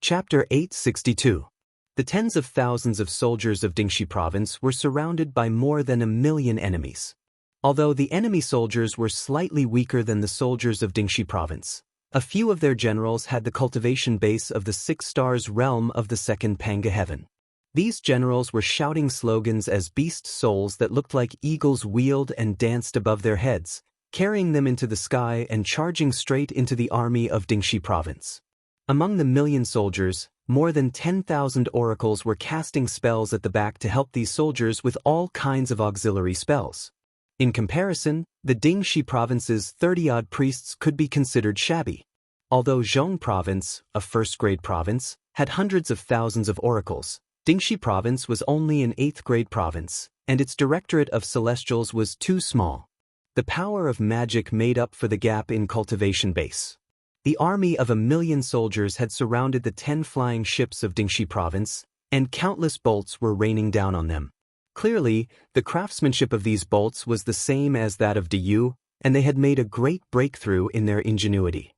Chapter 862. The tens of thousands of soldiers of Dingxi province were surrounded by more than 1,000,000 enemies. Although the enemy soldiers were slightly weaker than the soldiers of Dingxi province, a few of their generals had the cultivation base of the 6 stars realm of the second Panga heaven. These generals were shouting slogans as beast souls that looked like eagles wheeled and danced above their heads, carrying them into the sky and charging straight into the army of Dingxi province. Among the 1,000,000 soldiers, more than 10,000 oracles were casting spells at the back to help these soldiers with all kinds of auxiliary spells. In comparison, the Dingxi province's 30-odd priests could be considered shabby. Although Zhong province, a first-grade province, had hundreds of thousands of oracles, Dingxi province was only an 8th-grade province, and its directorate of celestials was too small. The power of magic made up for the gap in cultivation base. The army of 1,000,000 soldiers had surrounded the 10 flying ships of Dingxi province, and countless bolts were raining down on them. Clearly, the craftsmanship of these bolts was the same as that of Diyu, and they had made a great breakthrough in their ingenuity.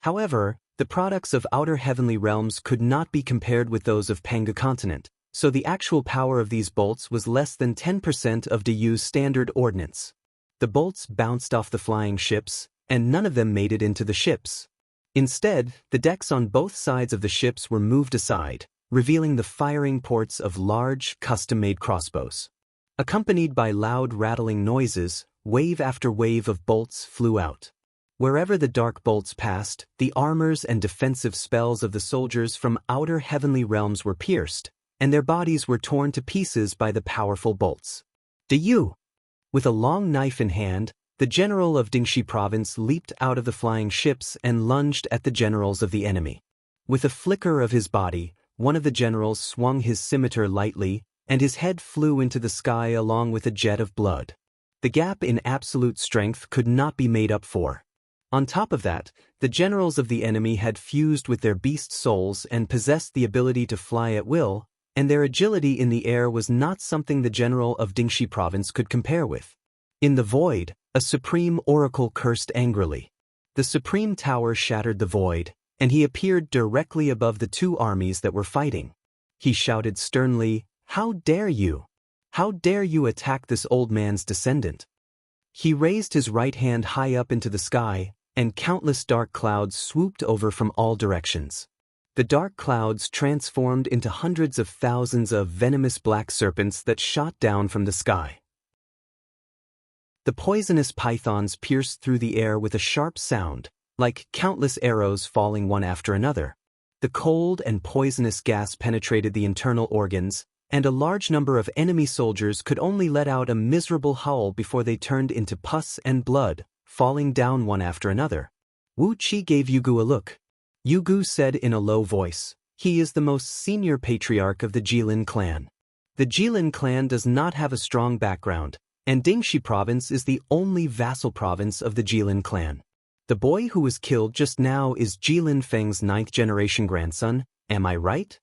However, the products of outer heavenly realms could not be compared with those of Panga continent, so the actual power of these bolts was less than 10% of Diyu's standard ordnance. The bolts bounced off the flying ships, and none of them made it into the ships. Instead, the decks on both sides of the ships were moved aside, revealing the firing ports of large, custom-made crossbows. Accompanied by loud rattling noises, wave after wave of bolts flew out. Wherever the dark bolts passed, the armors and defensive spells of the soldiers from outer heavenly realms were pierced, and their bodies were torn to pieces by the powerful bolts. Diyu! With a long knife in hand, the general of Dingxi province leaped out of the flying ships and lunged at the generals of the enemy. With a flicker of his body, one of the generals swung his scimitar lightly, and his head flew into the sky along with a jet of blood. The gap in absolute strength could not be made up for. On top of that, the generals of the enemy had fused with their beast souls and possessed the ability to fly at will, and their agility in the air was not something the general of Dingxi province could compare with. In the void, a supreme oracle cursed angrily. The supreme tower shattered the void, and he appeared directly above the 2 armies that were fighting. He shouted sternly, "How dare you? How dare you attack this old man's descendant?" He raised his right hand high up into the sky, and countless dark clouds swooped over from all directions. The dark clouds transformed into hundreds of thousands of venomous black serpents that shot down from the sky. The poisonous pythons pierced through the air with a sharp sound, like countless arrows falling one after another. The cold and poisonous gas penetrated the internal organs, and a large number of enemy soldiers could only let out a miserable howl before they turned into pus and blood, falling down one after another. Wu Qi gave Yugu a look. Yugu said in a low voice, "He is the most senior patriarch of the Jilin clan. The Jilin clan does not have a strong background, and Dingxi province is the only vassal province of the Jilin clan. The boy who was killed just now is Jilin Feng's 9th-generation grandson, am I right?"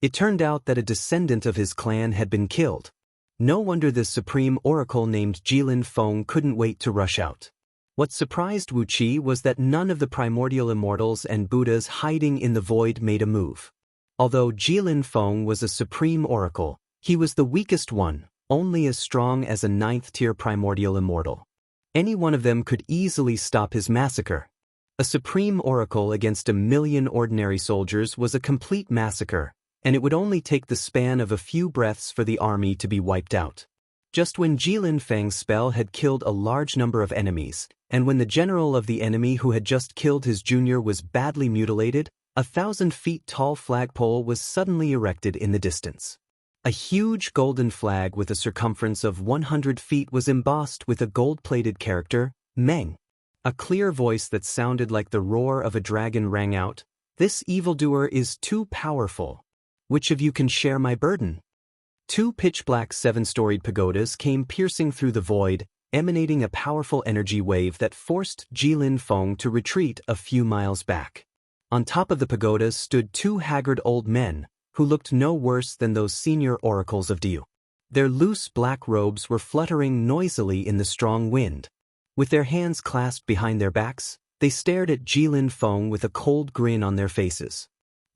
It turned out that a descendant of his clan had been killed. No wonder the supreme oracle named Jilin Feng couldn't wait to rush out. What surprised Wu Qi was that none of the primordial immortals and Buddhas hiding in the void made a move. Although Jilin Feng was a supreme oracle, he was the weakest one, only as strong as a 9th-tier primordial immortal. Any one of them could easily stop his massacre. A supreme oracle against 1,000,000 ordinary soldiers was a complete massacre, and it would only take the span of a few breaths for the army to be wiped out. Just when Jilin Feng's spell had killed a large number of enemies, and when the general of the enemy who had just killed his junior was badly mutilated, a 1,000-feet-tall flagpole was suddenly erected in the distance. A huge golden flag with a circumference of 100 feet was embossed with a gold-plated character, Meng. A clear voice that sounded like the roar of a dragon rang out, "This evildoer is too powerful. Which of you can share my burden?" 2 pitch-black 7-storied pagodas came piercing through the void, emanating a powerful energy wave that forced Jilin Feng to retreat a few miles back. On top of the pagodas stood 2 haggard old men, who looked no worse than those senior oracles of Diyu. Their loose black robes were fluttering noisily in the strong wind. With their hands clasped behind their backs, they stared at Jilin Feng with a cold grin on their faces.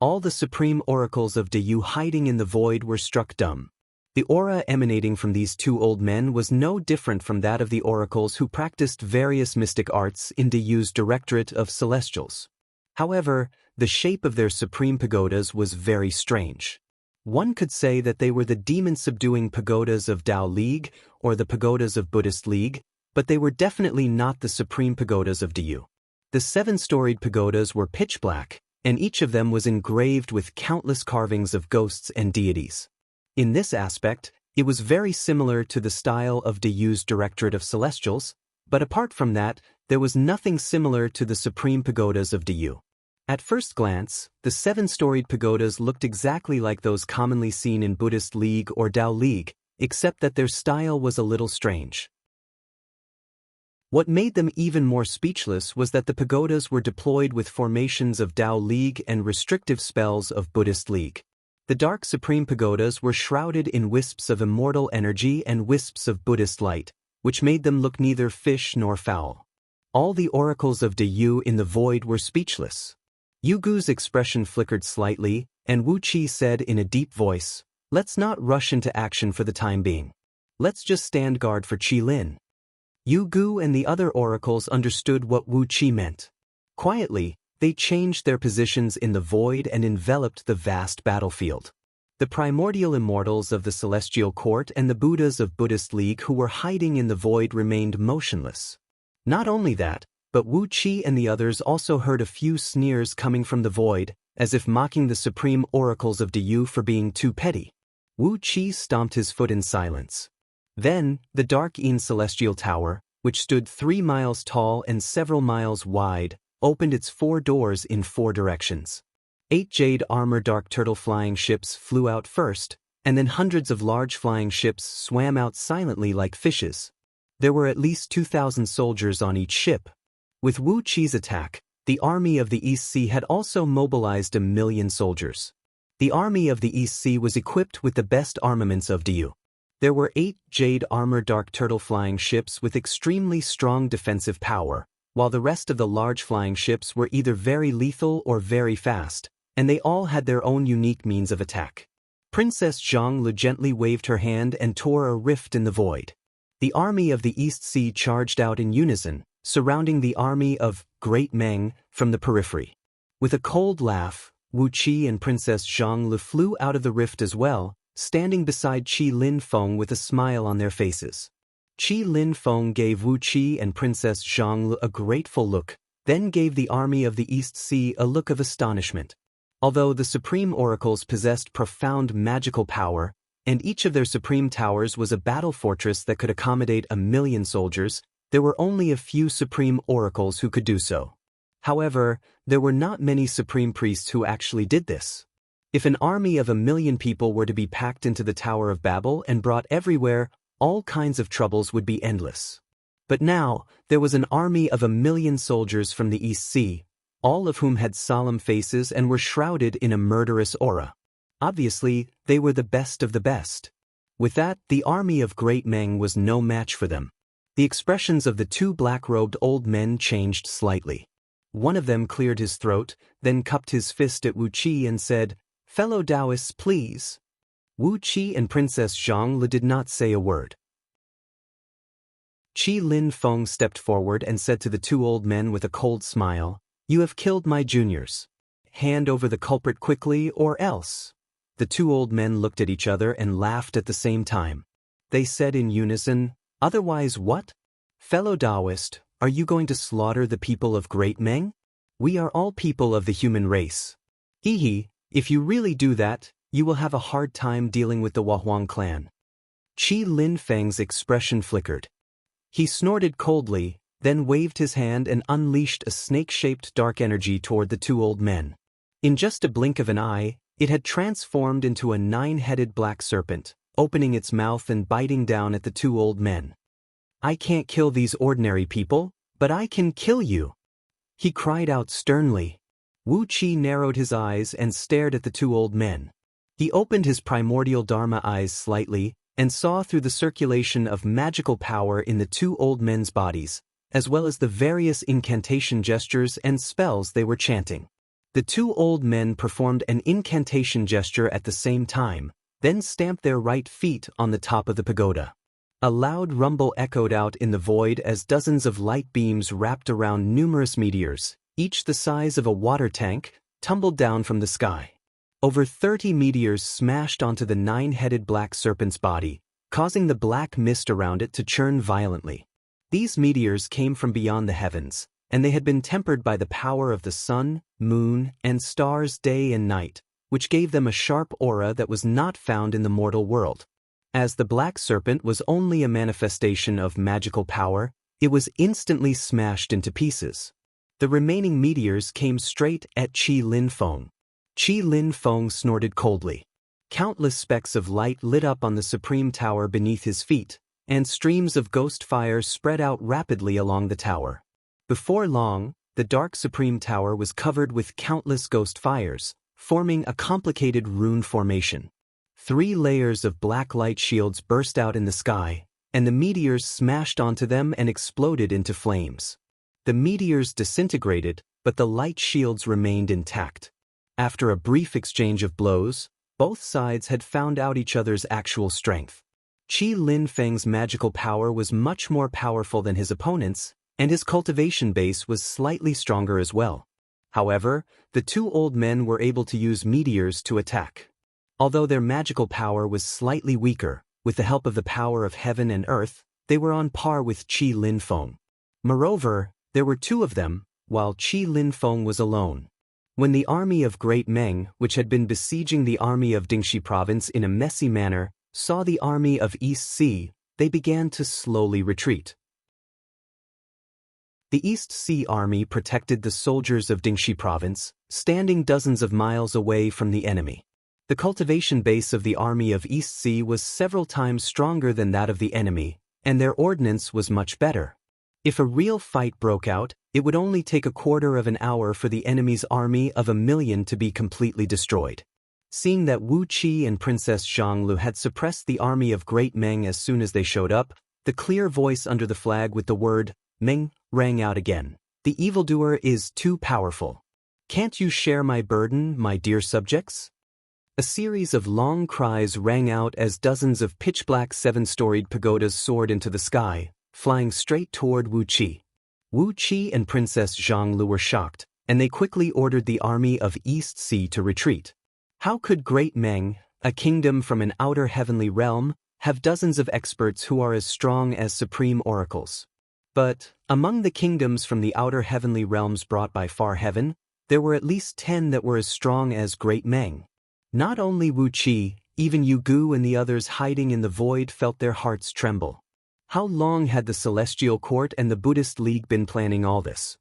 All the supreme oracles of Diyu hiding in the void were struck dumb. The aura emanating from these two old men was no different from that of the oracles who practiced various mystic arts in Diyu's Directorate of Celestials. However, the shape of their supreme pagodas was very strange. One could say that they were the demon-subduing pagodas of Tao League or the pagodas of Buddhist League, but they were definitely not the supreme pagodas of Diyu. The 7-storied pagodas were pitch black, and each of them was engraved with countless carvings of ghosts and deities. In this aspect, it was very similar to the style of Diyu's Directorate of Celestials, but apart from that, there was nothing similar to the supreme pagodas of Diyu. At first glance, the 7-storied pagodas looked exactly like those commonly seen in Buddhist League or Tao League, except that their style was a little strange. What made them even more speechless was that the pagodas were deployed with formations of Tao League and restrictive spells of Buddhist League. The dark supreme pagodas were shrouded in wisps of immortal energy and wisps of Buddhist light, which made them look neither fish nor fowl. All the oracles of Diyu in the void were speechless. Yu Gu's expression flickered slightly, and Wu Qi said in a deep voice, "Let's not rush into action for the time being. Let's just stand guard for Qi Lin." Yu Gu and the other oracles understood what Wu Qi meant. Quietly, they changed their positions in the void and enveloped the vast battlefield. The primordial immortals of the Celestial Court and the Buddhas of Buddhist League who were hiding in the void remained motionless. Not only that, but Wu Qi and the others also heard a few sneers coming from the void, as if mocking the supreme oracles of Diyu for being too petty. Wu Qi stomped his foot in silence. Then, the dark Yin Celestial Tower, which stood 3 miles tall and several miles wide, opened its 4 doors in 4 directions. 8 jade armor dark turtle flying ships flew out first, and then hundreds of large flying ships swam out silently like fishes. There were at least 2,000 soldiers on each ship. With Wu Qi's attack, the army of the East Sea had also mobilized 1 million soldiers. The army of the East Sea was equipped with the best armaments of Diyu. There were 8 jade armor dark turtle flying ships with extremely strong defensive power, while the rest of the large flying ships were either very lethal or very fast, and they all had their own unique means of attack. Princess Zhonglu gently waved her hand and tore a rift in the void. The army of the East Sea charged out in unison, surrounding the army of Great Meng from the periphery. With a cold laugh, Wu Qi and Princess Zhonglu flew out of the rift as well, standing beside Qi Lin Feng with a smile on their faces. Qi Lin Feng gave Wu Qi and Princess Zhonglu a grateful look, then gave the army of the East Sea a look of astonishment. Although the supreme oracles possessed profound magical power, and each of their supreme towers was a battle fortress that could accommodate 1 million soldiers, there were only a few supreme oracles who could do so. However, there were not many supreme priests who actually did this. If an army of 1 million people were to be packed into the Tower of Babel and brought everywhere, all kinds of troubles would be endless. But now, there was an army of 1 million soldiers from the East Sea, all of whom had solemn faces and were shrouded in a murderous aura. Obviously, they were the best of the best. With that, the army of Great Meng was no match for them. The expressions of the 2 black-robed old men changed slightly. One of them cleared his throat, then cupped his fist at Wu Qi and said, "Fellow Taoists, please." Wu Qi and Princess Zhonglu did not say a word. Qi Lin Feng stepped forward and said to the 2 old men with a cold smile, "You have killed my juniors. Hand over the culprit quickly or else." The 2 old men looked at each other and laughed at the same time. They said in unison, "Otherwise what? Fellow Taoist, are you going to slaughter the people of Great Meng? We are all people of the human race. Hehe, if you really do that, you will have a hard time dealing with the Wahuang clan." Qi Lin Feng's expression flickered. He snorted coldly, then waved his hand and unleashed a snake-shaped dark energy toward the 2 old men. In just a blink of an eye, it had transformed into a 9-headed black serpent, opening its mouth and biting down at the 2 old men. "I can't kill these ordinary people, but I can kill you," he cried out sternly. Wu Qi narrowed his eyes and stared at the 2 old men. He opened his primordial Dharma eyes slightly and saw through the circulation of magical power in the 2 old men's bodies, as well as the various incantation gestures and spells they were chanting. The two old men performed an incantation gesture at the same time, then stamped their right feet on the top of the pagoda. A loud rumble echoed out in the void as dozens of light beams wrapped around numerous meteors, each the size of a water tank, tumbled down from the sky. Over 30 meteors smashed onto the 9-headed black serpent's body, causing the black mist around it to churn violently. These meteors came from beyond the heavens, and they had been tempered by the power of the sun, moon, and stars day and night, which gave them a sharp aura that was not found in the mortal world. As the black serpent was only a manifestation of magical power, it was instantly smashed into pieces. The remaining meteors came straight at Qi Lin Feng. Qi Lin Feng snorted coldly. Countless specks of light lit up on the supreme tower beneath his feet, and streams of ghost fire spread out rapidly along the tower. Before long, the dark supreme tower was covered with countless ghost fires, forming a complicated rune formation. 3 layers of black light shields burst out in the sky, and the meteors smashed onto them and exploded into flames. The meteors disintegrated, but the light shields remained intact. After a brief exchange of blows, both sides had found out each other's actual strength. Qi Lin Feng's magical power was much more powerful than his opponent's, and his cultivation base was slightly stronger as well. However, the two old men were able to use meteors to attack. Although their magical power was slightly weaker, with the help of the power of heaven and earth, they were on par with Qi Lin Feng. Moreover, there were 2 of them, while Qi Lin Feng was alone. When the army of Great Meng, which had been besieging the army of Dingxi province in a messy manner, saw the army of East Sea, they began to slowly retreat. The East Sea army protected the soldiers of Dingxi province, standing dozens of miles away from the enemy. The cultivation base of the army of East Sea was several times stronger than that of the enemy, and their ordnance was much better. If a real fight broke out, it would only take a quarter of an hour for the enemy's army of 1 million to be completely destroyed. Seeing that Wu Qi and Princess Zhanglu had suppressed the army of Great Meng as soon as they showed up, the clear voice under the flag with the word Meng rang out again. The evildoer is too powerful. Can't you share my burden, my dear subjects? A series of long cries rang out as dozens of pitch-black 7-storied pagodas soared into the sky, flying straight toward Wu Qi. Wu Qi and Princess Zhanglu were shocked, and they quickly ordered the army of East Sea to retreat. How could Great Meng, a kingdom from an outer heavenly realm, have dozens of experts who are as strong as supreme oracles? But, among the kingdoms from the outer heavenly realms brought by Far Heaven, there were at least 10 that were as strong as Great Meng. Not only Wu Qi, even Yu Gu and the others hiding in the void felt their hearts tremble. How long had the Celestial Court and the Buddhist League been planning all this?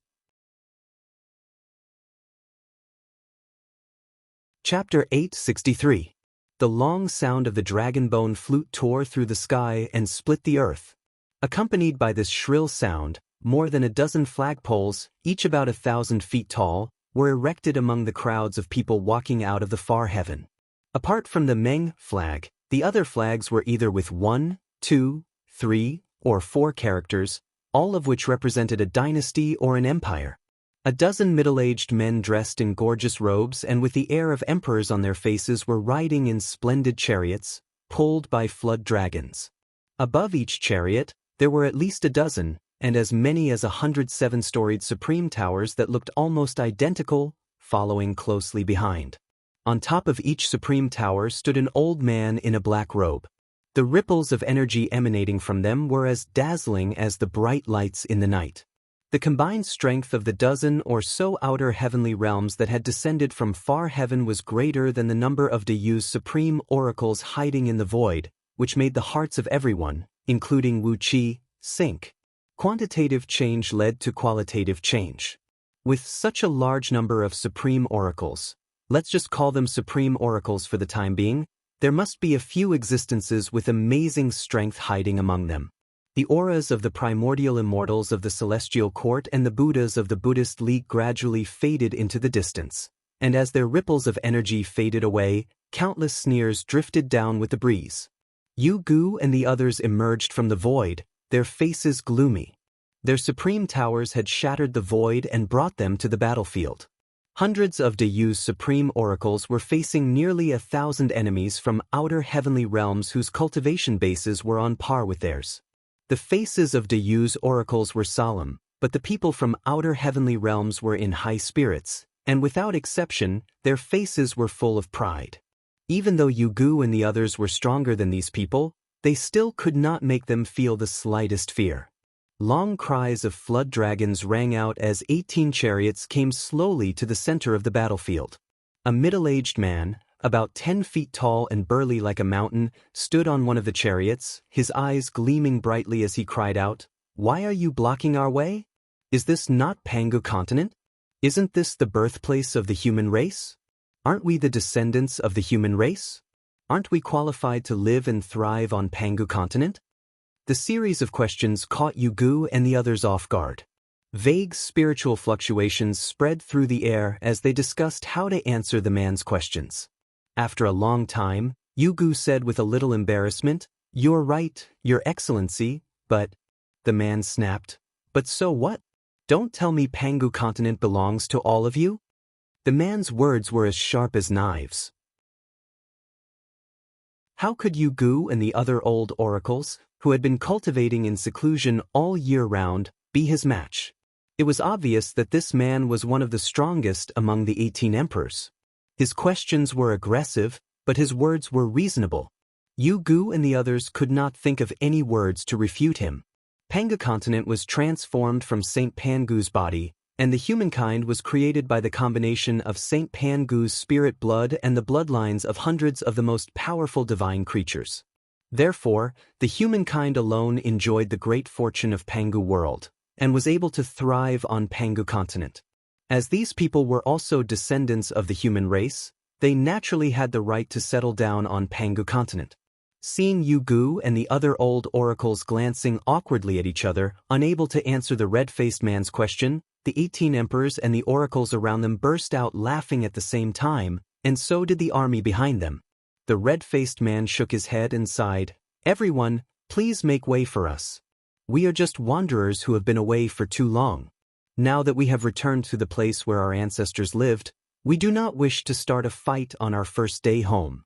Chapter 863. The long sound of the dragon bone flute tore through the sky and split the earth. Accompanied by this shrill sound, more than a dozen flagpoles, each about 1,000 feet tall, were erected among the crowds of people walking out of the Far Heaven. Apart from the Meng flag, the other flags were either with 1, 2, 3, or 4 characters, all of which represented a dynasty or an empire. A dozen middle-aged men dressed in gorgeous robes and with the air of emperors on their faces were riding in splendid chariots, pulled by flood dragons. Above each chariot, there were at least a dozen, and as many as 107-storied supreme towers that looked almost identical, following closely behind. On top of each supreme tower stood an old man in a black robe. The ripples of energy emanating from them were as dazzling as the bright lights in the night. The combined strength of the dozen or so outer heavenly realms that had descended from Far Heaven was greater than the number of Dayu's supreme oracles hiding in the void, which made the hearts of everyone, including Wu Qi, sink. Quantitative change led to qualitative change. With such a large number of supreme oracles, let's just call them supreme oracles for the time being, there must be a few existences with amazing strength hiding among them. The auras of the primordial immortals of the Celestial Court and the Buddhas of the Buddhist League gradually faded into the distance, and as their ripples of energy faded away, countless sneers drifted down with the breeze. Yu Gu and the others emerged from the void, their faces gloomy. Their supreme towers had shattered the void and brought them to the battlefield. Hundreds of Dayu's supreme oracles were facing nearly 1,000 enemies from outer heavenly realms whose cultivation bases were on par with theirs. The faces of Dayu's oracles were solemn, but the people from outer heavenly realms were in high spirits, and without exception, their faces were full of pride. Even though Yugu and the others were stronger than these people, they still could not make them feel the slightest fear. Long cries of flood dragons rang out as 18 chariots came slowly to the center of the battlefield. A middle-aged man, about 10 feet tall and burly like a mountain, stood on one of the chariots, his eyes gleaming brightly as he cried out, "Why are you blocking our way? Is this not Pangu continent? Isn't this the birthplace of the human race? Aren't we the descendants of the human race? Aren't we qualified to live and thrive on Pangu continent?" The series of questions caught Yugu and the others off guard. Vague spiritual fluctuations spread through the air as they discussed how to answer the man's questions. After a long time, Yugu said with a little embarrassment, "You're right, Your Excellency, but—" The man snapped, "But so what? Don't tell me Pangu continent belongs to all of you?" The man's words were as sharp as knives. How could Yugu and the other old oracles, who had been cultivating in seclusion all year round, be his match? It was obvious that this man was one of the strongest among the 18 emperors. His questions were aggressive, but his words were reasonable. Yugu and the others could not think of any words to refute him. Pangu continent was transformed from Saint Pangu's body, and the humankind was created by the combination of Saint Pangu's spirit blood and the bloodlines of hundreds of the most powerful divine creatures. Therefore, the humankind alone enjoyed the great fortune of Pangu world, and was able to thrive on Pangu continent. As these people were also descendants of the human race, they naturally had the right to settle down on Pangu continent. Seeing Yugu and the other old oracles glancing awkwardly at each other, unable to answer the red-faced man's question, the 18 emperors and the oracles around them burst out laughing at the same time, and so did the army behind them. The red-faced man shook his head and sighed, "Everyone, please make way for us. We are just wanderers who have been away for too long. Now that we have returned to the place where our ancestors lived, we do not wish to start a fight on our first day home."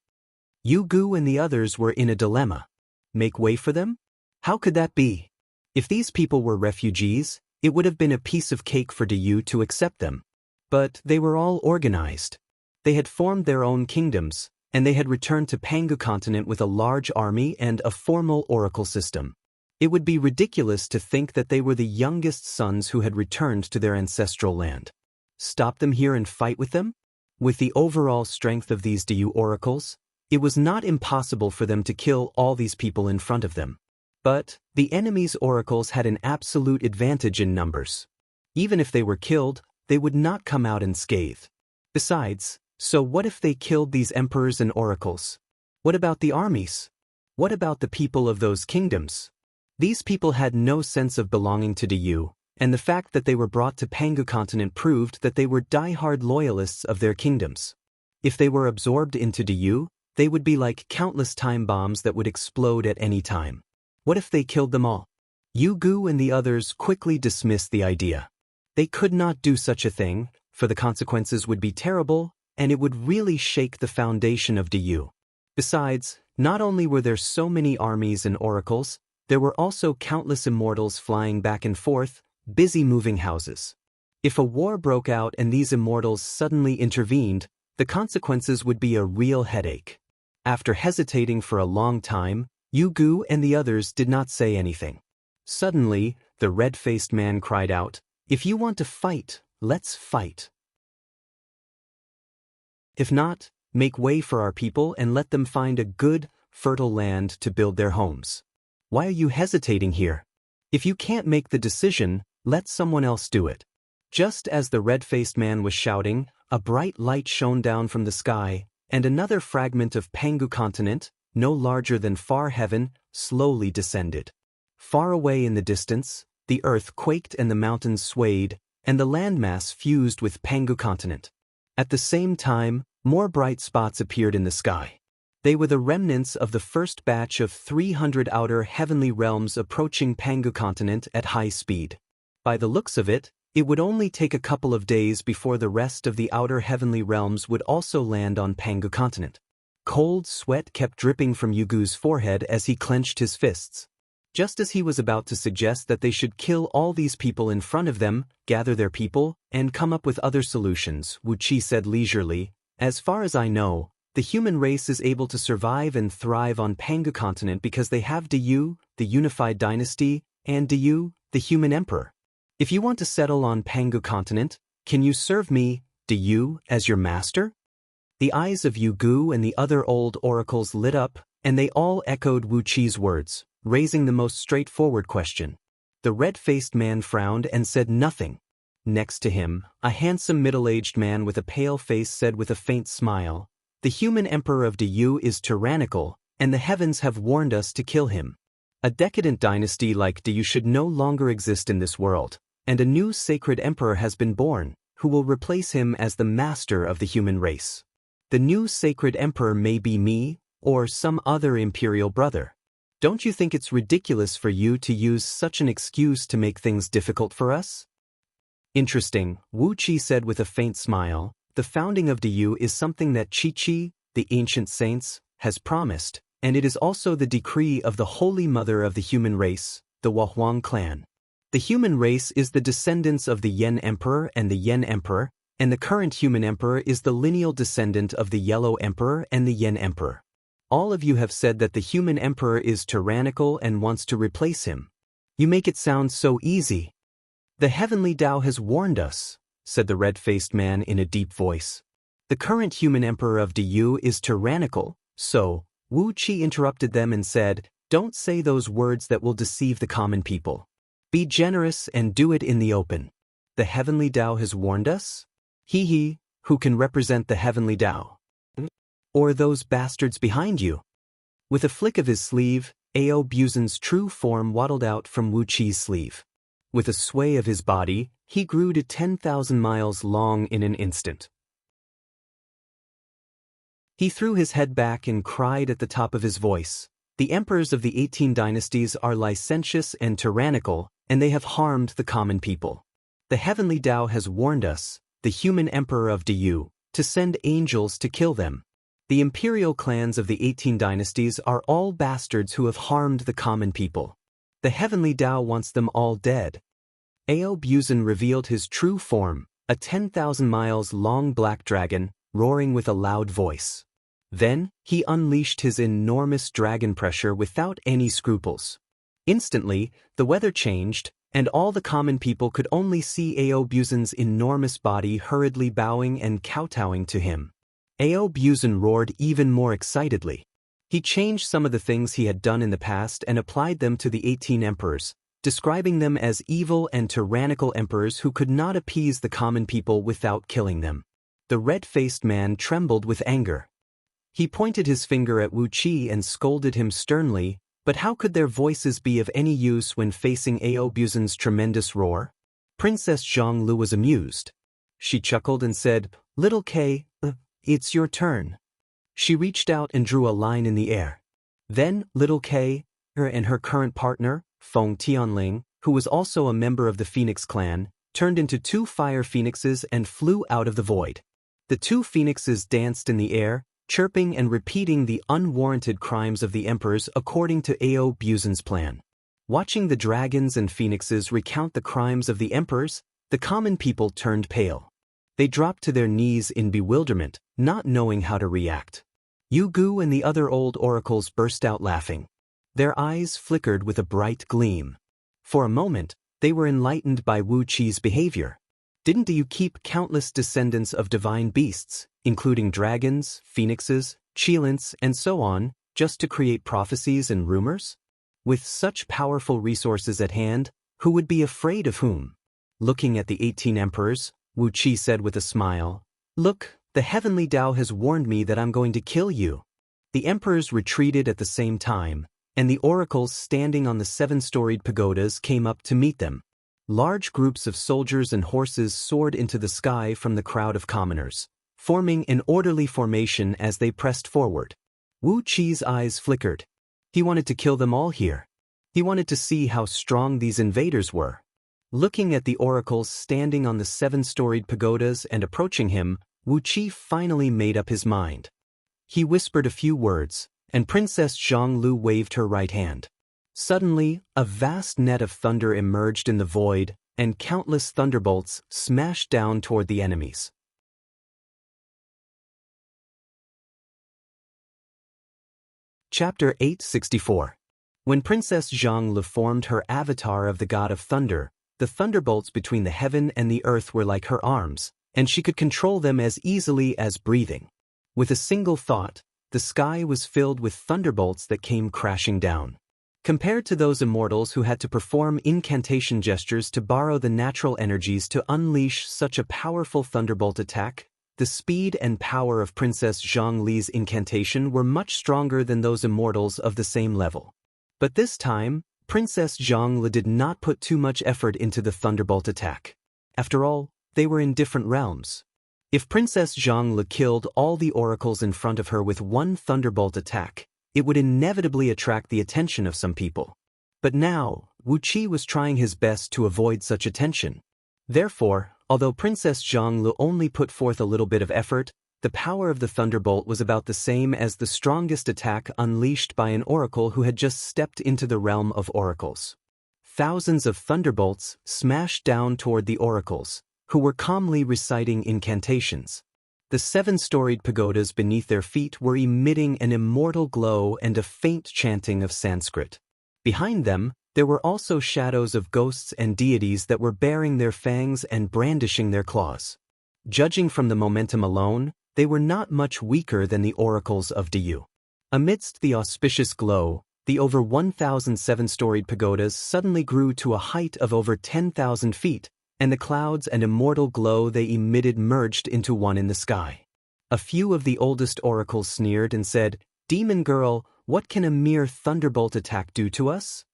Yugu and the others were in a dilemma. Make way for them? How could that be? If these people were refugees, it would have been a piece of cake for Dayu to accept them. But they were all organized. They had formed their own kingdoms, and they had returned to Pangu continent with a large army and a formal oracle system. It would be ridiculous to think that they were the youngest sons who had returned to their ancestral land. Stop them here and fight with them? With the overall strength of these Dayu oracles, it was not impossible for them to kill all these people in front of them. But the enemy's oracles had an absolute advantage in numbers. Even if they were killed, they would not come out unscathed. Besides, so what if they killed these emperors and oracles? What about the armies? What about the people of those kingdoms? These people had no sense of belonging to Dayu, and the fact that they were brought to Pangu continent proved that they were die-hard loyalists of their kingdoms. If they were absorbed into Dayu, they would be like countless time bombs that would explode at any time. What if they killed them all? Yugu and the others quickly dismissed the idea. They could not do such a thing, for the consequences would be terrible, and it would really shake the foundation of Dayu. Besides, not only were there so many armies and oracles, there were also countless immortals flying back and forth, busy moving houses. If a war broke out and these immortals suddenly intervened, the consequences would be a real headache. After hesitating for a long time, Yugu and the others did not say anything. Suddenly, the red-faced man cried out, "If you want to fight, let's fight. If not, make way for our people and let them find a good, fertile land to build their homes. Why are you hesitating here? If you can't make the decision, let someone else do it." Just as the red-faced man was shouting, a bright light shone down from the sky, and another fragment of Pangu continent, no larger than far heaven, slowly descended. Far away in the distance, the earth quaked and the mountains swayed, and the landmass fused with Pangu continent. At the same time, more bright spots appeared in the sky. They were the remnants of the first batch of 300 outer heavenly realms approaching Pangu continent at high speed. By the looks of it, It would only take a couple of days before the rest of the outer heavenly realms would also land on Pangu continent. Cold sweat kept dripping from Yugu's forehead as he clenched his fists. Just as he was about to suggest that they should kill all these people in front of them, gather their people, and come up with other solutions, Wu Qi said leisurely, "As far as I know, the human race is able to survive and thrive on Pangu continent because they have Diyu, the unified dynasty, and Diyu, the human emperor. If you want to settle on Pangu continent, can you serve me, Diyu, as your master?" The eyes of Yugu and the other old oracles lit up, and they all echoed Wu Qi's words, raising the most straightforward question. The red-faced man frowned and said nothing. Next to him, a handsome middle-aged man with a pale face said with a faint smile, "The human emperor of Diyu is tyrannical, and the heavens have warned us to kill him. A decadent dynasty like Diyu should no longer exist in this world, and a new sacred emperor has been born, who will replace him as the master of the human race. The new sacred emperor may be me, or some other imperial brother. Don't you think it's ridiculous for you to use such an excuse to make things difficult for us?" "Interesting," Wu Qi said with a faint smile. "The founding of Diyu is something that Qi, the ancient saints, has promised, and it is also the decree of the Holy Mother of the human race, the Wahuang clan. The human race is the descendants of the Yan Emperor and the Yen Emperor, and the current human emperor is the lineal descendant of the Yellow Emperor and the Yen Emperor. All of you have said that the human emperor is tyrannical and wants to replace him. You make it sound so easy." "The heavenly Tao has warned us," said the red-faced man in a deep voice. "The current human emperor of Diyu is tyrannical, so," Wu Qi interrupted them and said, "don't say those words that will deceive the common people. Be generous and do it in the open. The heavenly Tao has warned us? He, who can represent the heavenly Tao? Or those bastards behind you?" With a flick of his sleeve, Ao Buzan's true form waddled out from Wu Qi's sleeve. With a sway of his body, he grew to 10,000 miles long in an instant. He threw his head back and cried at the top of his voice, "The emperors of the 18 dynasties are licentious and tyrannical, and they have harmed the common people. The heavenly Tao has warned us, the human emperor of Diyu, to send angels to kill them. The imperial clans of the 18 dynasties are all bastards who have harmed the common people. The heavenly Tao wants them all dead." Ao Buzan revealed his true form, a 10,000 miles long black dragon, roaring with a loud voice. Then, he unleashed his enormous dragon pressure without any scruples. Instantly, the weather changed, and all the common people could only see Ao Buzan's enormous body hurriedly bowing and kowtowing to him. Ao Buzan roared even more excitedly. He changed some of the things he had done in the past and applied them to the 18 emperors, describing them as evil and tyrannical emperors who could not appease the common people without killing them. The red-faced man trembled with anger. He pointed his finger at Wu Qi and scolded him sternly, but how could their voices be of any use when facing Ao Buzan's tremendous roar? Princess Zhonglu was amused. She chuckled and said, "Little K, it's your turn." She reached out and drew a line in the air. Then, Little K, and her current partner, Feng Tianling, who was also a member of the Phoenix clan, turned into 2 fire phoenixes and flew out of the void. The 2 phoenixes danced in the air, chirping and repeating the unwarranted crimes of the emperors according to Ao Buzan's plan. Watching the dragons and phoenixes recount the crimes of the emperors, the common people turned pale. They dropped to their knees in bewilderment, not knowing how to react. Yugu and the other old oracles burst out laughing. Their eyes flickered with a bright gleam. For a moment, they were enlightened by Wu Qi's behavior. Didn't you keep countless descendants of divine beasts, including dragons, phoenixes, cheilants, and so on, just to create prophecies and rumors? With such powerful resources at hand, who would be afraid of whom? Looking at the 18 emperors, Wu Qi said with a smile, "Look, the heavenly Tao has warned me that I'm going to kill you." The emperors retreated at the same time, and the oracles standing on the 7-storied pagodas came up to meet them. Large groups of soldiers and horses soared into the sky from the crowd of commoners, forming an orderly formation as they pressed forward. Wu Qi's eyes flickered. He wanted to kill them all here. He wanted to see how strong these invaders were. Looking at the oracles standing on the 7-storied pagodas and approaching him, Wu Qi finally made up his mind. He whispered a few words, and Princess Zhonglu waved her right hand. Suddenly, a vast net of thunder emerged in the void, and countless thunderbolts smashed down toward the enemies. Chapter 864. When Princess Zhonglu formed her avatar of the god of thunder, the thunderbolts between the heaven and the earth were like her arms, and she could control them as easily as breathing. With a single thought, the sky was filled with thunderbolts that came crashing down. Compared to those immortals who had to perform incantation gestures to borrow the natural energies to unleash such a powerful thunderbolt attack, the speed and power of Princess Zhongli's incantation were much stronger than those immortals of the same level. But this time, Princess Zhongli did not put too much effort into the thunderbolt attack. After all, they were in different realms. If Princess Zhongli killed all the oracles in front of her with one thunderbolt attack, it would inevitably attract the attention of some people. But now, Wu Qi was trying his best to avoid such attention. Therefore, although Princess Zhongli only put forth a little bit of effort, the power of the thunderbolt was about the same as the strongest attack unleashed by an oracle who had just stepped into the realm of oracles. Thousands of thunderbolts smashed down toward the oracles, who were calmly reciting incantations. The 7-storied pagodas beneath their feet were emitting an immortal glow and a faint chanting of Sanskrit. Behind them, there were also shadows of ghosts and deities that were baring their fangs and brandishing their claws. Judging from the momentum alone, they were not much weaker than the oracles of Diyu. Amidst the auspicious glow, the over 1,000 7-storied pagodas suddenly grew to a height of over 10,000 feet, and the clouds and immortal glow they emitted merged into one in the sky. A few of the oldest oracles sneered and said, "Demon girl, what can a mere thunderbolt attack do to us?"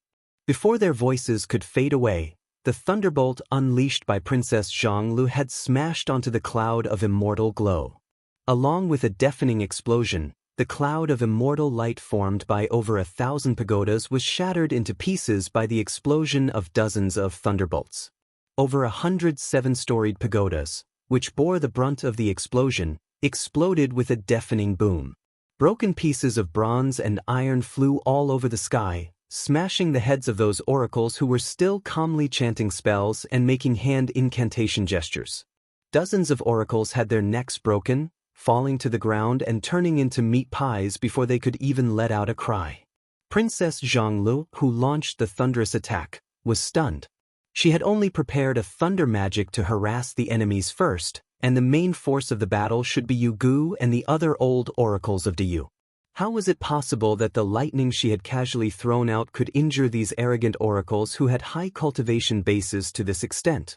Before their voices could fade away, the thunderbolt unleashed by Princess Zhonglu had smashed onto the cloud of immortal glow. Along with a deafening explosion, the cloud of immortal light formed by over 1,000 pagodas was shattered into pieces by the explosion of dozens of thunderbolts. Over 100 7-storied pagodas, which bore the brunt of the explosion, exploded with a deafening boom. Broken pieces of bronze and iron flew all over the sky, smashing the heads of those oracles who were still calmly chanting spells and making hand incantation gestures. Dozens of oracles had their necks broken, falling to the ground and turning into meat pies before they could even let out a cry. Princess Zhonglu, who launched the thunderous attack, was stunned. She had only prepared a thunder magic to harass the enemies first, and the main force of the battle should be Yu Gu and the other old oracles of Diyu. How was it possible that the lightning she had casually thrown out could injure these arrogant oracles who had high cultivation bases to this extent?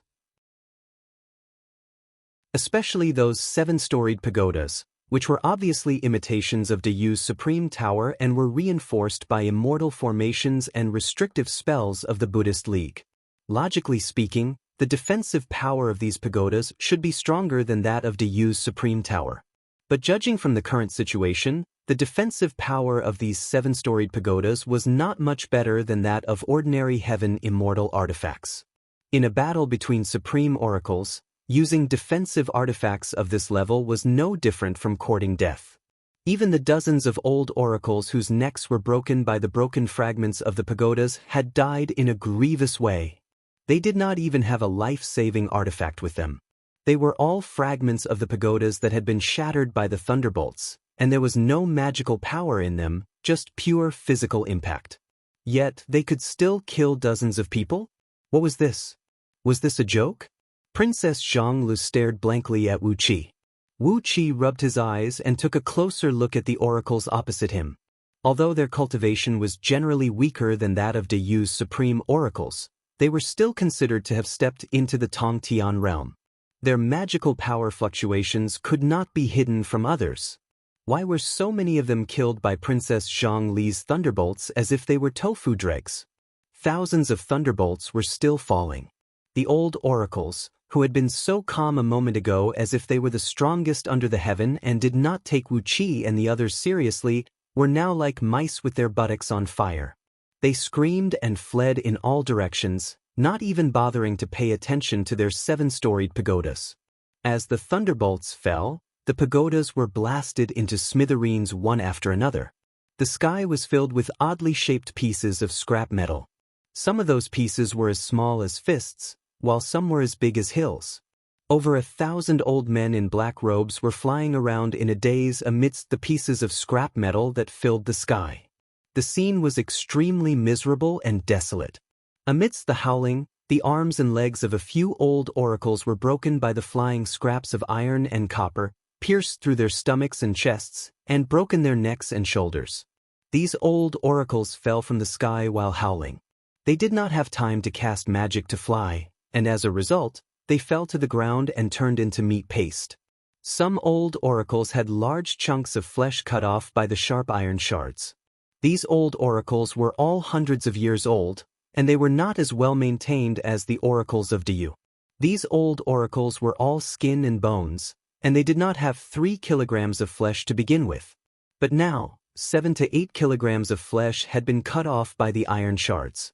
Especially those 7-storied pagodas, which were obviously imitations of Diyu's supreme tower and were reinforced by immortal formations and restrictive spells of the Buddhist League. Logically speaking, the defensive power of these pagodas should be stronger than that of Diyu's supreme tower. But judging from the current situation, the defensive power of these 7-storied pagodas was not much better than that of ordinary heaven immortal artifacts. In a battle between supreme oracles, using defensive artifacts of this level was no different from courting death. Even the dozens of old oracles whose necks were broken by the broken fragments of the pagodas had died in a grievous way. They did not even have a life-saving artifact with them. They were all fragments of the pagodas that had been shattered by the thunderbolts, and there was no magical power in them, just pure physical impact. Yet they could still kill dozens of people? What was this? Was this a joke? Princess Zhonglu stared blankly at Wu Qi. Wu Qi rubbed his eyes and took a closer look at the oracles opposite him. Although their cultivation was generally weaker than that of Diyu's supreme oracles, they were still considered to have stepped into the Tongtian realm. Their magical power fluctuations could not be hidden from others. Why were so many of them killed by Princess Zhongli's thunderbolts as if they were tofu dregs? Thousands of thunderbolts were still falling. The old oracles, who had been so calm a moment ago as if they were the strongest under the heaven and did not take Wu Qi and the others seriously, were now like mice with their buttocks on fire. They screamed and fled in all directions, not even bothering to pay attention to their 7-storied pagodas. As the thunderbolts fell, the pagodas were blasted into smithereens one after another. The sky was filled with oddly shaped pieces of scrap metal. Some of those pieces were as small as fists, while some were as big as hills. Over 1,000 old men in black robes were flying around in a daze amidst the pieces of scrap metal that filled the sky. The scene was extremely miserable and desolate. Amidst the howling, the arms and legs of a few old oracles were broken by the flying scraps of iron and copper, pierced through their stomachs and chests, and broken their necks and shoulders. These old oracles fell from the sky while howling. They did not have time to cast magic to fly, and as a result, they fell to the ground and turned into meat paste. Some old oracles had large chunks of flesh cut off by the sharp iron shards. These old oracles were all hundreds of years old, and they were not as well maintained as the oracles of Diyu. These old oracles were all skin and bones, and they did not have 3 kilograms of flesh to begin with. But now, 7 to 8 kilograms of flesh had been cut off by the iron shards.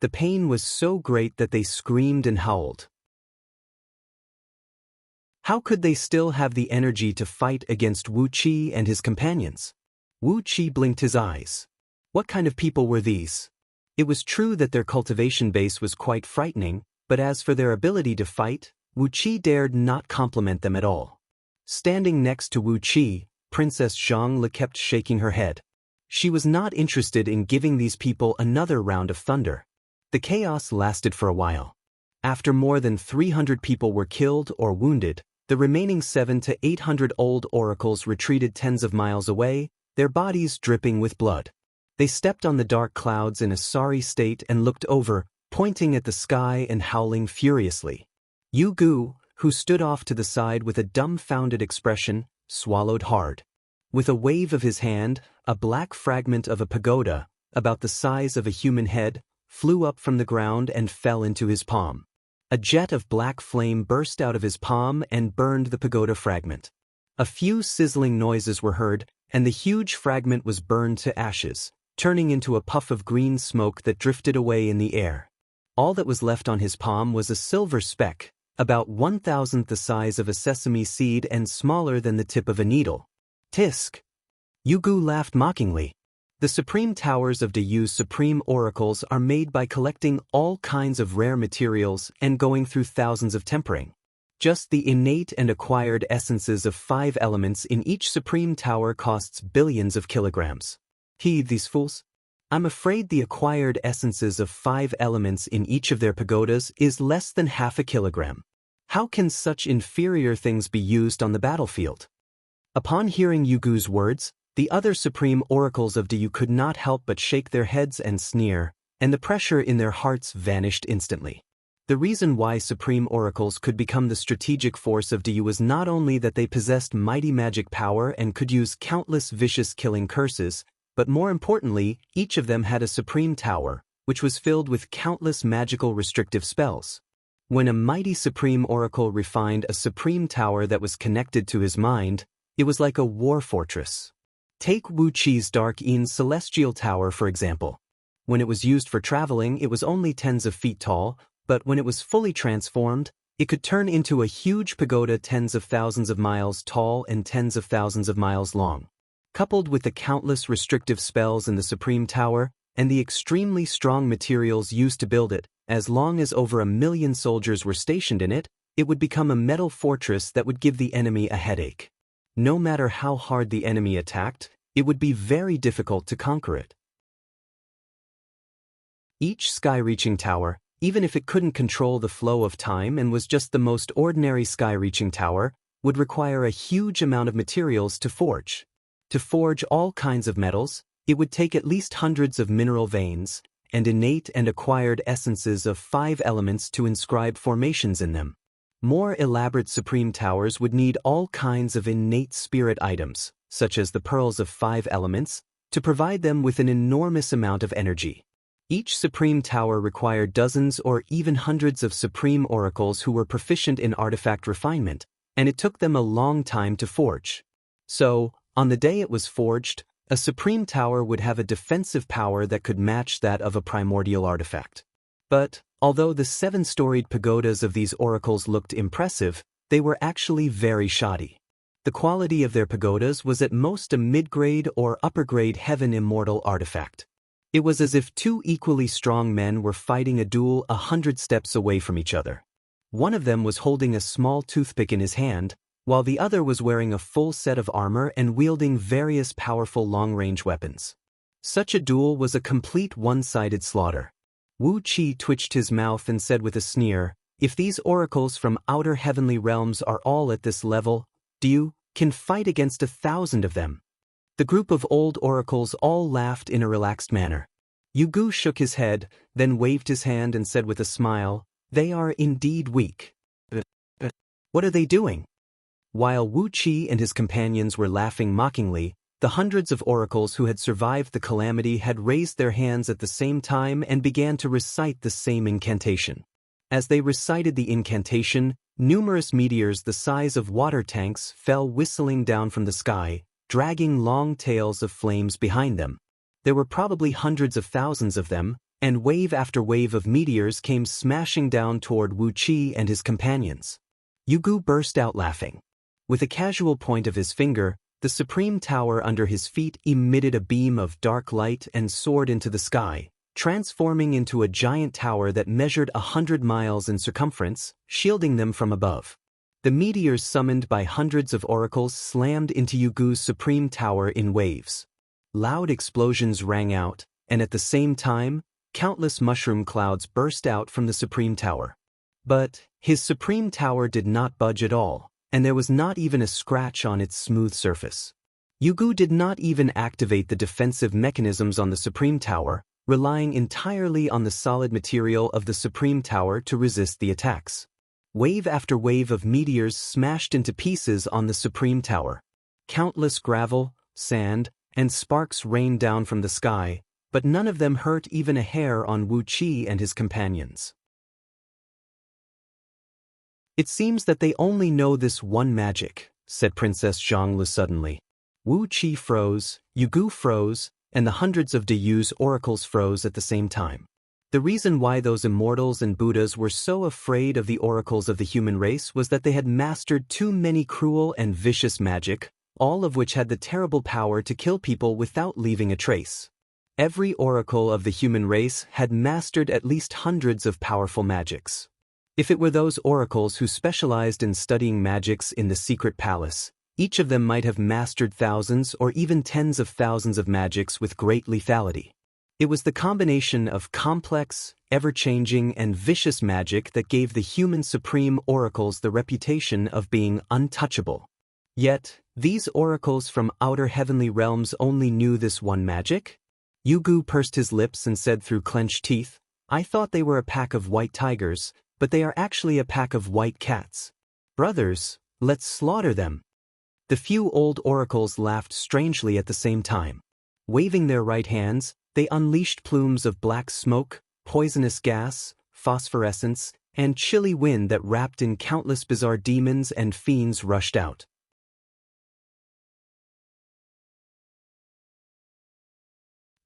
The pain was so great that they screamed and howled. How could they still have the energy to fight against Wu Qi and his companions? Wu Qi blinked his eyes. What kind of people were these? It was true that their cultivation base was quite frightening, but as for their ability to fight, Wu Qi dared not compliment them at all. Standing next to Wu Qi, Princess Zhang kept shaking her head. She was not interested in giving these people another round of thunder. The chaos lasted for a while. After more than 300 people were killed or wounded, the remaining 700 to 800 old oracles retreated tens of miles away, their bodies dripping with blood. They stepped on the dark clouds in a sorry state and looked over, pointing at the sky and howling furiously. Yu Gu, who stood off to the side with a dumbfounded expression, swallowed hard. With a wave of his hand, a black fragment of a pagoda, about the size of a human head, flew up from the ground and fell into his palm. A jet of black flame burst out of his palm and burned the pagoda fragment. A few sizzling noises were heard, and the huge fragment was burned to ashes, turning into a puff of green smoke that drifted away in the air. All that was left on his palm was a silver speck, about 1,000th the size of a sesame seed and smaller than the tip of a needle. Tisk! Yu Gu laughed mockingly. The supreme towers of Diyu's supreme oracles are made by collecting all kinds of rare materials and going through thousands of tempering. Just the innate and acquired essences of 5 elements in each supreme tower costs billions of kilograms. These fools! I'm afraid the acquired essences of 5 elements in each of their pagodas is less than half a kilogram. How can such inferior things be used on the battlefield? Upon hearing Yu Gu's words, the other supreme oracles of Diyu could not help but shake their heads and sneer, and the pressure in their hearts vanished instantly. The reason why supreme oracles could become the strategic force of Diyu was not only that they possessed mighty magic power and could use countless vicious killing curses, but more importantly, each of them had a supreme tower, which was filled with countless magical restrictive spells. When a mighty supreme oracle refined a supreme tower that was connected to his mind, it was like a war fortress. Take Wu Qi's Dark In's celestial tower for example. When it was used for traveling, it was only tens of feet tall, but when it was fully transformed, it could turn into a huge pagoda tens of thousands of miles tall and tens of thousands of miles long. Coupled with the countless restrictive spells in the Supreme Tower, and the extremely strong materials used to build it, as long as over 1 million soldiers were stationed in it, it would become a metal fortress that would give the enemy a headache. No matter how hard the enemy attacked, it would be very difficult to conquer it. Each sky-reaching tower, even if it couldn't control the flow of time and was just the most ordinary sky-reaching tower, would require a huge amount of materials to forge. To forge all kinds of metals, it would take at least hundreds of mineral veins, and innate and acquired essences of 5 elements to inscribe formations in them. More elaborate supreme towers would need all kinds of innate spirit items, such as the pearls of 5 elements, to provide them with an enormous amount of energy. Each supreme tower required dozens or even hundreds of supreme oracles who were proficient in artifact refinement, and it took them a long time to forge. So, on the day it was forged, a supreme tower would have a defensive power that could match that of a primordial artifact. But, Although the 7-storied pagodas of these oracles looked impressive, they were actually very shoddy. The quality of their pagodas was at most a mid-grade or upper-grade heaven immortal artifact. It was as if two equally strong men were fighting a duel 100 steps away from each other. One of them was holding a small toothpick in his hand, while the other was wearing a full set of armor and wielding various powerful long-range weapons. Such a duel was a complete one-sided slaughter. Wu Qi twitched his mouth and said with a sneer, "If these oracles from outer heavenly realms are all at this level, you can fight against 1,000 of them." The group of old oracles all laughed in a relaxed manner. Yu Gu shook his head, then waved his hand and said with a smile, "They are indeed weak. But what are they doing?" While Wu Qi and his companions were laughing mockingly, the hundreds of oracles who had survived the calamity had raised their hands at the same time and began to recite the same incantation. As they recited the incantation, numerous meteors the size of water tanks fell whistling down from the sky, dragging long tails of flames behind them. There were probably hundreds of thousands of them, and wave after wave of meteors came smashing down toward Wu Qi and his companions. Yu Gu burst out laughing. With a casual point of his finger, the supreme tower under his feet emitted a beam of dark light and soared into the sky, transforming into a giant tower that measured 100 miles in circumference, shielding them from above. The meteors summoned by hundreds of oracles slammed into Yu Gu's supreme tower in waves. Loud explosions rang out, and at the same time, countless mushroom clouds burst out from the supreme tower. But his supreme tower did not budge at all, and there was not even a scratch on its smooth surface. Yu Gu did not even activate the defensive mechanisms on the supreme tower, relying entirely on the solid material of the supreme tower to resist the attacks. Wave after wave of meteors smashed into pieces on the supreme tower. Countless gravel, sand, and sparks rained down from the sky, but none of them hurt even a hair on Wu Qi and his companions. "It seems that they only know this one magic," said Princess Zhongli suddenly. Wu Qi froze, Yu Gu froze, and the hundreds of Deyu's oracles froze at the same time. The reason why those immortals and Buddhas were so afraid of the oracles of the human race was that they had mastered too many cruel and vicious magic, all of which had the terrible power to kill people without leaving a trace. Every oracle of the human race had mastered at least hundreds of powerful magics. If it were those oracles who specialized in studying magics in the secret palace, each of them might have mastered thousands or even tens of thousands of magics with great lethality. It was the combination of complex, ever-changing, and vicious magic that gave the human supreme oracles the reputation of being untouchable. Yet, these oracles from outer heavenly realms only knew this one magic? Yu Gu pursed his lips and said through clenched teeth, "I thought they were a pack of white tigers, but they are actually a pack of white cats. Brothers, let's slaughter them." The few old oracles laughed strangely at the same time. Waving their right hands, they unleashed plumes of black smoke, poisonous gas, phosphorescence, and chilly wind that wrapped in countless bizarre demons and fiends rushed out.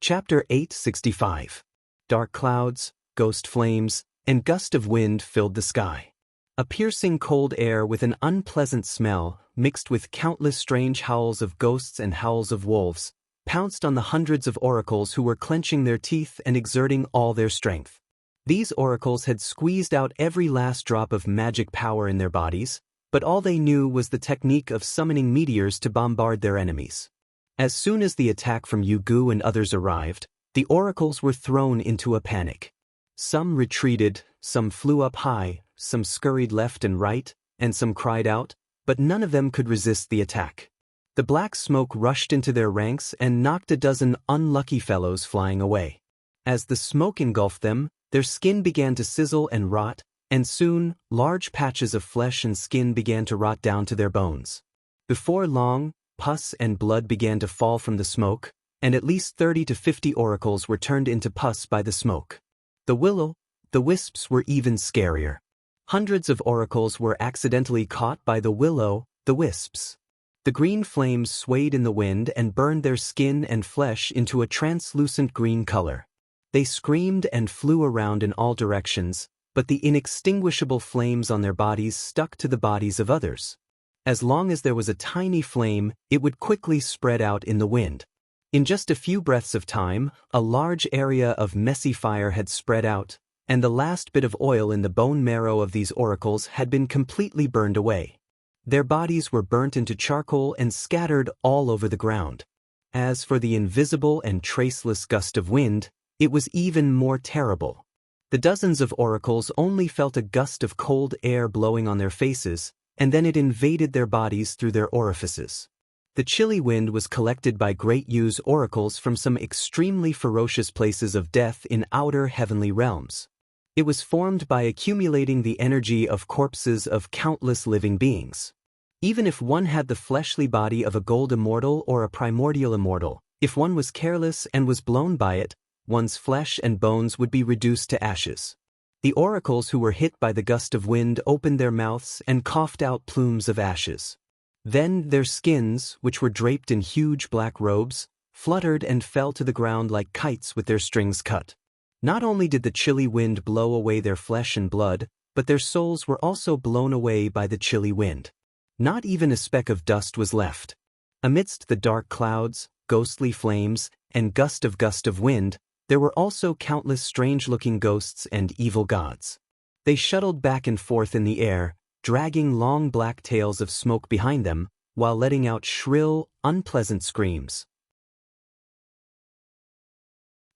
Chapter 865. Dark clouds, ghost flames, and gust of wind filled the sky. A piercing cold air with an unpleasant smell, mixed with countless strange howls of ghosts and howls of wolves, pounced on the hundreds of oracles who were clenching their teeth and exerting all their strength. These oracles had squeezed out every last drop of magic power in their bodies, but all they knew was the technique of summoning meteors to bombard their enemies. As soon as the attack from Yu Gu and others arrived, the oracles were thrown into a panic. Some retreated, some flew up high, some scurried left and right, and some cried out, but none of them could resist the attack. The black smoke rushed into their ranks and knocked a dozen unlucky fellows flying away. As the smoke engulfed them, their skin began to sizzle and rot, and soon, large patches of flesh and skin began to rot down to their bones. Before long, pus and blood began to fall from the smoke, and at least 30 to 50 oracles were turned into pus by the smoke. The wisps were even scarier. Hundreds of oracles were accidentally caught by the wisps. The green flames swayed in the wind and burned their skin and flesh into a translucent green color. They screamed and flew around in all directions, but the inextinguishable flames on their bodies stuck to the bodies of others. As long as there was a tiny flame, it would quickly spread out in the wind. In just a few breaths of time, a large area of messy fire had spread out, and the last bit of oil in the bone marrow of these oracles had been completely burned away. Their bodies were burnt into charcoal and scattered all over the ground. As for the invisible and traceless gust of wind, it was even more terrible. The dozens of oracles only felt a gust of cold air blowing on their faces, and then it invaded their bodies through their orifices. The chilly wind was collected by Great Yu's oracles from some extremely ferocious places of death in outer heavenly realms. It was formed by accumulating the energy of corpses of countless living beings. Even if one had the fleshly body of a gold immortal or a primordial immortal, if one was careless and was blown by it, one's flesh and bones would be reduced to ashes. The oracles who were hit by the gust of wind opened their mouths and coughed out plumes of ashes. Then their skins, which were draped in huge black robes, fluttered and fell to the ground like kites with their strings cut. Not only did the chilly wind blow away their flesh and blood, but their souls were also blown away by the chilly wind. Not even a speck of dust was left. Amidst the dark clouds, ghostly flames, and gust of wind, there were also countless strange-looking ghosts and evil gods. They shuttled back and forth in the air, dragging long black tails of smoke behind them, while letting out shrill, unpleasant screams.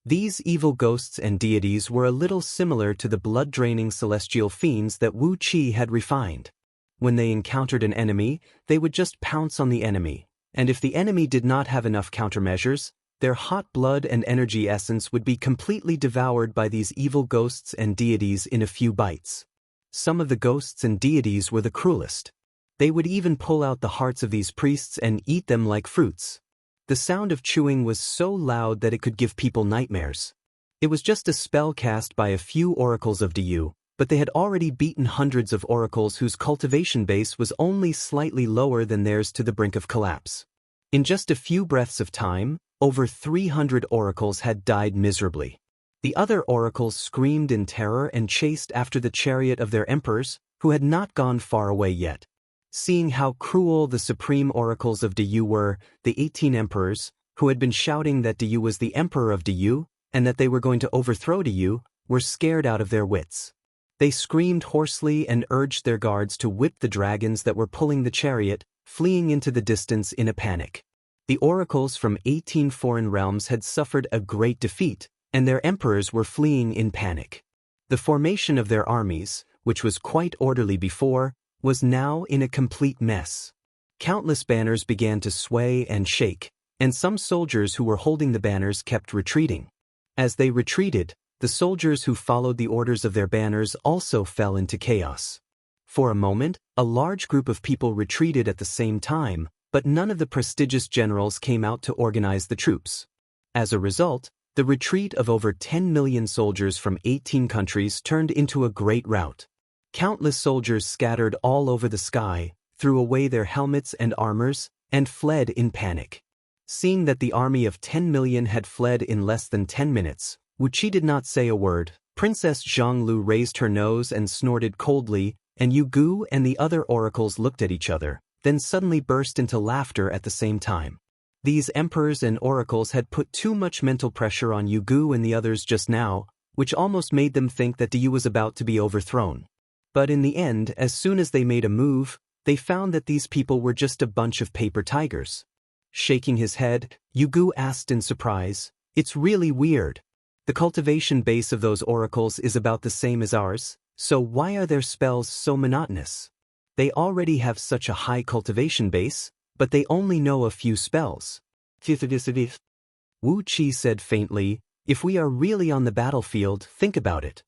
These evil ghosts and deities were a little similar to the blood-draining celestial fiends that Wu Qi had refined. When they encountered an enemy, they would just pounce on the enemy, and if the enemy did not have enough countermeasures, their hot blood and energy essence would be completely devoured by these evil ghosts and deities in a few bites. Some of the ghosts and deities were the cruelest. They would even pull out the hearts of these priests and eat them like fruits. The sound of chewing was so loud that it could give people nightmares. It was just a spell cast by a few oracles of Diyu, but they had already beaten hundreds of oracles whose cultivation base was only slightly lower than theirs to the brink of collapse. In just a few breaths of time, over 300 oracles had died miserably. The other oracles screamed in terror and chased after the chariot of their emperors, who had not gone far away yet. Seeing how cruel the supreme oracles of Diyu were, the 18 emperors, who had been shouting that Diyu was the emperor of Diyu, and that they were going to overthrow Diyu, were scared out of their wits. They screamed hoarsely and urged their guards to whip the dragons that were pulling the chariot, fleeing into the distance in a panic. The oracles from 18 foreign realms had suffered a great defeat, and their emperors were fleeing in panic. The formation of their armies, which was quite orderly before, was now in a complete mess. Countless banners began to sway and shake, and some soldiers who were holding the banners kept retreating. As they retreated, the soldiers who followed the orders of their banners also fell into chaos. For a moment, a large group of people retreated at the same time, but none of the prestigious generals came out to organize the troops. As a result, the retreat of over 10 million soldiers from 18 countries turned into a great rout. Countless soldiers scattered all over the sky, threw away their helmets and armors, and fled in panic. Seeing that the army of 10 million had fled in less than 10 minutes, Wu Qi did not say a word. Princess Zhonglu raised her nose and snorted coldly, and Yu Gu and the other oracles looked at each other, then suddenly burst into laughter at the same time. These emperors and oracles had put too much mental pressure on Yu Gu and the others just now, which almost made them think that Diyu was about to be overthrown. But in the end, as soon as they made a move, they found that these people were just a bunch of paper tigers. Shaking his head, Yu Gu asked in surprise, "It's really weird. The cultivation base of those oracles is about the same as ours, so why are their spells so monotonous? They already have such a high cultivation base, but they only know a few spells." Wu Qi said faintly, "If we are really on the battlefield, think about it.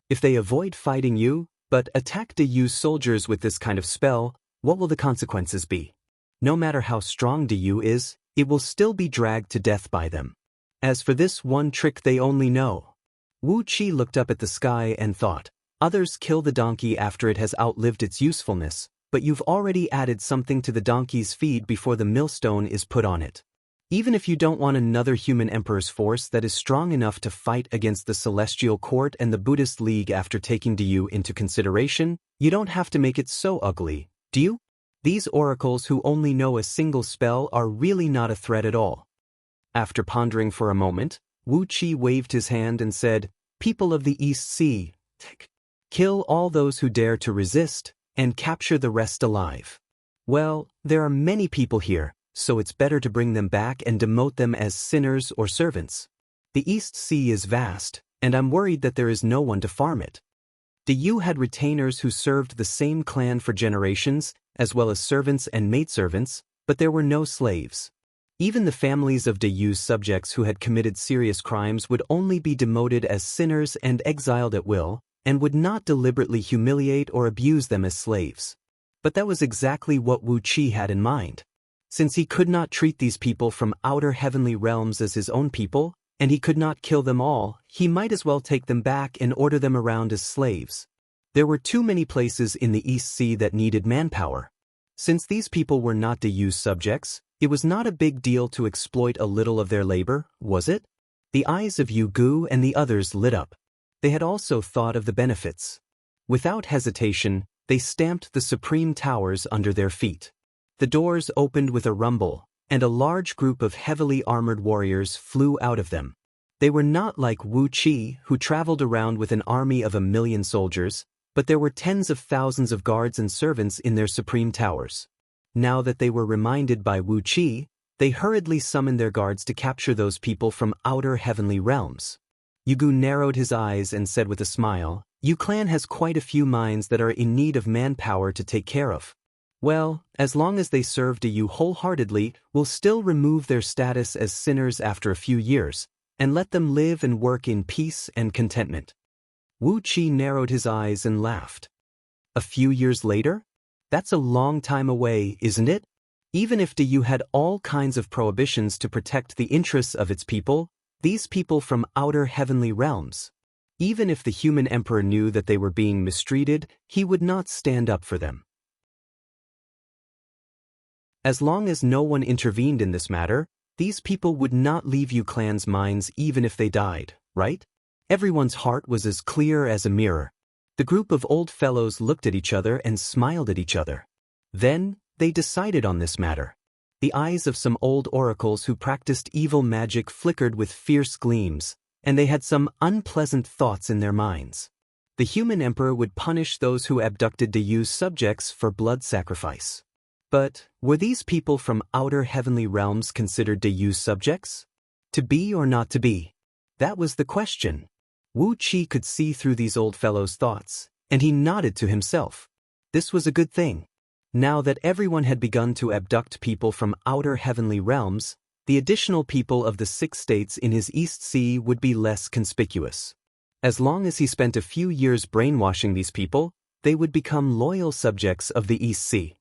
If they avoid fighting you, but attack Diyu's soldiers with this kind of spell, what will the consequences be? No matter how strong Diyu is, it will still be dragged to death by them. As for this one trick they only know." Wu Qi looked up at the sky and thought, "Others kill the donkey after it has outlived its usefulness, but you've already added something to the donkey's feed before the millstone is put on it. Even if you don't want another human emperor's force that is strong enough to fight against the Celestial Court and the Buddhist League after taking Diyu into consideration, you don't have to make it so ugly, do you? These oracles who only know a single spell are really not a threat at all. After pondering for a moment, Wu Qi waved his hand and said, "People of the East Sea, kill all those who dare to resist, and capture the rest alive. Well, there are many people here, so it's better to bring them back and demote them as sinners or servants. The East Sea is vast, and I'm worried that there is no one to farm it." Diyu had retainers who served the same clan for generations, as well as servants and maidservants, but there were no slaves. Even the families of Diyu's subjects who had committed serious crimes would only be demoted as sinners and exiled at will, and would not deliberately humiliate or abuse them as slaves. But that was exactly what Wu Qi had in mind. Since he could not treat these people from outer heavenly realms as his own people, and he could not kill them all, he might as well take them back and order them around as slaves. There were too many places in the East Sea that needed manpower. Since these people were not Diyu's subjects, it was not a big deal to exploit a little of their labor, was it? The eyes of Yu Gu and the others lit up. They had also thought of the benefits. Without hesitation, they stamped the supreme towers under their feet. The doors opened with a rumble, and a large group of heavily armored warriors flew out of them. They were not like Wu Qi, who traveled around with an army of 1,000,000 soldiers, but there were tens of thousands of guards and servants in their supreme towers. Now that they were reminded by Wu Qi, they hurriedly summoned their guards to capture those people from outer heavenly realms. Yu Gu narrowed his eyes and said with a smile, "Yu Clan has quite a few mines that are in need of manpower to take care of. Well, as long as they serve Diyu wholeheartedly, we'll still remove their status as sinners after a few years, and let them live and work in peace and contentment." Wu Qi narrowed his eyes and laughed. A few years later? That's a long time away, isn't it? Even if Diyu had all kinds of prohibitions to protect the interests of its people, these people from outer heavenly realms, even if the human emperor knew that they were being mistreated, he would not stand up for them. As long as no one intervened in this matter, these people would not leave Yu Clan's minds even if they died, right? Everyone's heart was as clear as a mirror. The group of old fellows looked at each other and smiled at each other. Then, they decided on this matter. The eyes of some old oracles who practiced evil magic flickered with fierce gleams, and they had some unpleasant thoughts in their minds. The human emperor would punish those who abducted Diyu's subjects for blood sacrifice. But, were these people from outer heavenly realms considered Diyu's subjects? To be or not to be? That was the question. Wu Qi could see through these old fellows' thoughts, and he nodded to himself. This was a good thing. Now that everyone had begun to abduct people from outer heavenly realms, the additional people of the 6 states in his East Sea would be less conspicuous. As long as he spent a few years brainwashing these people, they would become loyal subjects of the East Sea.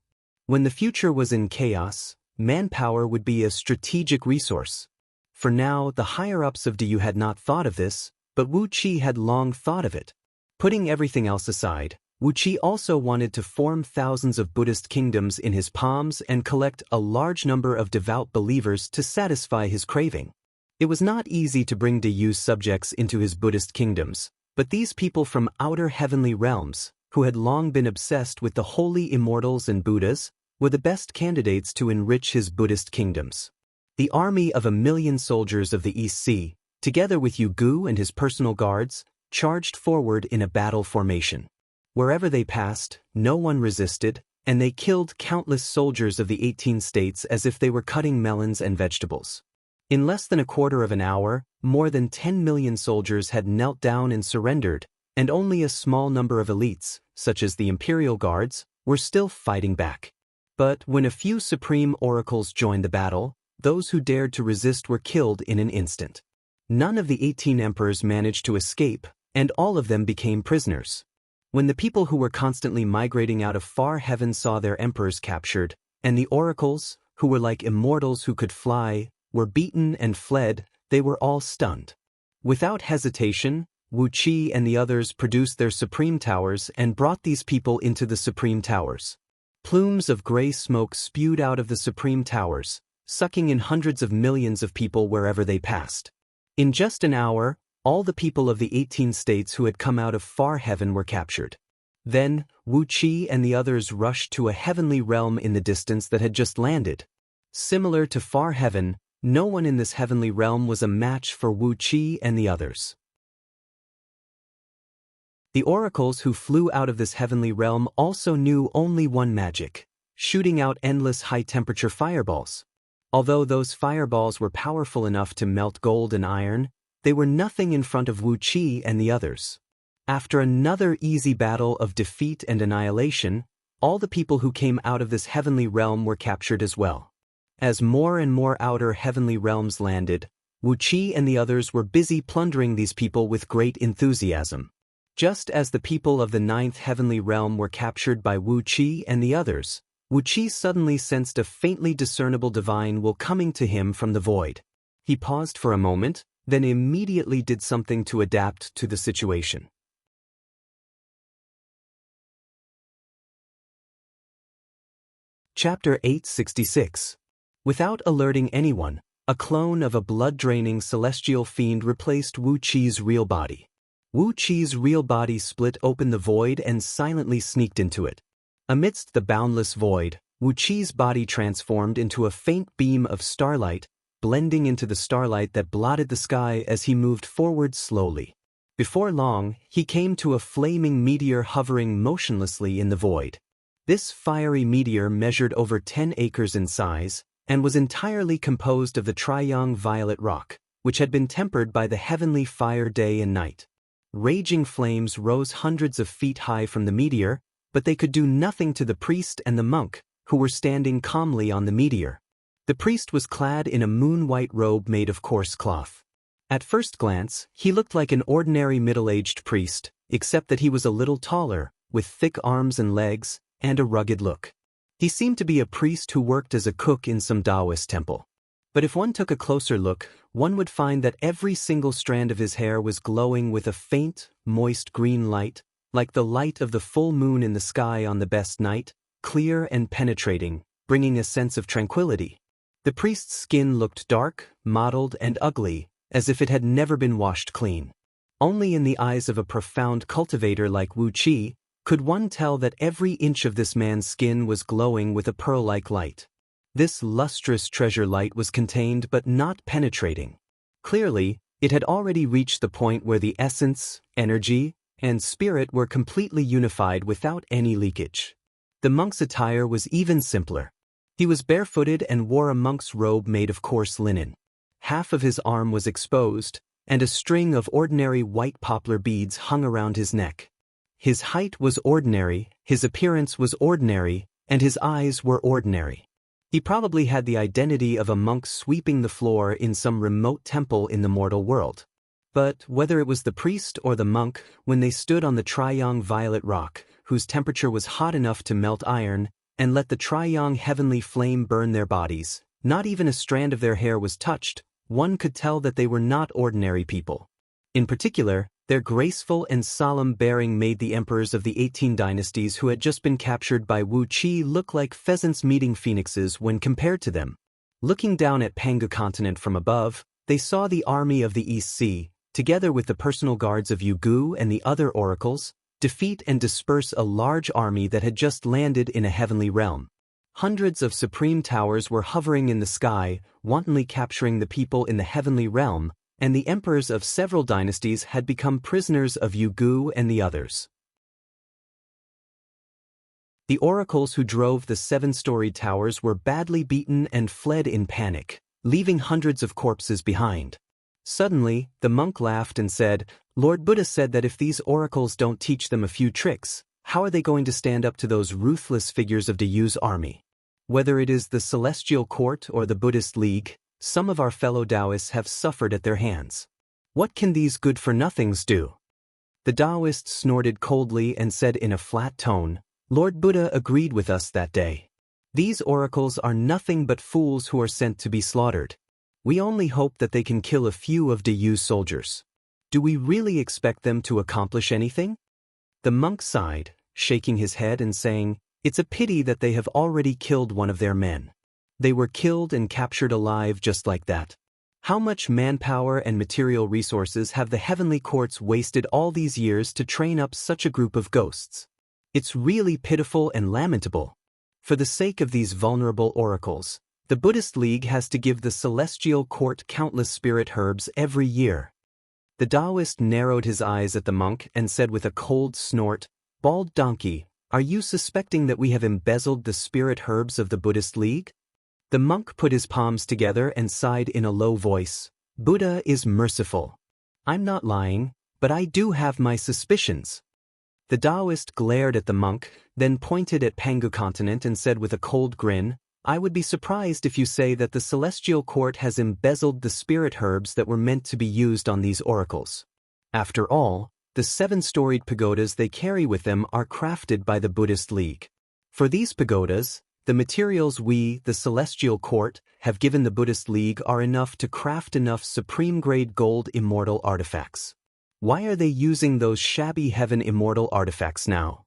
When the future was in chaos, manpower would be a strategic resource. For now, the higher-ups of Diyu had not thought of this, but Wu Qi had long thought of it. Putting everything else aside, Wu Qi also wanted to form thousands of Buddhist kingdoms in his palms and collect a large number of devout believers to satisfy his craving. It was not easy to bring Diyu's subjects into his Buddhist kingdoms, but these people from outer heavenly realms, who had long been obsessed with the holy immortals and Buddhas, were the best candidates to enrich his Buddhist kingdoms. The army of 1,000,000 soldiers of the East Sea, together with Yu Gu and his personal guards, charged forward in a battle formation. Wherever they passed, no one resisted, and they killed countless soldiers of the 18 states as if they were cutting melons and vegetables. In less than a quarter of an hour, more than 10 million soldiers had knelt down and surrendered, and only a small number of elites, such as the Imperial Guards, were still fighting back. But when a few supreme oracles joined the battle, those who dared to resist were killed in an instant. None of the 18 emperors managed to escape, and all of them became prisoners. When the people who were constantly migrating out of far heaven saw their emperors captured, and the oracles, who were like immortals who could fly, were beaten and fled, they were all stunned. Without hesitation, Wu Qi and the others produced their supreme towers and brought these people into the supreme towers. Plumes of gray smoke spewed out of the supreme towers, sucking in hundreds of millions of people wherever they passed. In just an hour, all the people of the 18 states who had come out of far heaven were captured. Then, Wu Qi and the others rushed to a heavenly realm in the distance that had just landed. Similar to far heaven, no one in this heavenly realm was a match for Wu Qi and the others. The oracles who flew out of this heavenly realm also knew only one magic: shooting out endless high-temperature fireballs. Although those fireballs were powerful enough to melt gold and iron, they were nothing in front of Wu Qi and the others. After another easy battle of defeat and annihilation, all the people who came out of this heavenly realm were captured as well. As more and more outer heavenly realms landed, Wu Qi and the others were busy plundering these people with great enthusiasm. Just as the people of the 9th heavenly realm were captured by Wu Qi and the others, Wu Qi suddenly sensed a faintly discernible divine will coming to him from the void. He paused for a moment, then immediately did something to adapt to the situation. Chapter 866. Without alerting anyone, a clone of a blood-draining celestial fiend replaced Wu Qi's real body. Wu Qi's real body split open the void and silently sneaked into it. Amidst the boundless void, Wu Qi's body transformed into a faint beam of starlight, blending into the starlight that blotted the sky as he moved forward slowly. Before long, he came to a flaming meteor hovering motionlessly in the void. This fiery meteor measured over 10 acres in size, and was entirely composed of the Triyang violet rock, which had been tempered by the heavenly fire day and night. Raging flames rose hundreds of feet high from the meteor, but they could do nothing to the priest and the monk, who were standing calmly on the meteor. The priest was clad in a moon-white robe made of coarse cloth. At first glance, he looked like an ordinary middle-aged priest, except that he was a little taller, with thick arms and legs, and a rugged look. He seemed to be a priest who worked as a cook in some Taoist temple. But if one took a closer look, one would find that every single strand of his hair was glowing with a faint, moist green light, like the light of the full moon in the sky on the best night, clear and penetrating, bringing a sense of tranquility. The priest's skin looked dark, mottled, and ugly, as if it had never been washed clean. Only in the eyes of a profound cultivator like Wu Qi could one tell that every inch of this man's skin was glowing with a pearl-like light. This lustrous treasure light was contained but not penetrating. Clearly, it had already reached the point where the essence, energy, and spirit were completely unified without any leakage. The monk's attire was even simpler. He was barefooted and wore a monk's robe made of coarse linen. Half of his arm was exposed, and a string of ordinary white poplar beads hung around his neck. His height was ordinary, his appearance was ordinary, and his eyes were ordinary. He probably had the identity of a monk sweeping the floor in some remote temple in the mortal world. But whether it was the priest or the monk, when they stood on the Triyang violet rock, whose temperature was hot enough to melt iron, and let the Triyang heavenly flame burn their bodies, not even a strand of their hair was touched, one could tell that they were not ordinary people. In particular, their graceful and solemn bearing made the emperors of the 18 dynasties who had just been captured by Wu Qi look like pheasants meeting phoenixes when compared to them. Looking down at Panga continent from above, they saw the army of the East Sea, together with the personal guards of Yu Gu and the other oracles, defeat and disperse a large army that had just landed in a heavenly realm. Hundreds of supreme towers were hovering in the sky, wantonly capturing the people in the heavenly realm, and the emperors of several dynasties had become prisoners of Yu Gu and the others. The oracles who drove the 7-storied towers were badly beaten and fled in panic, leaving hundreds of corpses behind. Suddenly, the monk laughed and said, "Lord Buddha said that if these oracles don't teach them a few tricks, how are they going to stand up to those ruthless figures of Dayu's army? Whether it is the Celestial Court or the Buddhist League, some of our fellow Taoists have suffered at their hands. What can these good-for-nothings do?" The Taoist snorted coldly and said in a flat tone, "Lord Buddha agreed with us that day. These oracles are nothing but fools who are sent to be slaughtered. We only hope that they can kill a few of Dayu's soldiers. Do we really expect them to accomplish anything?" The monk sighed, shaking his head and saying, "It's a pity that they have already killed one of their men. They were killed and captured alive just like that. How much manpower and material resources have the heavenly courts wasted all these years to train up such a group of ghosts? It's really pitiful and lamentable. For the sake of these vulnerable oracles, the Buddhist League has to give the celestial court countless spirit herbs every year. The Taoist narrowed his eyes at the monk and said with a cold snort, "Bald donkey, are you suspecting that we have embezzled the spirit herbs of the Buddhist League?" The monk put his palms together and sighed in a low voice, "Buddha is merciful. I'm not lying, but I do have my suspicions." The Taoist glared at the monk, then pointed at Pangu continent and said with a cold grin, "I would be surprised if you say that the celestial court has embezzled the spirit herbs that were meant to be used on these oracles. After all, the 7-storied pagodas they carry with them are crafted by the Buddhist League. For these pagodas, the materials we, the celestial court, have given the Buddhist League are enough to craft enough supreme-grade gold immortal artifacts. Why are they using those shabby heaven immortal artifacts now?"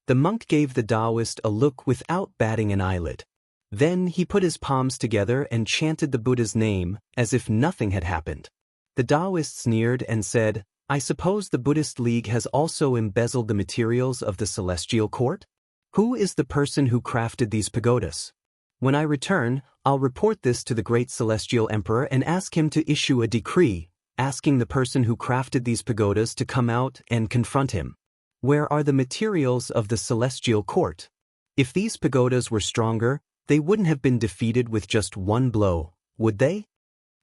The monk gave the Taoist a look without batting an eyelid. Then he put his palms together and chanted the Buddha's name, as if nothing had happened. The Taoist sneered and said, "I suppose the Buddhist League has also embezzled the materials of the celestial court? Who is the person who crafted these pagodas? When I return, I'll report this to the great celestial emperor and ask him to issue a decree, asking the person who crafted these pagodas to come out and confront him. Where are the materials of the celestial court? If these pagodas were stronger, they wouldn't have been defeated with just one blow, would they?"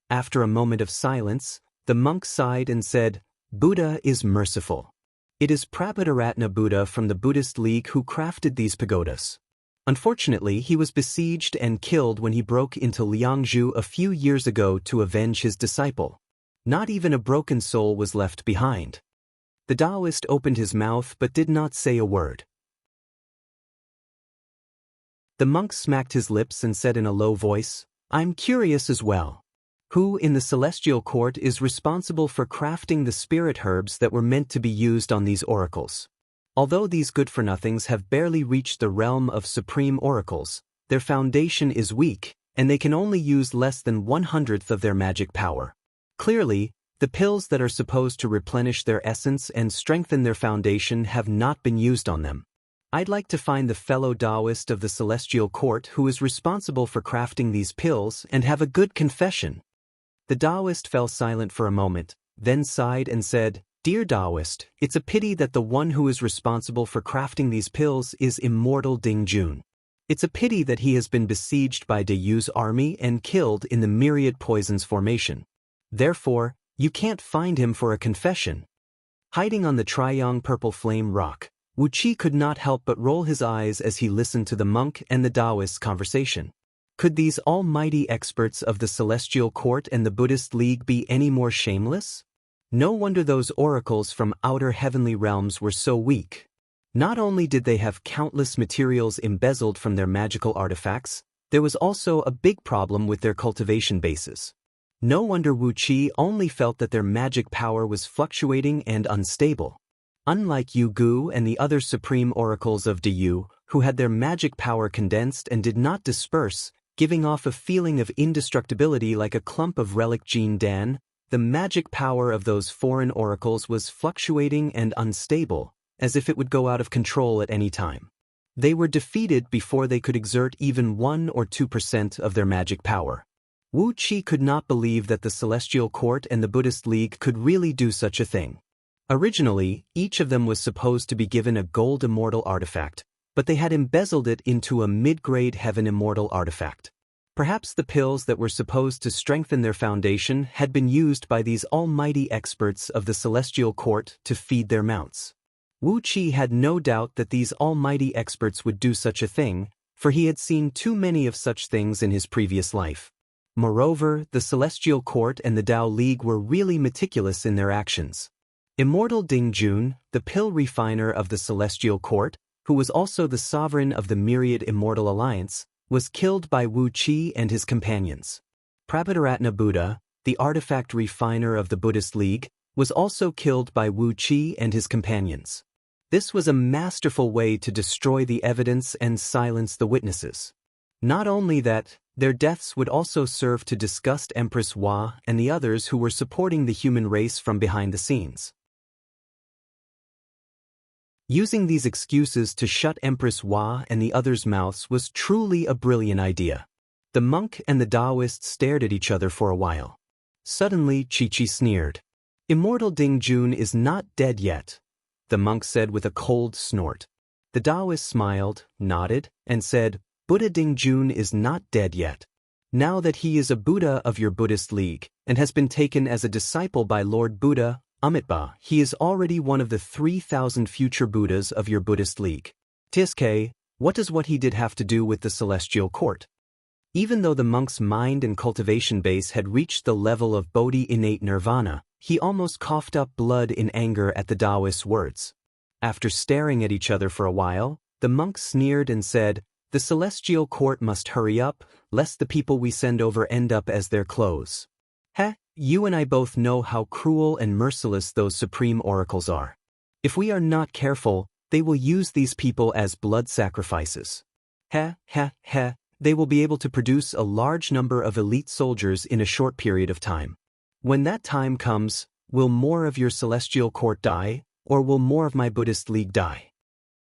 After a moment of silence, the monk sighed and said, "Buddha is merciful. It is Prabhudaratna Buddha from the Buddhist League who crafted these pagodas. Unfortunately, he was besieged and killed when he broke into Liangzhu a few years ago to avenge his disciple. Not even a broken soul was left behind." The Taoist opened his mouth but did not say a word. The monk smacked his lips and said in a low voice, "I'm curious as well. Who in the celestial court is responsible for crafting the spirit herbs that were meant to be used on these oracles? Although these good-for-nothings have barely reached the realm of supreme oracles, their foundation is weak, and they can only use less than 1/100th of their magic power. Clearly, the pills that are supposed to replenish their essence and strengthen their foundation have not been used on them. I'd like to find the fellow Taoist of the celestial court who is responsible for crafting these pills and have a good confession." The Taoist fell silent for a moment, then sighed and said, "Dear Taoist, it's a pity that the one who is responsible for crafting these pills is immortal Ding Jun. It's a pity that he has been besieged by De Yu's army and killed in the myriad poisons formation. Therefore, you can't find him for a confession." Hiding on the Triyong purple flame rock, Wu Qi could not help but roll his eyes as he listened to the monk and the Taoist's conversation. Could these almighty experts of the celestial court and the Buddhist League be any more shameless? No wonder those oracles from outer heavenly realms were so weak. Not only did they have countless materials embezzled from their magical artifacts, there was also a big problem with their cultivation bases. No wonder Wu Qi only felt that their magic power was fluctuating and unstable. Unlike Yu Gu and the other supreme oracles of De Yu, who had their magic power condensed and did not disperse, giving off a feeling of indestructibility like a clump of relic Jin Dan, the magic power of those foreign oracles was fluctuating and unstable, as if it would go out of control at any time. They were defeated before they could exert even 1 or 2% of their magic power. Wu Qi could not believe that the Celestial Court and the Buddhist League could really do such a thing. Originally, each of them was supposed to be given a gold immortal artifact, but they had embezzled it into a mid-grade heaven immortal artifact. Perhaps the pills that were supposed to strengthen their foundation had been used by these almighty experts of the Celestial Court to feed their mounts. Wu Qi had no doubt that these almighty experts would do such a thing, for he had seen too many of such things in his previous life. Moreover, the Celestial Court and the Tao League were really meticulous in their actions. Immortal Ding Jun, the pill refiner of the Celestial Court, who was also the sovereign of the Myriad Immortal Alliance, was killed by Wu Qi and his companions. Prabhudaratna Buddha, the artifact refiner of the Buddhist League, was also killed by Wu Qi and his companions. This was a masterful way to destroy the evidence and silence the witnesses. Not only that, Their deaths would also serve to disgust Empress Hua and the others who were supporting the human race from behind the scenes. Using these excuses to shut Empress Hua and the others' mouths was truly a brilliant idea. The monk and the Taoist stared at each other for a while. Suddenly, Chi-Chi sneered. "Immortal Ding Jun is not dead yet," the monk said with a cold snort. The Taoist smiled, nodded, and said, "Buddha Ding Jun is not dead yet. Now that he is a Buddha of your Buddhist League, and has been taken as a disciple by Lord Buddha, Amitabha, he is already one of the 3,000 future Buddhas of your Buddhist League. Tiske, what does what he did have to do with the celestial court?" Even though the monk's mind and cultivation base had reached the level of Bodhi innate nirvana, he almost coughed up blood in anger at the Taoist's words. After staring at each other for a while, the monk sneered and said, "The celestial court must hurry up, lest the people we send over end up as their clothes. Heh, you and I both know how cruel and merciless those supreme oracles are. If we are not careful, they will use these people as blood sacrifices. Heh, heh, heh, they will be able to produce a large number of elite soldiers in a short period of time. When that time comes, will more of your celestial court die, or will more of my Buddhist League die?"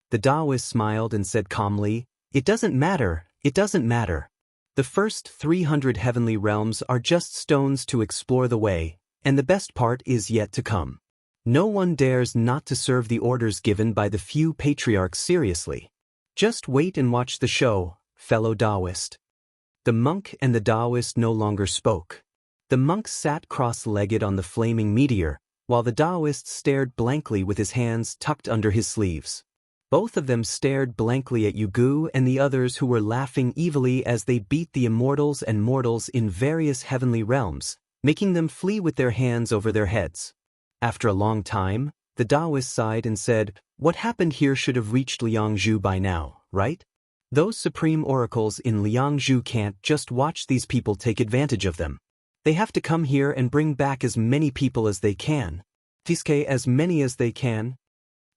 The Taoist smiled and said calmly, "It doesn't matter, it doesn't matter. The first 300 heavenly realms are just stones to explore the way, and the best part is yet to come. No one dares not to serve the orders given by the few patriarchs seriously. Just wait and watch the show, fellow Taoist." The monk and the Taoist no longer spoke. The monk sat cross-legged on the flaming meteor, while the Taoist stared blankly with his hands tucked under his sleeves. Both of them stared blankly at Yugu and the others who were laughing evilly as they beat the immortals and mortals in various heavenly realms, making them flee with their hands over their heads. After a long time, the Taoist sighed and said, "What happened here should have reached Liangzhu by now, right? Those supreme oracles in Liangzhu can't just watch these people take advantage of them. They have to come here and bring back as many people as they can. Tiske, as many as they can."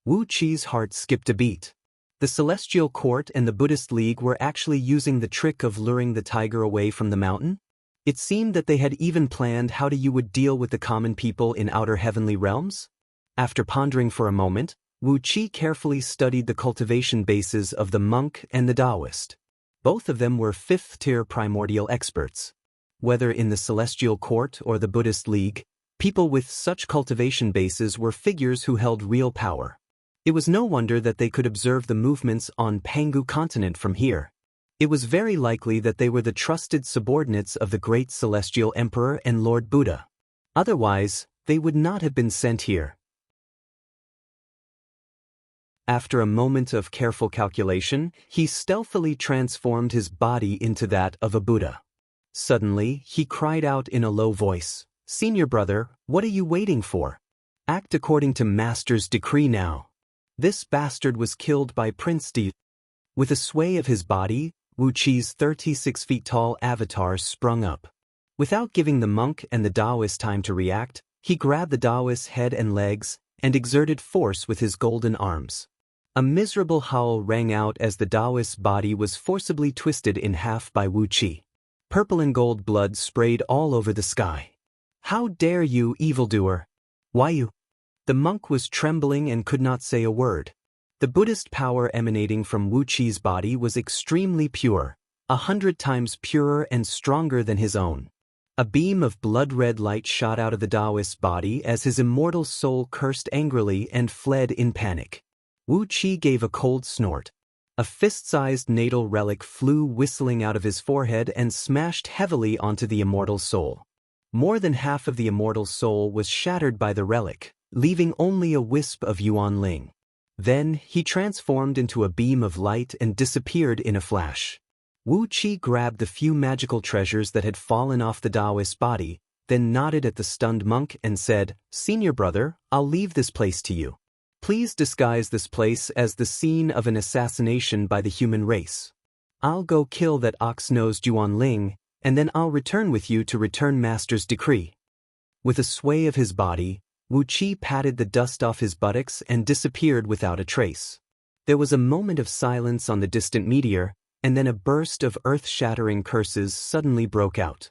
Wu Qi's heart skipped a beat. The Celestial Court and the Buddhist League were actually using the trick of luring the tiger away from the mountain? It seemed that they had even planned how you would deal with the common people in outer heavenly realms? After pondering for a moment, Wu Qi carefully studied the cultivation bases of the monk and the Taoist. Both of them were fifth-tier primordial experts. Whether in the Celestial Court or the Buddhist League, people with such cultivation bases were figures who held real power. It was no wonder that they could observe the movements on Pangu continent from here. It was very likely that they were the trusted subordinates of the great Celestial Emperor and Lord Buddha. Otherwise, they would not have been sent here. After a moment of careful calculation, he stealthily transformed his body into that of a Buddha. Suddenly, he cried out in a low voice, "Senior brother, what are you waiting for? Act according to Master's decree now." This bastard was killed by Prince D. With a sway of his body, Wu Qi's 36 feet tall avatar sprung up. Without giving the monk and the Taoist time to react, he grabbed the Taoist's head and legs and exerted force with his golden arms. A miserable howl rang out as the Taoist's body was forcibly twisted in half by Wu Qi. Purple and gold blood sprayed all over the sky. "How dare you, evildoer? Why you?" The monk was trembling and could not say a word. The Buddhist power emanating from Wu Qi's body was extremely pure, 100 times purer and stronger than his own. A beam of blood-red light shot out of the Taoist's body as his immortal soul cursed angrily and fled in panic. Wu Qi gave a cold snort. A fist-sized natal relic flew whistling out of his forehead and smashed heavily onto the immortal soul. More than half of the immortal soul was shattered by the relic, leaving only a wisp of Yuan Ling. Then, he transformed into a beam of light and disappeared in a flash. Wu Qi grabbed the few magical treasures that had fallen off the Taoist's body, then nodded at the stunned monk and said, "Senior brother, I'll leave this place to you. Please disguise this place as the scene of an assassination by the human race. I'll go kill that ox-nosed Yuan Ling, and then I'll return with you to return Master's decree." With a sway of his body, Wu Qi patted the dust off his buttocks and disappeared without a trace. There was a moment of silence on the distant meteor, and then a burst of earth-shattering curses suddenly broke out.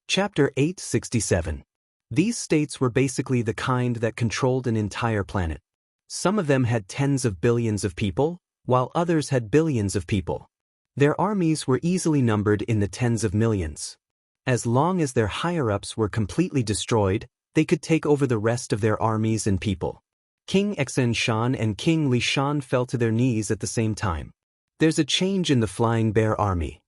Chapter 867. These states were basically the kind that controlled an entire planet. Some of them had tens of billions of people, while others had billions of people. Their armies were easily numbered in the tens of millions. As long as their higher-ups were completely destroyed, they could take over the rest of their armies and people. King Xen Shan and King Li Shan fell to their knees at the same time. "There's a change in the Flying Bear army,"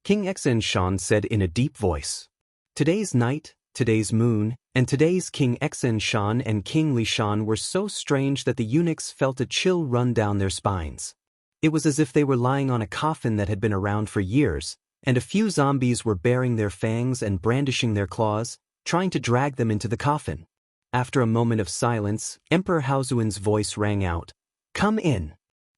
King Xen Shan said in a deep voice. Today's night, today's moon, and today's King Xen Shan and King Li Shan were so strange that the eunuchs felt a chill run down their spines. It was as if they were lying on a coffin that had been around for years, and a few zombies were baring their fangs and brandishing their claws, trying to drag them into the coffin. After a moment of silence, Emperor Haozuan's voice rang out, "Come in."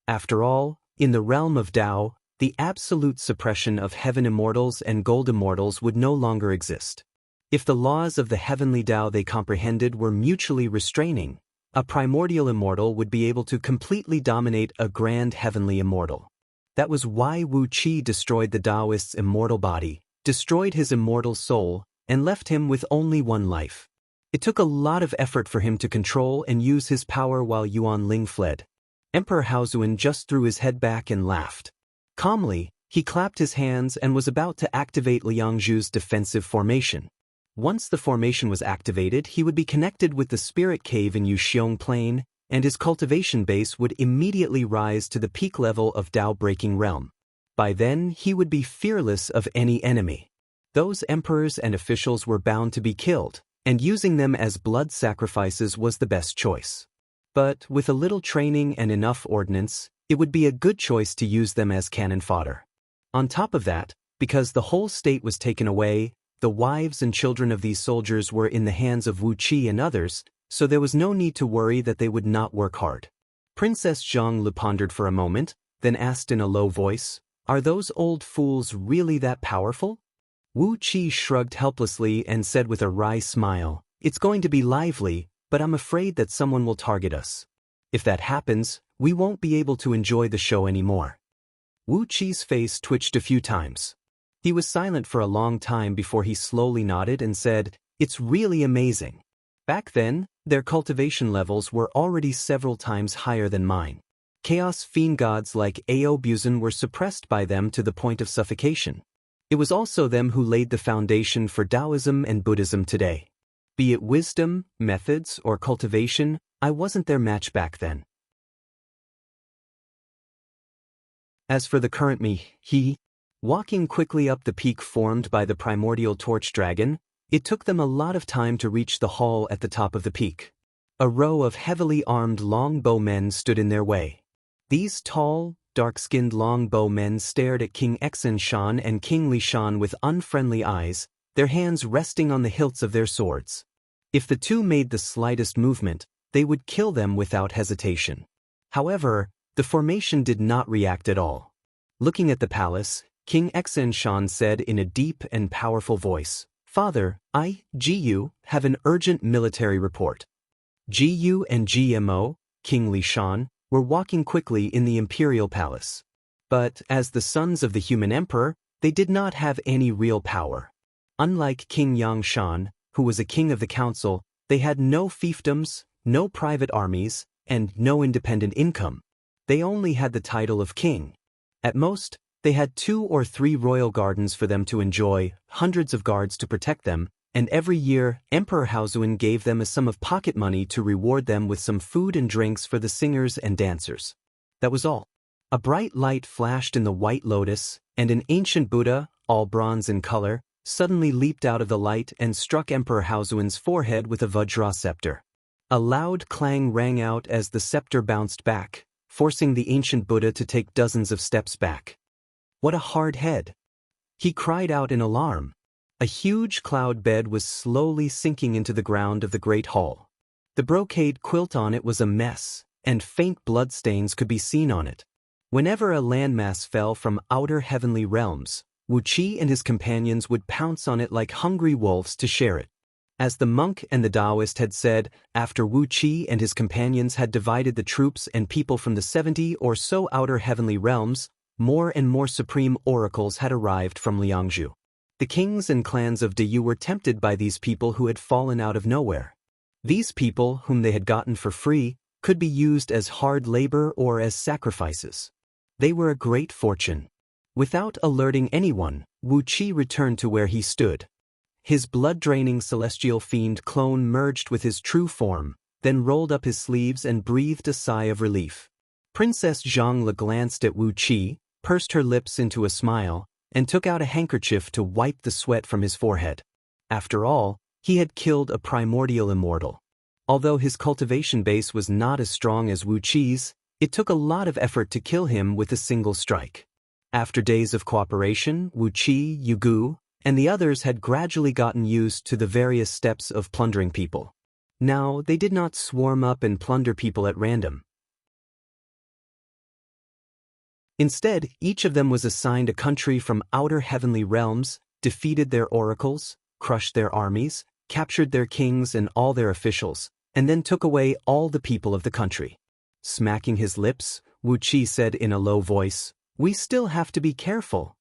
After all, in the realm of Tao, the absolute suppression of heaven immortals and gold immortals would no longer exist. If the laws of the heavenly Tao they comprehended were mutually restraining, a primordial immortal would be able to completely dominate a grand heavenly immortal. That was why Wu Qi destroyed the Taoist's immortal body, destroyed his immortal soul, and left him with only one life. It took a lot of effort for him to control and use his power while Yuan Ling fled. Emperor Haozuan just threw his head back and laughed. Calmly, he clapped his hands and was about to activate Liangzhu's defensive formation. Once the formation was activated, he would be connected with the spirit cave in Yuxiong Plain, and his cultivation base would immediately rise to the peak level of Tao-breaking realm. By then, he would be fearless of any enemy. Those emperors and officials were bound to be killed, and using them as blood sacrifices was the best choice. But with a little training and enough ordnance, it would be a good choice to use them as cannon fodder. On top of that, because the whole state was taken away, the wives and children of these soldiers were in the hands of Wu Qi and others, so there was no need to worry that they would not work hard. Princess Zhang pondered for a moment, then asked in a low voice, "Are those old fools really that powerful?" Wu Qi shrugged helplessly and said with a wry smile, "It's going to be lively, but I'm afraid that someone will target us. If that happens, we won't be able to enjoy the show anymore." Wu Qi's face twitched a few times. He was silent for a long time before he slowly nodded and said, "It's really amazing. Back then, their cultivation levels were already several times higher than mine. Chaos fiend gods like Ao Buzan were suppressed by them to the point of suffocation. It was also them who laid the foundation for Taoism and Buddhism today. Be it wisdom, methods, or cultivation, I wasn't their match back then. As for the current me, walking quickly up the peak formed by the primordial torch dragon, it took them a lot of time to reach the hall at the top of the peak. A row of heavily armed longbow men stood in their way. These tall, dark-skinned longbow men stared at King Xen Shan and King Li Shan with unfriendly eyes, their hands resting on the hilts of their swords. If the two made the slightest movement, they would kill them without hesitation. However, the formation did not react at all. Looking at the palace, King Xen Shan said in a deep and powerful voice, "Father, Gu, have an urgent military report." Gu and Gmo, King Li Shan, were walking quickly in the imperial palace. But as the sons of the human emperor, they did not have any real power. Unlike King Yang Shan, who was a king of the council, they had no fiefdoms, no private armies, and no independent income. They only had the title of king. At most, they had 2 or 3 royal gardens for them to enjoy, hundreds of guards to protect them, and every year, Emperor Haozuan gave them a sum of pocket money to reward them with some food and drinks for the singers and dancers. That was all. A bright light flashed in the White Lotus, and an ancient Buddha, all bronze in color, suddenly leaped out of the light and struck Emperor Haozuan's forehead with a Vajra scepter. A loud clang rang out as the scepter bounced back, forcing the ancient Buddha to take dozens of steps back. What a hard head! He cried out in alarm. A huge cloud bed was slowly sinking into the ground of the great hall. The brocade quilt on it was a mess, and faint bloodstains could be seen on it. Whenever a landmass fell from outer heavenly realms, Wu Qi and his companions would pounce on it like hungry wolves to share it. As the monk and the Taoist had said, after Wu Qi and his companions had divided the troops and people from the 70 or so outer heavenly realms, more and more supreme oracles had arrived from Liangzhu. The kings and clans of Diyu were tempted by these people who had fallen out of nowhere. These people, whom they had gotten for free, could be used as hard labor or as sacrifices. They were a great fortune. Without alerting anyone, Wu Qi returned to where he stood. His blood-draining celestial fiend clone merged with his true form, then rolled up his sleeves and breathed a sigh of relief. Princess Zhangli glanced at Wu Qi, pursed her lips into a smile, and took out a handkerchief to wipe the sweat from his forehead. After all, he had killed a primordial immortal. Although his cultivation base was not as strong as Wu Qi's, it took a lot of effort to kill him with a single strike. After days of cooperation, Wu Qi, Yu Gu, and the others had gradually gotten used to the various steps of plundering people. Now, they did not swarm up and plunder people at random. Instead, each of them was assigned a country from outer heavenly realms, defeated their oracles, crushed their armies, captured their kings and all their officials, and then took away all the people of the country. Smacking his lips, Wu Qi said in a low voice, "We still have to be careful."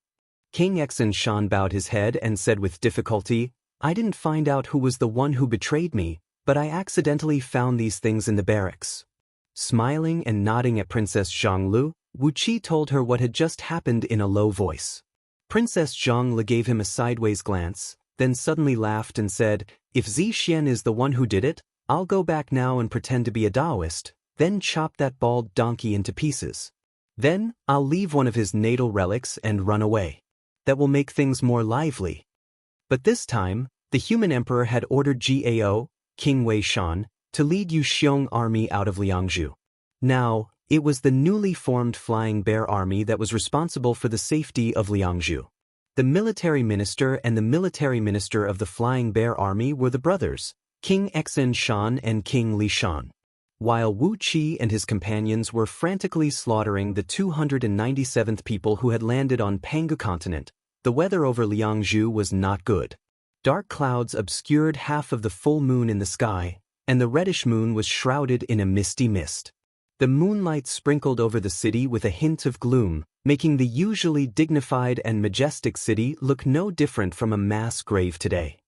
King Exen Shan bowed his head and said with difficulty, "I didn't find out who was the one who betrayed me, but I accidentally found these things in the barracks." Smiling and nodding at Princess Zhangli, Wu Qi told her what had just happened in a low voice. Princess Zhangli gave him a sideways glance, then suddenly laughed and said, "If Zi Xian is the one who did it, I'll go back now and pretend to be a Taoist, then chop that bald donkey into pieces. Then, I'll leave one of his natal relics and run away. That will make things more lively." But this time, the human emperor had ordered Gao, King Wei Shan, to lead Yu Xiong army out of Liangzhu. Now, it was the newly formed Flying Bear Army that was responsible for the safety of Liangzhu. The military minister and the military minister of the Flying Bear Army were the brothers, King Exen Shan and King Li Shan. While Wu Qi and his companions were frantically slaughtering the 297th people who had landed on Pangu continent, the weather over Liangzhu was not good. Dark clouds obscured half of the full moon in the sky, and the reddish moon was shrouded in a misty mist. The moonlight sprinkled over the city with a hint of gloom, making the usually dignified and majestic city look no different from a mass grave today.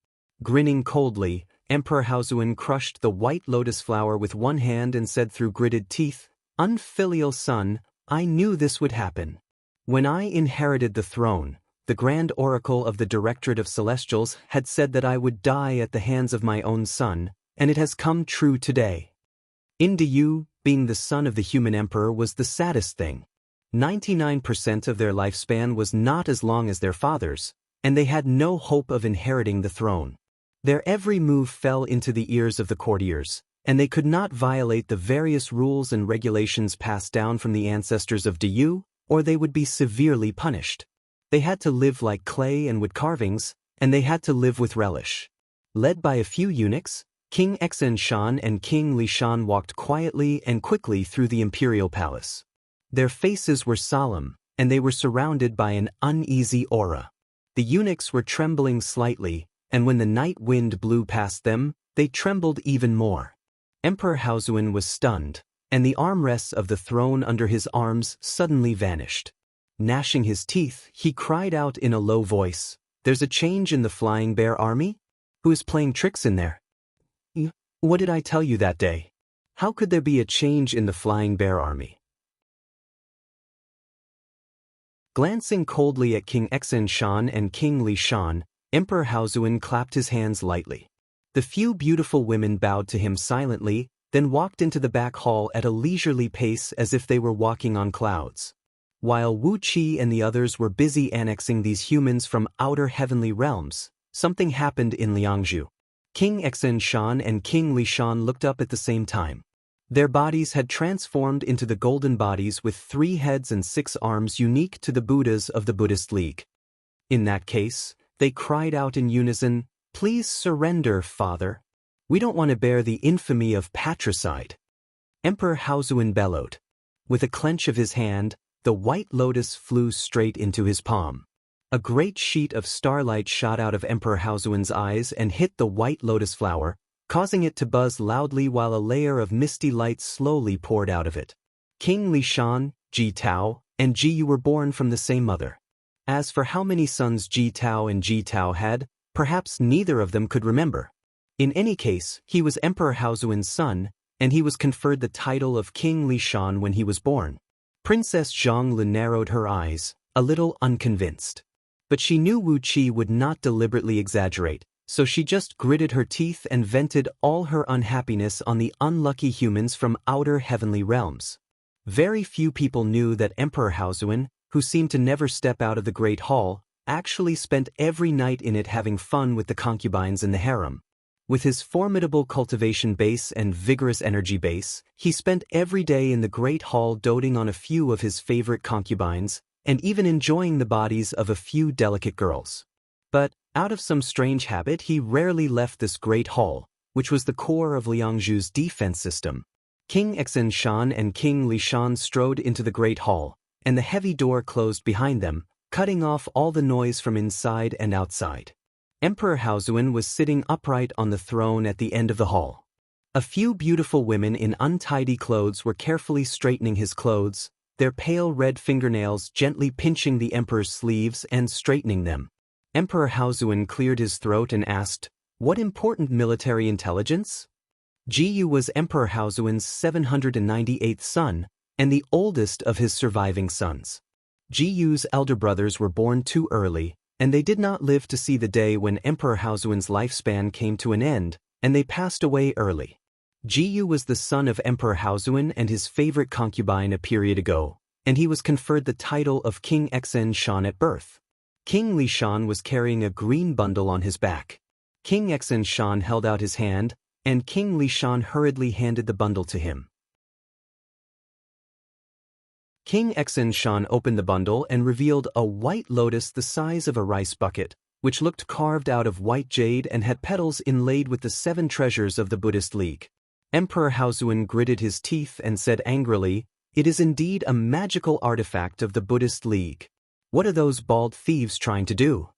Grinning coldly, Emperor Haozuan crushed the white lotus flower with one hand and said through gritted teeth, "Unfilial son, I knew this would happen. When I inherited the throne, the Grand Oracle of the Directorate of Celestials had said that I would die at the hands of my own son, and it has come true today." In Diyu, being the son of the human emperor was the saddest thing. 99% of their lifespan was not as long as their fathers, and they had no hope of inheriting the throne. Their every move fell into the ears of the courtiers, and they could not violate the various rules and regulations passed down from the ancestors of Diyu, or they would be severely punished. They had to live like clay and wood carvings, and they had to live with relish. Led by a few eunuchs, King Exen Shan and King Li Shan walked quietly and quickly through the imperial palace. Their faces were solemn, and they were surrounded by an uneasy aura. The eunuchs were trembling slightly, and when the night wind blew past them, they trembled even more. Emperor Haozuan was stunned, and the armrests of the throne under his arms suddenly vanished. Gnashing his teeth, he cried out in a low voice, "There's a change in the Flying Bear Army? Who is playing tricks in there? What did I tell you that day? How could there be a change in the Flying Bear Army?" Glancing coldly at King Exen Shan and King Li Shan, Emperor Haozuan clapped his hands lightly. The few beautiful women bowed to him silently, then walked into the back hall at a leisurely pace as if they were walking on clouds. While Wu Qi and the others were busy annexing these humans from outer heavenly realms, something happened in Liangzhu. King Exen Shan and King Li Shan looked up at the same time. Their bodies had transformed into the golden bodies with 3 heads and 6 arms unique to the Buddhas of the Buddhist League. In that case, they cried out in unison, "Please surrender, Father. We don't want to bear the infamy of patricide." Emperor Haozuan bellowed. With a clench of his hand, the white lotus flew straight into his palm. A great sheet of starlight shot out of Emperor Haozuen's eyes and hit the white lotus flower, causing it to buzz loudly while a layer of misty light slowly poured out of it. King Li Shan, Ji Tao, and Ji Yu were born from the same mother. As for how many sons Ji Tao and Ji Tao had, perhaps neither of them could remember. In any case, he was Emperor Haozuen's son, and he was conferred the title of King Li Shan when he was born. Princess Zhang Li narrowed her eyes, a little unconvinced. But she knew Wu Qi would not deliberately exaggerate, so she just gritted her teeth and vented all her unhappiness on the unlucky humans from outer heavenly realms. Very few people knew that Emperor Haozuen, who seemed to never step out of the Great Hall, actually spent every night in it having fun with the concubines in the harem. With his formidable cultivation base and vigorous energy base, he spent every day in the Great Hall doting on a few of his favorite concubines, and even enjoying the bodies of a few delicate girls. But, out of some strange habit, he rarely left this Great Hall, which was the core of Liangzhu's defense system. King Exen Shan and King Li Shan strode into the Great Hall, and the heavy door closed behind them, cutting off all the noise from inside and outside. Emperor Haozuen was sitting upright on the throne at the end of the hall. A few beautiful women in untidy clothes were carefully straightening his clothes, their pale red fingernails gently pinching the emperor's sleeves and straightening them. Emperor Haozuen cleared his throat and asked, "What important military intelligence?" Ji Yu was Emperor Haozuen's 798th son, and the oldest of his surviving sons. Ji Yu's elder brothers were born too early, and they did not live to see the day when Emperor Haozuen's lifespan came to an end, and they passed away early. Ji Yu was the son of Emperor Haozuen and his favorite concubine a period ago, and he was conferred the title of King Exen Shan at birth. King Li Shan was carrying a green bundle on his back. King Exen Shan held out his hand, and King Li Shan hurriedly handed the bundle to him. King Exen Shan opened the bundle and revealed a white lotus the size of a rice bucket, which looked carved out of white jade and had petals inlaid with the 7 treasures of the Buddhist League. Emperor Haozuen gritted his teeth and said angrily, "It is indeed a magical artifact of the Buddhist League. What are those bald thieves trying to do?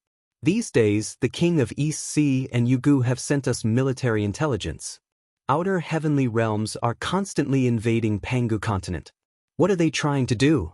These days, the king of East Sea and Yugu have sent us military intelligence. Outer heavenly realms are constantly invading Pangu continent. What are they trying to do?"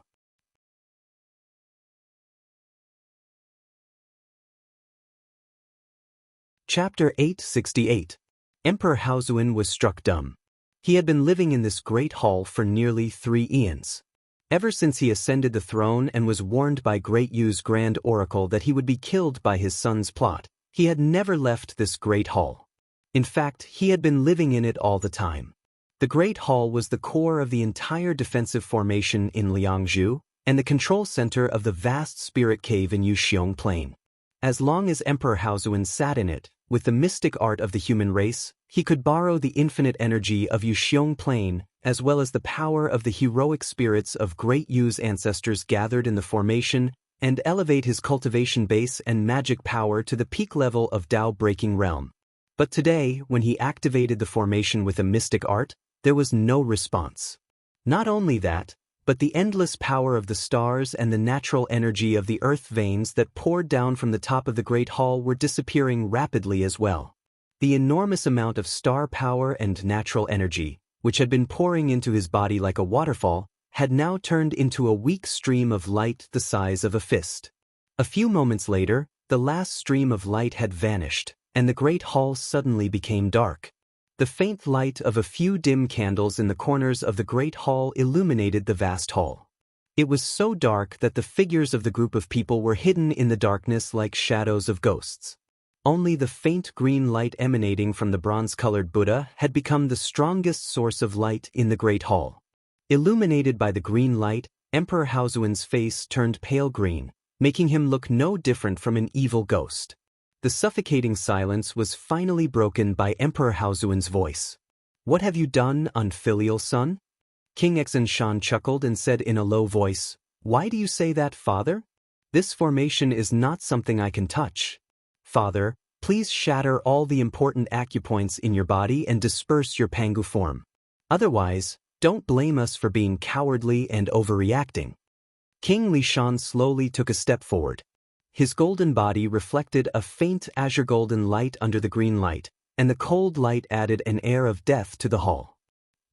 Chapter 868. Emperor Haozuen was struck dumb. He had been living in this great hall for nearly 3 eons. Ever since he ascended the throne and was warned by Great Yu's grand oracle that he would be killed by his son's plot, he had never left this great hall. In fact, he had been living in it all the time. The Great Hall was the core of the entire defensive formation in Liangzhu, and the control center of the vast spirit cave in Yuxiong Plain. As long as Emperor Haozuen sat in it, with the mystic art of the human race, he could borrow the infinite energy of Yuxiong Plain, as well as the power of the heroic spirits of Great Yu's ancestors gathered in the formation, and elevate his cultivation base and magic power to the peak level of Tao-breaking realm. But today, when he activated the formation with a mystic art, there was no response. Not only that, but the endless power of the stars and the natural energy of the earth veins that poured down from the top of the Great Hall were disappearing rapidly as well. The enormous amount of star power and natural energy, which had been pouring into his body like a waterfall, had now turned into a weak stream of light the size of a fist. A few moments later, the last stream of light had vanished, and the Great Hall suddenly became dark. The faint light of a few dim candles in the corners of the Great Hall illuminated the vast hall. It was so dark that the figures of the group of people were hidden in the darkness like shadows of ghosts. Only the faint green light emanating from the bronze-colored Buddha had become the strongest source of light in the Great Hall. Illuminated by the green light, Emperor Haozuen's face turned pale green, making him look no different from an evil ghost. The suffocating silence was finally broken by Emperor Haozuen's voice. "What have you done, unfilial son?" King Exen Shan chuckled and said in a low voice, "Why do you say that, father? This formation is not something I can touch. Father, please shatter all the important acupoints in your body and disperse your Pangu form. Otherwise, don't blame us for being cowardly and overreacting." King Li Shan slowly took a step forward. His golden body reflected a faint azure golden light under the green light, and the cold light added an air of death to the hall.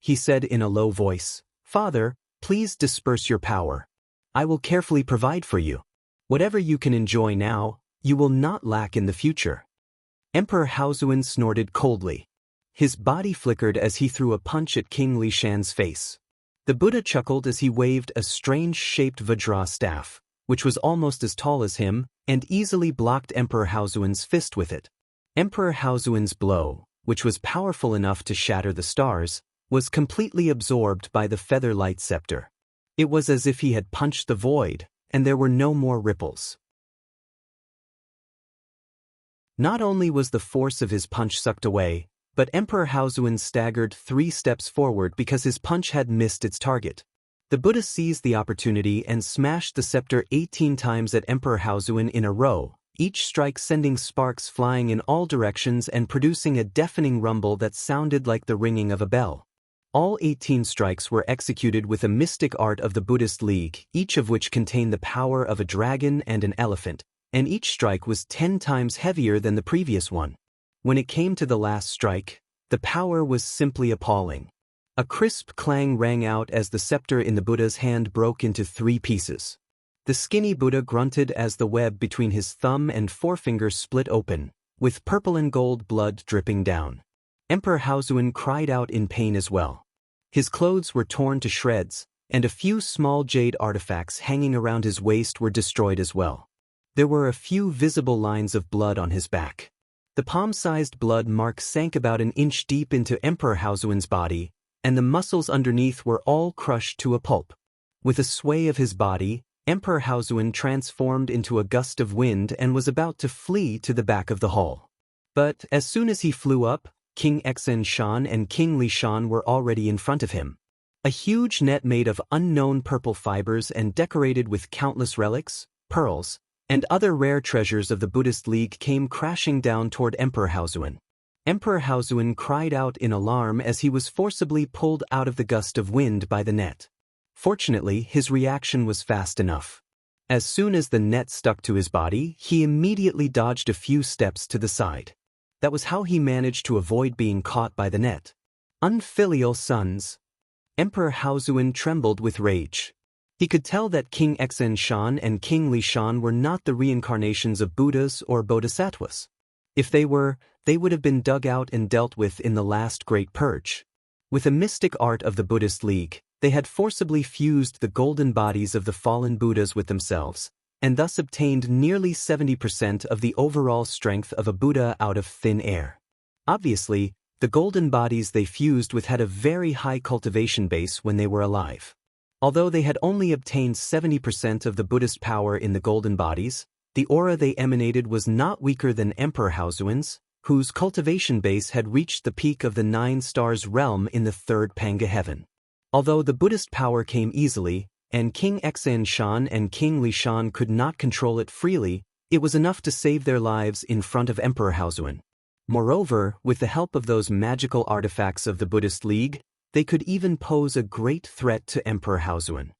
He said in a low voice, "Father, please disperse your power. I will carefully provide for you. Whatever you can enjoy now, you will not lack in the future." Emperor Haozuan snorted coldly. His body flickered as he threw a punch at King Lishan's face. The Buddha chuckled as he waved a strange-shaped Vajra staff, which was almost as tall as him, and easily blocked Emperor Haozuan's fist with it. Emperor Haozuan's blow, which was powerful enough to shatter the stars, was completely absorbed by the feather light scepter. It was as if he had punched the void, and there were no more ripples. Not only was the force of his punch sucked away, but Emperor Haozuan staggered 3 steps forward because his punch had missed its target. The Buddha seized the opportunity and smashed the scepter 18 times at Emperor Haozuan in a row, each strike sending sparks flying in all directions and producing a deafening rumble that sounded like the ringing of a bell. All 18 strikes were executed with a mystic art of the Buddhist League, each of which contained the power of a dragon and an elephant, and each strike was 10 times heavier than the previous one. When it came to the last strike, the power was simply appalling. A crisp clang rang out as the scepter in the Buddha's hand broke into 3 pieces. The skinny Buddha grunted as the web between his thumb and forefinger split open, with purple and gold blood dripping down. Emperor Haozuan cried out in pain as well. His clothes were torn to shreds, and a few small jade artifacts hanging around his waist were destroyed as well. There were a few visible lines of blood on his back. The palm-sized blood mark sank about an inch deep into Emperor Haozuan's body, and the muscles underneath were all crushed to a pulp. With a sway of his body, Emperor Haozuan transformed into a gust of wind and was about to flee to the back of the hall. But as soon as he flew up, King Xen Shan and King Lishan were already in front of him. A huge net made of unknown purple fibers and decorated with countless relics, pearls, and other rare treasures of the Buddhist League came crashing down toward Emperor Haozuan. Emperor Haozuan cried out in alarm as he was forcibly pulled out of the gust of wind by the net. Fortunately, his reaction was fast enough. As soon as the net stuck to his body, he immediately dodged a few steps to the side. That was how he managed to avoid being caught by the net. Unfilial sons. Emperor Haozuan trembled with rage. He could tell that King Xen Shan and King Lishan were not the reincarnations of Buddhas or Bodhisattvas. If they were, they would have been dug out and dealt with in the last Great Purge. With the mystic art of the Buddhist League, they had forcibly fused the golden bodies of the fallen Buddhas with themselves, and thus obtained nearly 70% of the overall strength of a Buddha out of thin air. Obviously, the golden bodies they fused with had a very high cultivation base when they were alive. Although they had only obtained 70% of the Buddhist power in the golden bodies, the aura they emanated was not weaker than Emperor Haozuan's, whose cultivation base had reached the peak of the 9 stars realm in the 3rd Panga heaven. Although the Buddhist power came easily, and King Xen Shan and King Lishan could not control it freely, it was enough to save their lives in front of Emperor Haozuan. Moreover, with the help of those magical artifacts of the Buddhist League, they could even pose a great threat to Emperor Haozuan.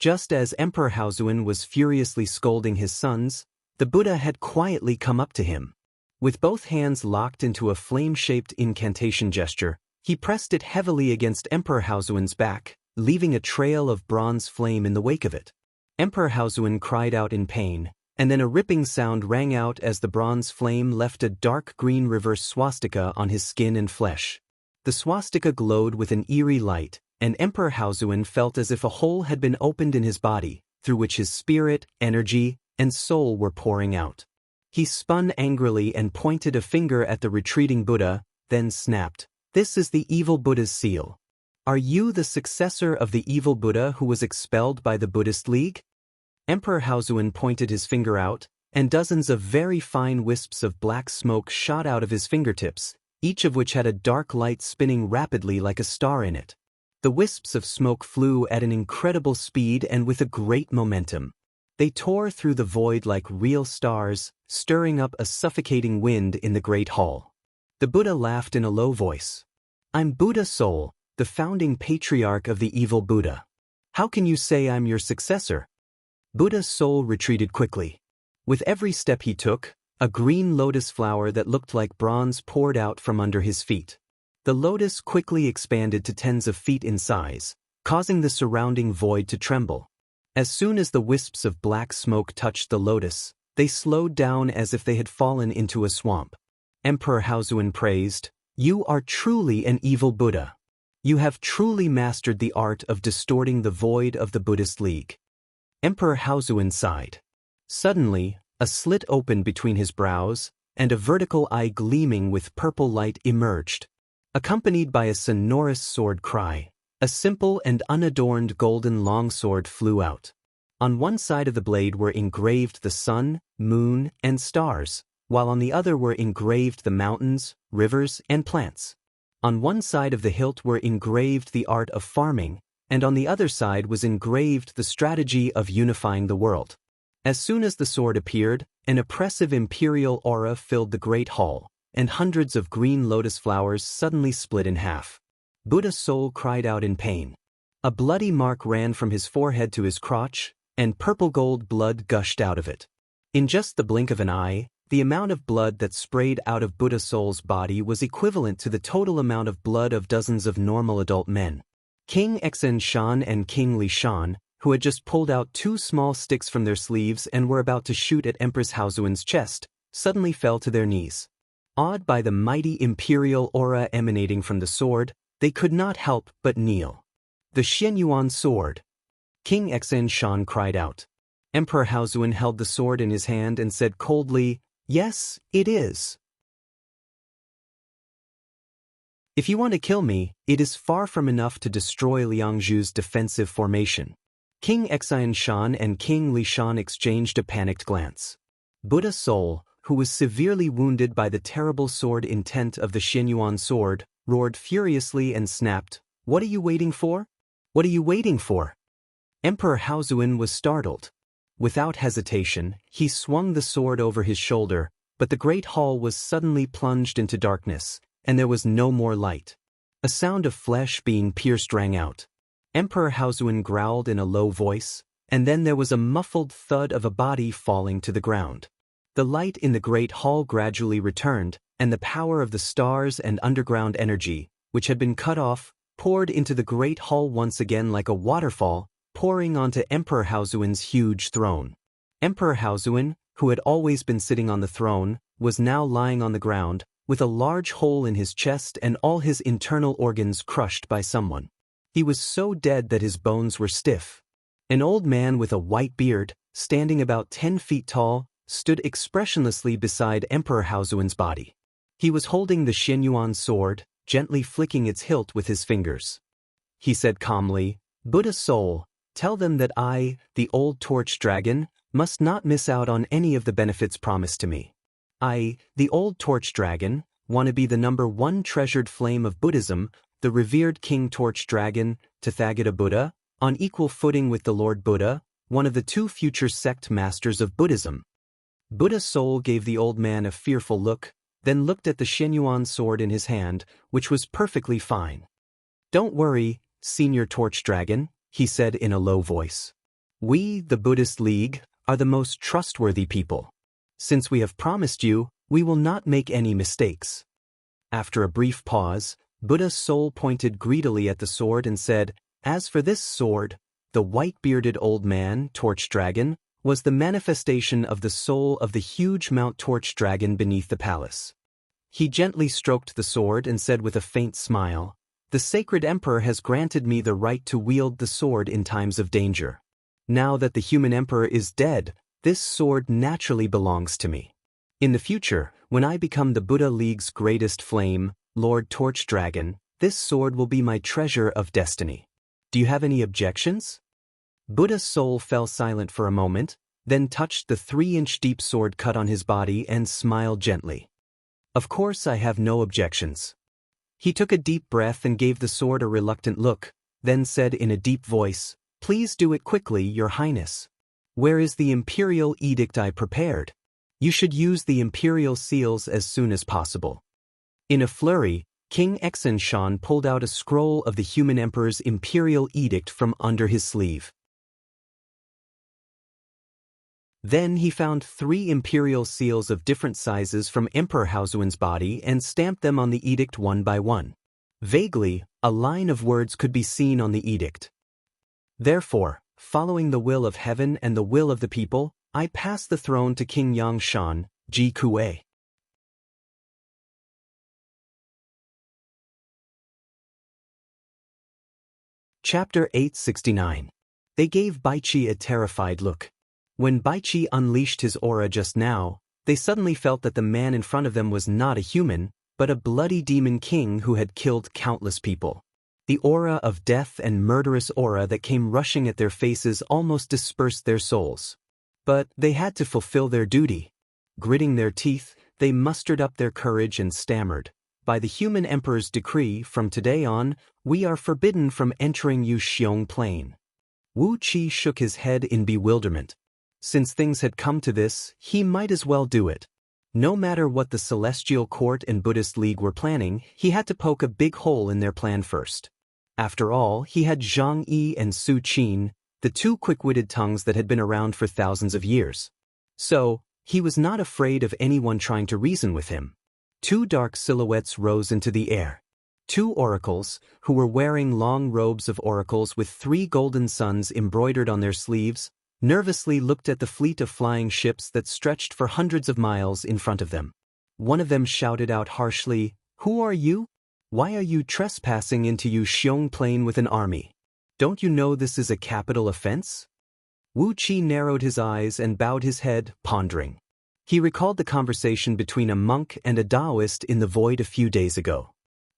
Just as Emperor Haozuan was furiously scolding his sons, the Buddha had quietly come up to him. With both hands locked into a flame-shaped incantation gesture, he pressed it heavily against Emperor Haozuan's back, leaving a trail of bronze flame in the wake of it. Emperor Haozuan cried out in pain, and then a ripping sound rang out as the bronze flame left a dark green reverse swastika on his skin and flesh. The swastika glowed with an eerie light, and Emperor Haozuan felt as if a hole had been opened in his body, through which his spirit, energy, and soul were pouring out. He spun angrily and pointed a finger at the retreating Buddha, then snapped, "This is the evil Buddha's seal. Are you the successor of the evil Buddha who was expelled by the Buddhist League?" Emperor Haozuan pointed his finger out, and dozens of very fine wisps of black smoke shot out of his fingertips, each of which had a dark light spinning rapidly like a star in it. The wisps of smoke flew at an incredible speed and with a great momentum. They tore through the void like real stars, stirring up a suffocating wind in the great hall. The Buddha laughed in a low voice. "I'm Buddha Soul, the founding patriarch of the evil Buddha. How can you say I'm your successor?" Buddha's soul retreated quickly. With every step he took, a green lotus flower that looked like bronze poured out from under his feet. The lotus quickly expanded to tens of feet in size, causing the surrounding void to tremble. As soon as the wisps of black smoke touched the lotus, they slowed down as if they had fallen into a swamp. Emperor Haozuan praised, "You are truly an evil Buddha. You have truly mastered the art of distorting the void of the Buddhist League." Emperor Haozuan sighed. Suddenly, a slit opened between his brows, and a vertical eye gleaming with purple light emerged. Accompanied by a sonorous sword cry, a simple and unadorned golden longsword flew out. On one side of the blade were engraved the sun, moon, and stars, while on the other were engraved the mountains, rivers, and plants. On one side of the hilt were engraved the art of farming, and on the other side was engraved the strategy of unifying the world. As soon as the sword appeared, an oppressive imperial aura filled the great hall, and hundreds of green lotus flowers suddenly split in half. Buddha's soul cried out in pain. A bloody mark ran from his forehead to his crotch, and purple-gold blood gushed out of it. In just the blink of an eye, the amount of blood that sprayed out of Buddha's soul's body was equivalent to the total amount of blood of dozens of normal adult men. King Exen Shan and King Li Shan, who had just pulled out two small sticks from their sleeves and were about to shoot at Empress Haozuan's chest, suddenly fell to their knees. Awed by the mighty imperial aura emanating from the sword, they could not help but kneel. "The Xianyuan sword!" King Exen Shan cried out. Emperor Haozuan held the sword in his hand and said coldly, "Yes, it is. If you want to kill me, it is far from enough to destroy Liangzhu's defensive formation." King Exen Shan and King Li Shan exchanged a panicked glance. Buddha's soul, who was severely wounded by the terrible sword intent of the Xianyuan sword, roared furiously and snapped, "What are you waiting for? What are you waiting for?" Emperor Haozuan was startled. Without hesitation, he swung the sword over his shoulder, but the great hall was suddenly plunged into darkness, and there was no more light. A sound of flesh being pierced rang out. Emperor Haozuan growled in a low voice, and then there was a muffled thud of a body falling to the ground. The light in the great hall gradually returned, and the power of the stars and underground energy, which had been cut off, poured into the great hall once again like a waterfall, pouring onto Emperor Haozuan's huge throne. Emperor Haozuan, who had always been sitting on the throne, was now lying on the ground, with a large hole in his chest and all his internal organs crushed by someone. He was so dead that his bones were stiff. An old man with a white beard, standing about 10 feet tall, stood expressionlessly beside Emperor Haozuan's body. He was holding the Xianyuan sword, gently flicking its hilt with his fingers. He said calmly, "Buddha's soul, tell them that I, the old torch dragon, must not miss out on any of the benefits promised to me. I, the old torch dragon, want to be the #1 treasured flame of Buddhism, the revered King Torch Dragon, Tathagata Buddha, on equal footing with the Lord Buddha, one of the 2 future sect masters of Buddhism." Buddha's soul gave the old man a fearful look, then looked at the Xianyuan sword in his hand, which was perfectly fine. "Don't worry, Senior Torch Dragon," he said in a low voice. "We, the Buddhist League, are the most trustworthy people. Since we have promised you, we will not make any mistakes." After a brief pause, Buddha's soul pointed greedily at the sword and said, "As for this sword," the white-bearded old man, Torch Dragon, was the manifestation of the soul of the huge Mount Torch Dragon beneath the palace. He gently stroked the sword and said with a faint smile, "The sacred emperor has granted me the right to wield the sword in times of danger. Now that the human emperor is dead, this sword naturally belongs to me. In the future, when I become the Buddha League's greatest flame, Lord Torch Dragon, this sword will be my treasure of destiny. Do you have any objections?" Buddha's soul fell silent for a moment, then touched the 3-inch deep sword cut on his body and smiled gently. "Of course I have no objections." He took a deep breath and gave the sword a reluctant look, then said in a deep voice, "Please do it quickly, Your Highness. Where is the imperial edict I prepared? You should use the imperial seals as soon as possible." In a flurry, King Exen Shan pulled out a scroll of the human emperor's imperial edict from under his sleeve. Then he found 3 imperial seals of different sizes from Emperor Haozuen's body and stamped them on the edict one by one. Vaguely, a line of words could be seen on the edict. Therefore, following the will of heaven and the will of the people, I pass the throne to King Yang Shan, Ji Kuei. Chapter 869. They gave Baiqi a terrified look. When Baiqi unleashed his aura just now, they suddenly felt that the man in front of them was not a human, but a bloody demon king who had killed countless people. The aura of death and murderous aura that came rushing at their faces almost dispersed their souls. But they had to fulfill their duty. Gritting their teeth, they mustered up their courage and stammered, "By the human emperor's decree, from today on, we are forbidden from entering Yuxiong Plain." Wu Qi shook his head in bewilderment. Since things had come to this, he might as well do it. No matter what the Celestial Court and Buddhist League were planning, he had to poke a big hole in their plan first. After all, he had Zhang Yi and Su Qin, the 2 quick-witted tongues that had been around for thousands of years. So, he was not afraid of anyone trying to reason with him. 2 dark silhouettes rose into the air. 2 oracles, who were wearing long robes of oracles with 3 golden suns embroidered on their sleeves, nervously looked at the fleet of flying ships that stretched for hundreds of miles in front of them. One of them shouted out harshly, "Who are you? Why are you trespassing into Yuxiong Plain with an army? Don't you know this is a capital offense?" Wu Qi narrowed his eyes and bowed his head, pondering. He recalled the conversation between a monk and a Taoist in the void a few days ago.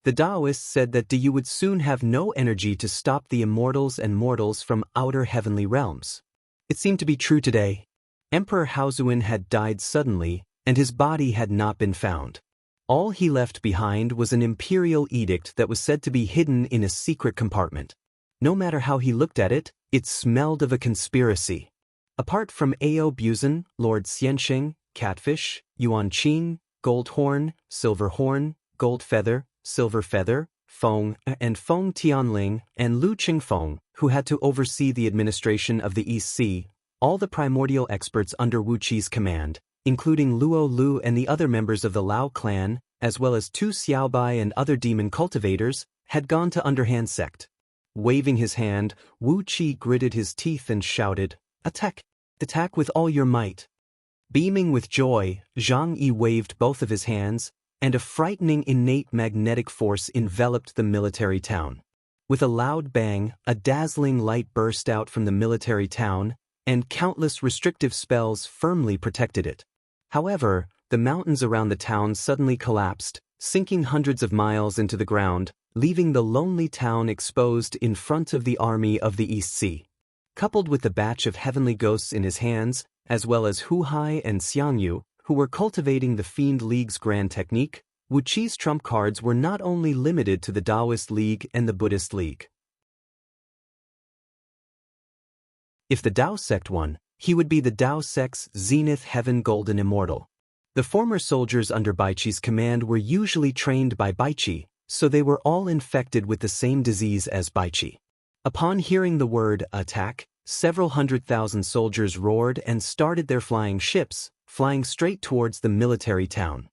The Taoist said that you would soon have no energy to stop the immortals and mortals from outer heavenly realms. It seemed to be true today. Emperor Haozuen had died suddenly, and his body had not been found. All he left behind was an imperial edict that was said to be hidden in a secret compartment. No matter how he looked at it, it smelled of a conspiracy. Apart from Ao Buzan, Lord Xiansheng, Catfish, Yuan Qing, Gold Horn, Silver Horn, Gold Feather, Silver Feather, Feng, and Feng Tianling, and Lu Qingfeng, who had to oversee the administration of the East Sea, all the primordial experts under Wu Qi's command, including Luo Lu and the other members of the Lao clan, as well as 2 Xiaobai and other demon cultivators, had gone to underhand sect. Waving his hand, Wu Qi gritted his teeth and shouted, "Attack! Attack with all your might!" Beaming with joy, Zhang Yi waved both of his hands, and a frightening innate magnetic force enveloped the military town. With a loud bang, a dazzling light burst out from the military town, and countless restrictive spells firmly protected it. However, the mountains around the town suddenly collapsed, sinking hundreds of miles into the ground, leaving the lonely town exposed in front of the army of the East Sea. Coupled with the batch of heavenly ghosts in his hands, as well as Hu Hai and Xiangyu, who were cultivating the Fiend League's grand technique, Wu Qi's trump cards were not only limited to the Taoist League and the Buddhist League. If the Tao sect won, he would be the Tao sect's Zenith Heaven Golden Immortal. The former soldiers under Baiqi's command were usually trained by Baiqi, so they were all infected with the same disease as Baiqi. Upon hearing the word attack, several 100,000 soldiers roared and started their flying ships, flying straight towards the military town.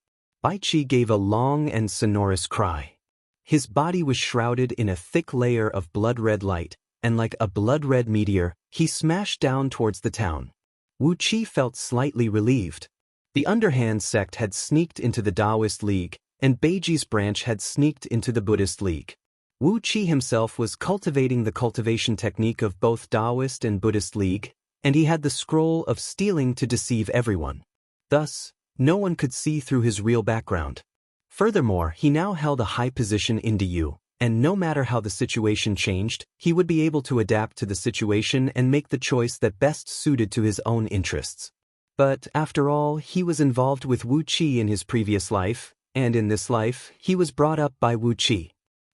Baiqi gave a long and sonorous cry. His body was shrouded in a thick layer of blood-red light, and like a blood-red meteor, he smashed down towards the town. Wu Qi felt slightly relieved. The underhand sect had sneaked into the Taoist League, and Beiji's branch had sneaked into the Buddhist League. Wu Qi himself was cultivating the cultivation technique of both Taoist and Buddhist League, and he had the scroll of stealing to deceive everyone. Thus, no one could see through his real background. Furthermore, he now held a high position in Diyu, and no matter how the situation changed, he would be able to adapt to the situation and make the choice that best suited to his own interests. But, after all, he was involved with Wu Qi in his previous life, and in this life, he was brought up by Wu Qi.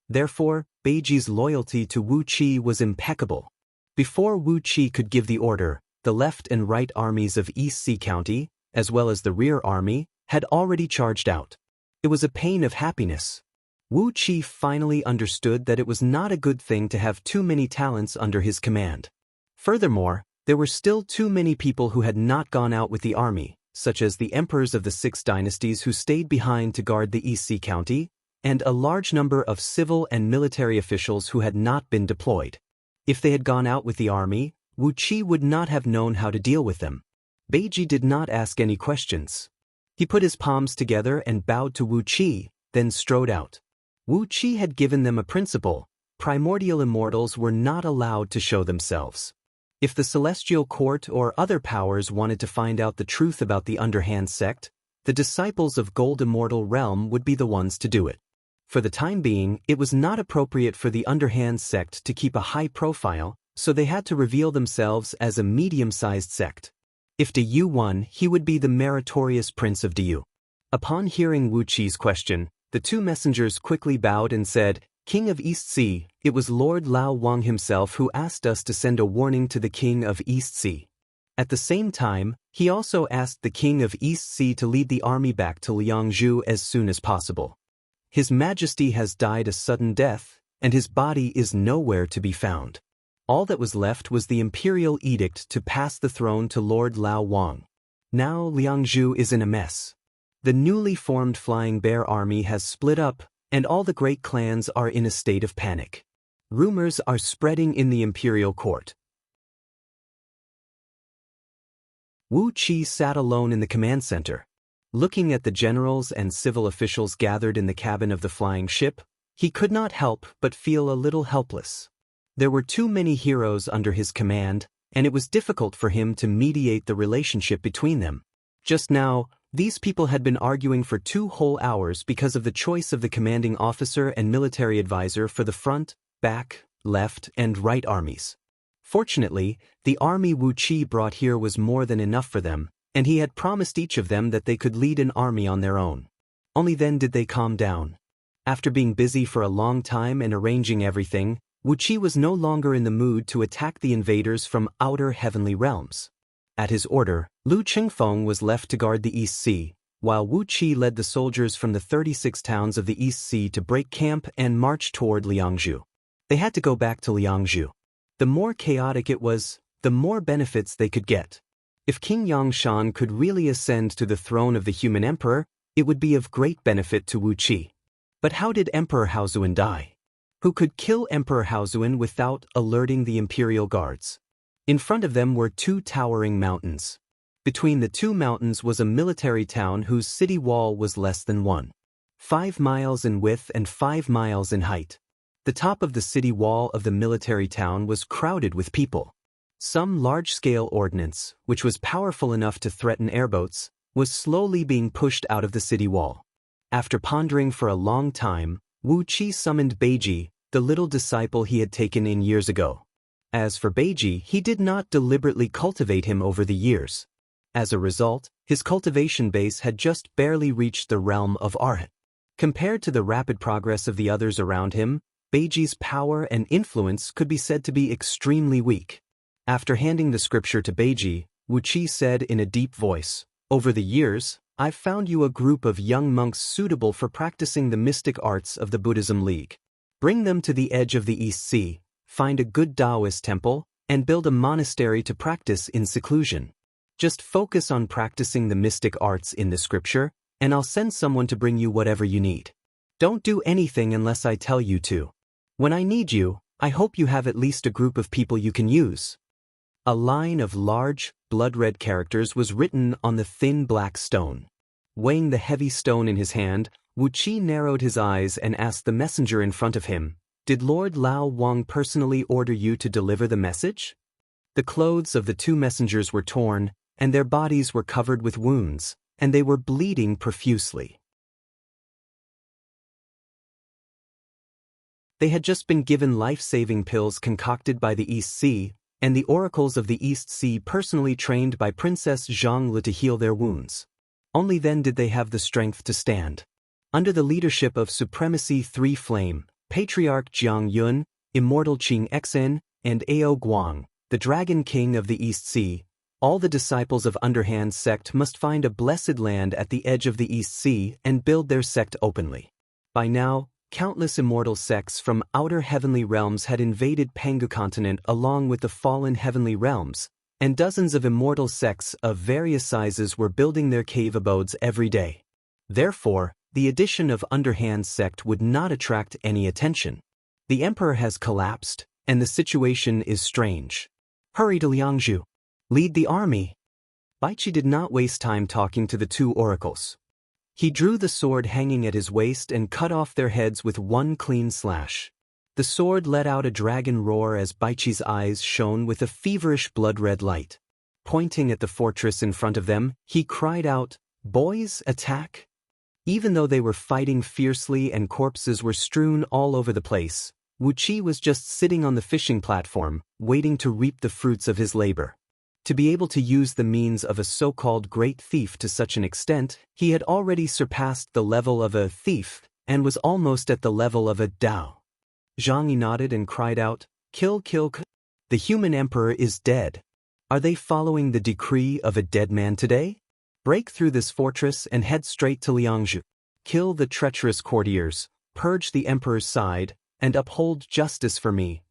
Therefore, Beiji's loyalty to Wu Qi was impeccable. Before Wu Qi could give the order, the left and right armies of East Sea County, as well as the rear army, had already charged out. It was a pain of happiness. Wu Qi finally understood that it was not a good thing to have too many talents under his command. Furthermore, There were still too many people who had not gone out with the army, such as the emperors of the 6 dynasties who stayed behind to guard the East Sea County, and a large number of civil and military officials who had not been deployed. If they had gone out with the army, Wu Qi would not have known how to deal with them. Beiji did not ask any questions. He put his palms together and bowed to Wu Qi, then strode out. Wu Qi had given them a principle: primordial immortals were not allowed to show themselves. If the celestial court or other powers wanted to find out the truth about the underhand sect, the disciples of Gold Immortal Realm would be the ones to do it. For the time being, it was not appropriate for the underhand sect to keep a high profile, so they had to reveal themselves as a medium-sized sect. If Diyu won, he would be the meritorious Prince of Diyu. Upon hearing Wu Qi's question, the 2 messengers quickly bowed and said, "King of East Sea, it was Lord Lao Wang himself who asked us to send a warning to the King of East Sea." At the same time, he also asked the King of East Sea to lead the army back to Liangzhu as soon as possible. His Majesty has died a sudden death, and his body is nowhere to be found. All that was left was the imperial edict to pass the throne to Lord Lao Wang. Now Liangzhu is in a mess. The newly formed Flying Bear army has split up, and all the great clans are in a state of panic. Rumors are spreading in the imperial court. Wu Qi sat alone in the command center. Looking at the generals and civil officials gathered in the cabin of the flying ship, he could not help but feel a little helpless. There were too many heroes under his command, and it was difficult for him to mediate the relationship between them. Just now, these people had been arguing for 2 whole hours because of the choice of the commanding officer and military advisor for the front, back, left, and right armies. Fortunately, the army Wu Qi brought here was more than enough for them, and he had promised each of them that they could lead an army on their own. Only then did they calm down. After being busy for a long time and arranging everything, Wu Qi was no longer in the mood to attack the invaders from outer heavenly realms. At his order, Lu Qingfeng was left to guard the East Sea, while Wu Qi led the soldiers from the 36 towns of the East Sea to break camp and march toward Liangzhu. They had to go back to Liangzhu. The more chaotic it was, the more benefits they could get. If King Yangshan could really ascend to the throne of the human emperor, it would be of great benefit to Wu Qi. But how did Emperor Haozuan die? Who could kill Emperor Haozuan without alerting the imperial guards? In front of them were 2 towering mountains. Between the 2 mountains was a military town whose city wall was less than 1.5 miles in width and 5 miles in height. The top of the city wall of the military town was crowded with people. Some large-scale ordnance, which was powerful enough to threaten airboats, was slowly being pushed out of the city wall. After pondering for a long time, Wu Qi summoned Beiji, the little disciple he had taken in years ago. As for Beiji, he did not deliberately cultivate him over the years. As a result, his cultivation base had just barely reached the realm of Arhat. Compared to the rapid progress of the others around him, Beiji's power and influence could be said to be extremely weak. After handing the scripture to Beiji, Wu Qi said in a deep voice, "Over the years, I've found you a group of young monks suitable for practicing the mystic arts of the Buddhism League. Bring them to the edge of the East Sea, find a good Taoist temple, and build a monastery to practice in seclusion. Just focus on practicing the mystic arts in the scripture, and I'll send someone to bring you whatever you need. Don't do anything unless I tell you to. When I need you, I hope you have at least a group of people you can use." A line of large, blood-red characters was written on the thin black stone. Weighing the heavy stone in his hand, Wu Qi narrowed his eyes and asked the messenger in front of him, "Did Lord Lao Wang personally order you to deliver the message?" The clothes of the 2 messengers were torn, and their bodies were covered with wounds, and they were bleeding profusely. They had just been given life-saving pills concocted by the East Sea, and the oracles of the East Sea personally trained by Princess Zhang to heal their wounds. Only then did they have the strength to stand. Under the leadership of Supremacy 3 Flame, Patriarch Jiang Yun, Immortal Qing Xen, and Ao Guang, the Dragon King of the East Sea, all the disciples of Underhand sect must find a blessed land at the edge of the East Sea and build their sect openly. By now, countless immortal sects from outer heavenly realms had invaded Pangu continent along with the fallen heavenly realms, and dozens of immortal sects of various sizes were building their cave abodes every day. Therefore, the addition of underhand sect would not attract any attention. The emperor has collapsed, and the situation is strange. Hurry to Liangzhu. Lead the army. Baichi did not waste time talking to the two oracles. He drew the sword hanging at his waist and cut off their heads with one clean slash. The sword let out a dragon roar as Baichi's eyes shone with a feverish blood-red light. Pointing at the fortress in front of them, he cried out, "Boys, attack!" Even though they were fighting fiercely and corpses were strewn all over the place, Wu Qi was just sitting on the fishing platform, waiting to reap the fruits of his labor. To be able to use the means of a so-called great thief to such an extent, he had already surpassed the level of a thief and was almost at the level of a Dao. Zhang Yi nodded and cried out, "Kill, kill, kill. The human emperor is dead. Are they following the decree of a dead man today? Break through this fortress and head straight to Liangzhu. Kill the treacherous courtiers, purge the emperor's side, and uphold justice for me."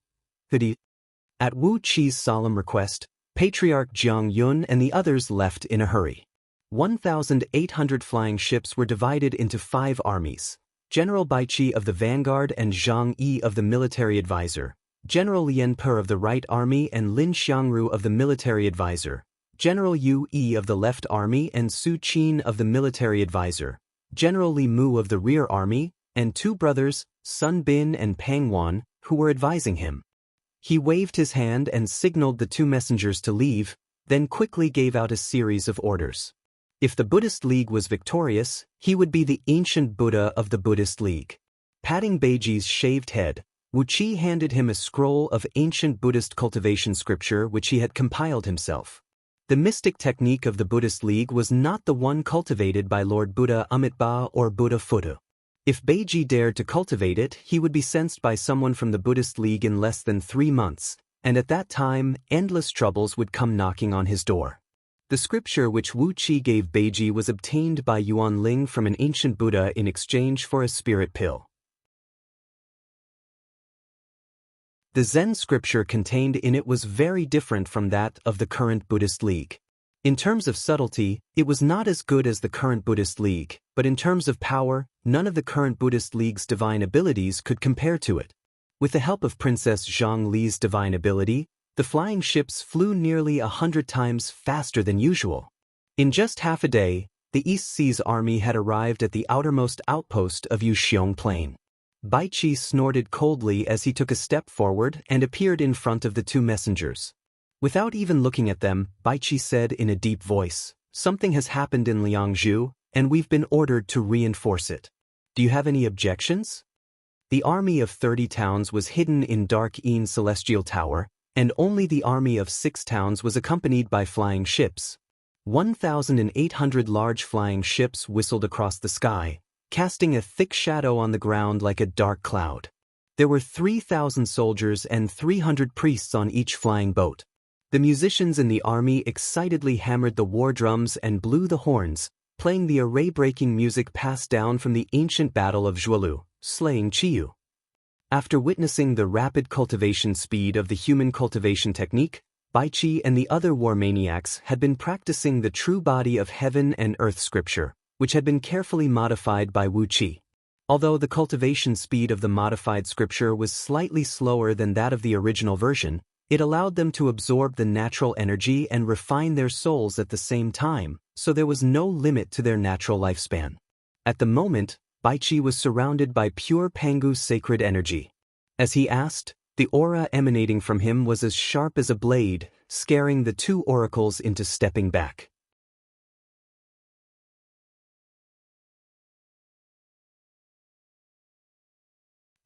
At Wu Qi's solemn request, Patriarch Jiang Yun and the others left in a hurry. 1,800 flying ships were divided into 5 armies. General Baichi of the vanguard and Zhang Yi of the military advisor, General Lien Per of the right army and Lin Xiangru of the military advisor, General Yu Yi of the left army and Su Qin of the military advisor, General Li Mu of the rear army, and 2 brothers, Sun Bin and Pang Wan, who were advising him. He waved his hand and signaled the 2 messengers to leave, then quickly gave out a series of orders. If the Buddhist League was victorious, he would be the ancient Buddha of the Buddhist League. Patting Beiji's shaved head, Wu Qi handed him a scroll of ancient Buddhist cultivation scripture which he had compiled himself. The mystic technique of the Buddhist League was not the one cultivated by Lord Buddha Amitabha or Buddha Fudu. If Beiji dared to cultivate it, he would be sensed by someone from the Buddhist League in less than 3 months, and at that time, endless troubles would come knocking on his door. The scripture which Wu Qi gave Beiji was obtained by Yuan Ling from an ancient Buddha in exchange for a spirit pill. The Zen scripture contained in it was very different from that of the current Buddhist League. In terms of subtlety, it was not as good as the current Buddhist League, but in terms of power, none of the current Buddhist League's divine abilities could compare to it. With the help of Princess Zhang Li's divine ability, the flying ships flew nearly 100 times faster than usual. In just half a day, the East Sea's army had arrived at the outermost outpost of Yuxiong Plain. Baichi snorted coldly as he took a step forward and appeared in front of the 2 messengers. Without even looking at them, Baichi said in a deep voice, "Something has happened in Liangzhu, and we've been ordered to reinforce it. Do you have any objections?" The army of 30 towns was hidden in Dark Een Celestial Tower, and only the army of 6 towns was accompanied by flying ships. 1,800 large flying ships whistled across the sky, casting a thick shadow on the ground like a dark cloud. There were 3,000 soldiers and 300 priests on each flying boat. The musicians in the army excitedly hammered the war drums and blew the horns, playing the array-breaking music passed down from the ancient battle of Zhuolu, slaying Qiyu. After witnessing the rapid cultivation speed of the human cultivation technique, Baichi and the other war maniacs had been practicing the true body of heaven and earth scripture, which had been carefully modified by Wu Qi. Although the cultivation speed of the modified scripture was slightly slower than that of the original version, it allowed them to absorb the natural energy and refine their souls at the same time, so there was no limit to their natural lifespan. At the moment, Baichi was surrounded by pure Pangu's sacred energy. As he asked, the aura emanating from him was as sharp as a blade, scaring the 2 oracles into stepping back.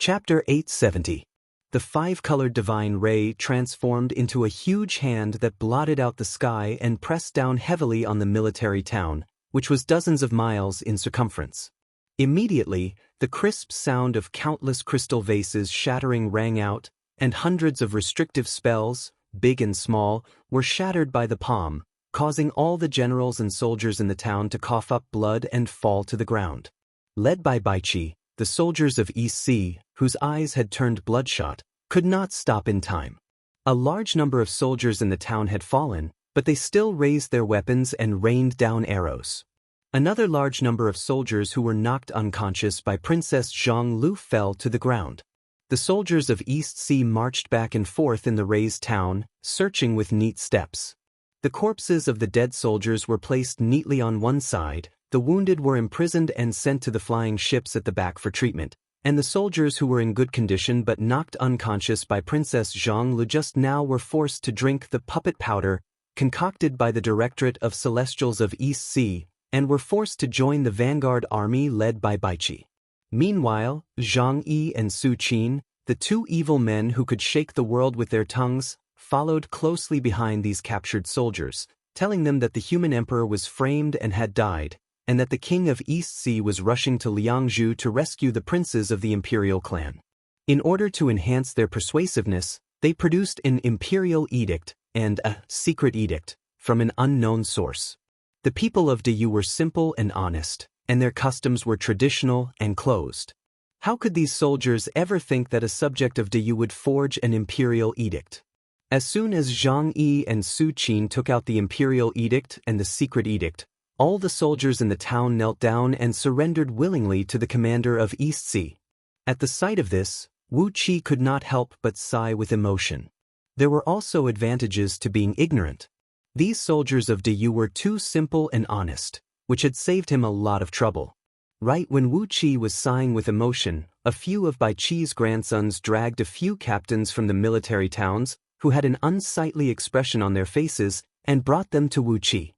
Chapter 870. The 5-colored divine ray transformed into a huge hand that blotted out the sky and pressed down heavily on the military town, which was dozens of miles in circumference. Immediately, the crisp sound of countless crystal vases shattering rang out, and hundreds of restrictive spells, big and small, were shattered by the palm, causing all the generals and soldiers in the town to cough up blood and fall to the ground. Led by Baichi, the soldiers of East Sea, whose eyes had turned bloodshot, could not stop in time. A large number of soldiers in the town had fallen, but they still raised their weapons and rained down arrows. Another large number of soldiers who were knocked unconscious by Princess Zhang Lu fell to the ground. The soldiers of East Sea marched back and forth in the razed town, searching with neat steps. The corpses of the dead soldiers were placed neatly on one side, the wounded were imprisoned and sent to the flying ships at the back for treatment, and the soldiers who were in good condition but knocked unconscious by Princess Zhang Lu just now were forced to drink the puppet powder concocted by the Directorate of Celestials of East Sea, and were forced to join the vanguard army led by Baiqi. Meanwhile, Zhang Yi and Su Qin, the two evil men who could shake the world with their tongues, followed closely behind these captured soldiers, telling them that the human emperor was framed and had died, and that the king of East Sea was rushing to Liangzhu to rescue the princes of the imperial clan. In order to enhance their persuasiveness, they produced an imperial edict and a secret edict from an unknown source. The people of Diyu were simple and honest, and their customs were traditional and closed. How could these soldiers ever think that a subject of Diyu would forge an imperial edict? As soon as Zhang Yi and Su Qin took out the imperial edict and the secret edict, all the soldiers in the town knelt down and surrendered willingly to the commander of East Sea. At the sight of this, Wu Qi could not help but sigh with emotion. There were also advantages to being ignorant. These soldiers of Diyu were too simple and honest, which had saved him a lot of trouble. Right when Wu Qi was sighing with emotion, a few of Baiqi's grandsons dragged a few captains from the military towns, who had an unsightly expression on their faces, and brought them to Wu Qi.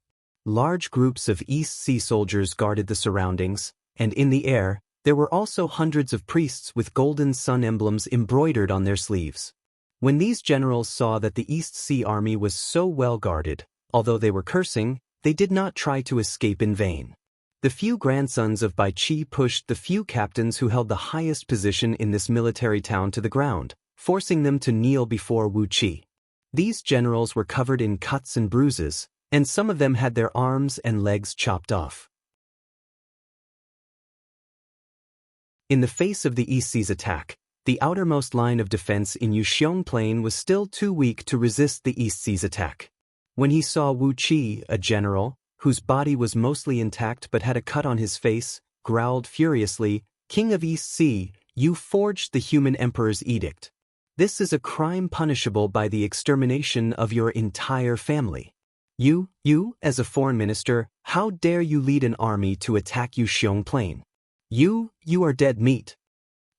Large groups of East Sea soldiers guarded the surroundings, and in the air, there were also hundreds of priests with golden sun emblems embroidered on their sleeves. When these generals saw that the East Sea army was so well guarded, although they were cursing, they did not try to escape in vain. The few grandsons of Baiqi pushed the few captains who held the highest position in this military town to the ground, forcing them to kneel before Wu Qi. These generals were covered in cuts and bruises, and some of them had their arms and legs chopped off. In the face of the East Sea's attack, the outermost line of defense in Yuxiong Plain was still too weak to resist the East Sea's attack. When he saw Wu Qi, a general, whose body was mostly intact but had a cut on his face, growled furiously, "King of East Sea, you forged the human emperor's edict. This is a crime punishable by the extermination of your entire family. You, as a foreign minister, how dare you lead an army to attack Yuxiong Plain? You are dead meat."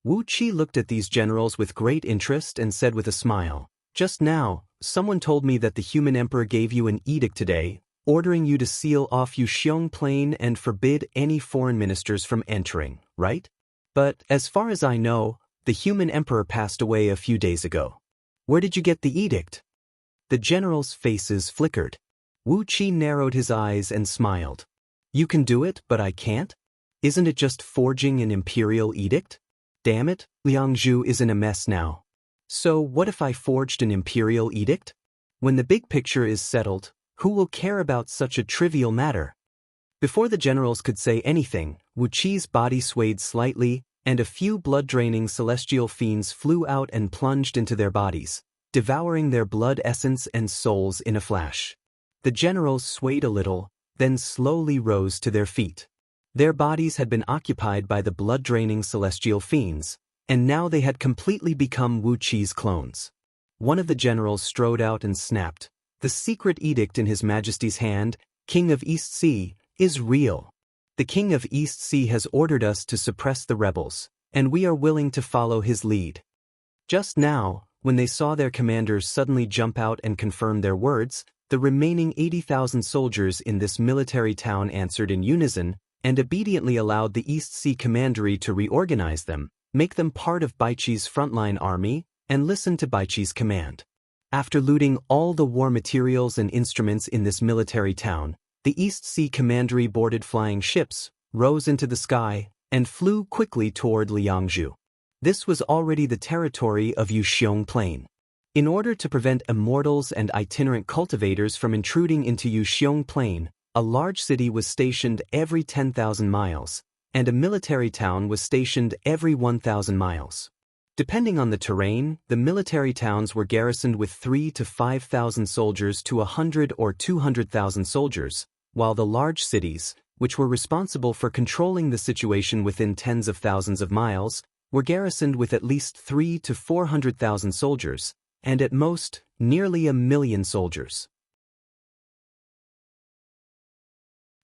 Wu Qi looked at these generals with great interest and said with a smile, "Just now, someone told me that the human emperor gave you an edict today, ordering you to seal off Yuxiong Plain and forbid any foreign ministers from entering, right? But as far as I know, the human emperor passed away a few days ago. Where did you get the edict?" The generals' faces flickered. Wu Qi narrowed his eyes and smiled. "You can do it, but I can't? Isn't it just forging an imperial edict? Damn it, Liangzhu is in a mess now. So what if I forged an imperial edict? When the big picture is settled, who will care about such a trivial matter?" Before the generals could say anything, Wu Qi's body swayed slightly, and a few blood-draining celestial fiends flew out and plunged into their bodies, devouring their blood essence and souls in a flash. The generals swayed a little, then slowly rose to their feet. Their bodies had been occupied by the blood-draining celestial fiends, and now they had completely become Wu Qi's clones. One of the generals strode out and snapped, "The secret edict in His Majesty's hand, King of East Sea, is real. The King of East Sea has ordered us to suppress the rebels, and we are willing to follow his lead." Just now, when they saw their commanders suddenly jump out and confirm their words, the remaining 80,000 soldiers in this military town answered in unison, and obediently allowed the East Sea Commandery to reorganize them, make them part of Baiqi's frontline army, and listen to Baiqi's command. After looting all the war materials and instruments in this military town, the East Sea Commandery boarded flying ships, rose into the sky, and flew quickly toward Liangzhu. This was already the territory of Yuxiong Plain. In order to prevent immortals and itinerant cultivators from intruding into Yuxiong Plain, a large city was stationed every 10,000 miles, and a military town was stationed every 1,000 miles. Depending on the terrain, the military towns were garrisoned with 3,000 to 5,000 soldiers to 100 or 200,000 soldiers, while the large cities, which were responsible for controlling the situation within tens of thousands of miles, were garrisoned with at least 300,000 to 400,000 soldiers, and at most, nearly 1,000,000 soldiers.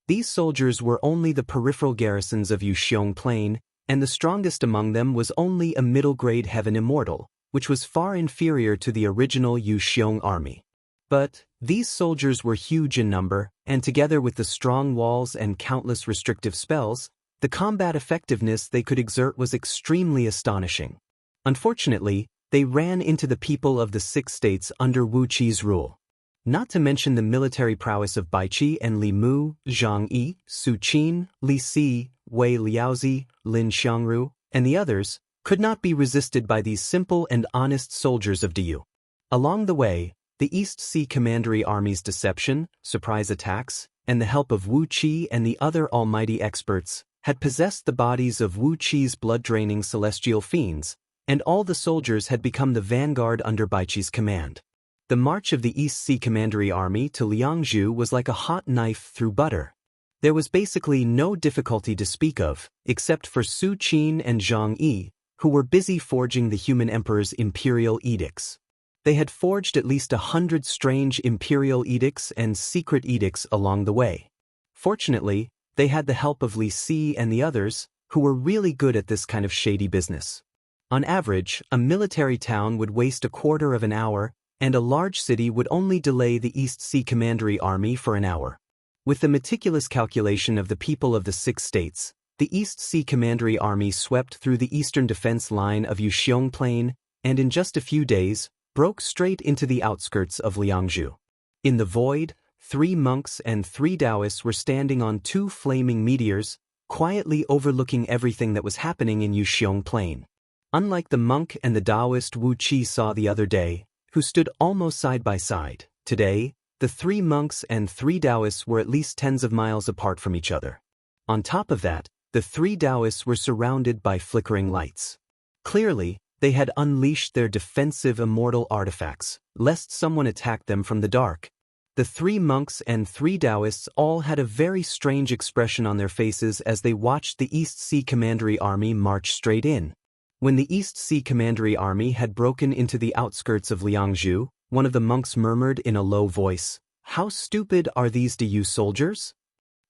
These soldiers were only the peripheral garrisons of Yuxiong Plain, and the strongest among them was only a middle-grade Heaven Immortal, which was far inferior to the original Yuxiong army. But these soldiers were huge in number, and together with the strong walls and countless restrictive spells, the combat effectiveness they could exert was extremely astonishing. Unfortunately, they ran into the people of the 6 states under Wu Qi's rule. Not to mention the military prowess of Baiqi and Li Mu, Zhang Yi, Su Qin, Li Si, Wei Liaozi, Lin Xiangru, and the others, could not be resisted by these simple and honest soldiers of Diyu. Along the way, the East Sea Commandery Army's deception, surprise attacks, and the help of Wu Qi and the other almighty experts had possessed the bodies of Wu Qi's blood-draining celestial fiends, and all the soldiers had become the vanguard under Baiqi's command. The march of the East Sea Commandery Army to Liangzhu was like a hot knife through butter. There was basically no difficulty to speak of, except for Su Qin and Zhang Yi, who were busy forging the human emperor's imperial edicts. They had forged at least 100 strange imperial edicts and secret edicts along the way. Fortunately, they had the help of Li Si and the others, who were really good at this kind of shady business. On average, a military town would waste a quarter of an hour, and a large city would only delay the East Sea Commandery Army for an hour. With the meticulous calculation of the people of the 6 states, the East Sea Commandery Army swept through the eastern defense line of Yuxiong Plain, and in just a few days, broke straight into the outskirts of Liangzhu. In the void, 3 monks and 3 Taoists were standing on 2 flaming meteors, quietly overlooking everything that was happening in Yuxiong Plain. Unlike the monk and the Taoist Wu Qi saw the other day, who stood almost side by side, today, the 3 monks and 3 Taoists were at least tens of miles apart from each other. On top of that, the 3 Taoists were surrounded by flickering lights. Clearly, they had unleashed their defensive immortal artifacts, lest someone attack them from the dark. The 3 monks and 3 Taoists all had a very strange expression on their faces as they watched the East Sea Commandery Army march straight in. When the East Sea Commandery Army had broken into the outskirts of Liangzhu, one of the monks murmured in a low voice, "How stupid are these Diyu soldiers?"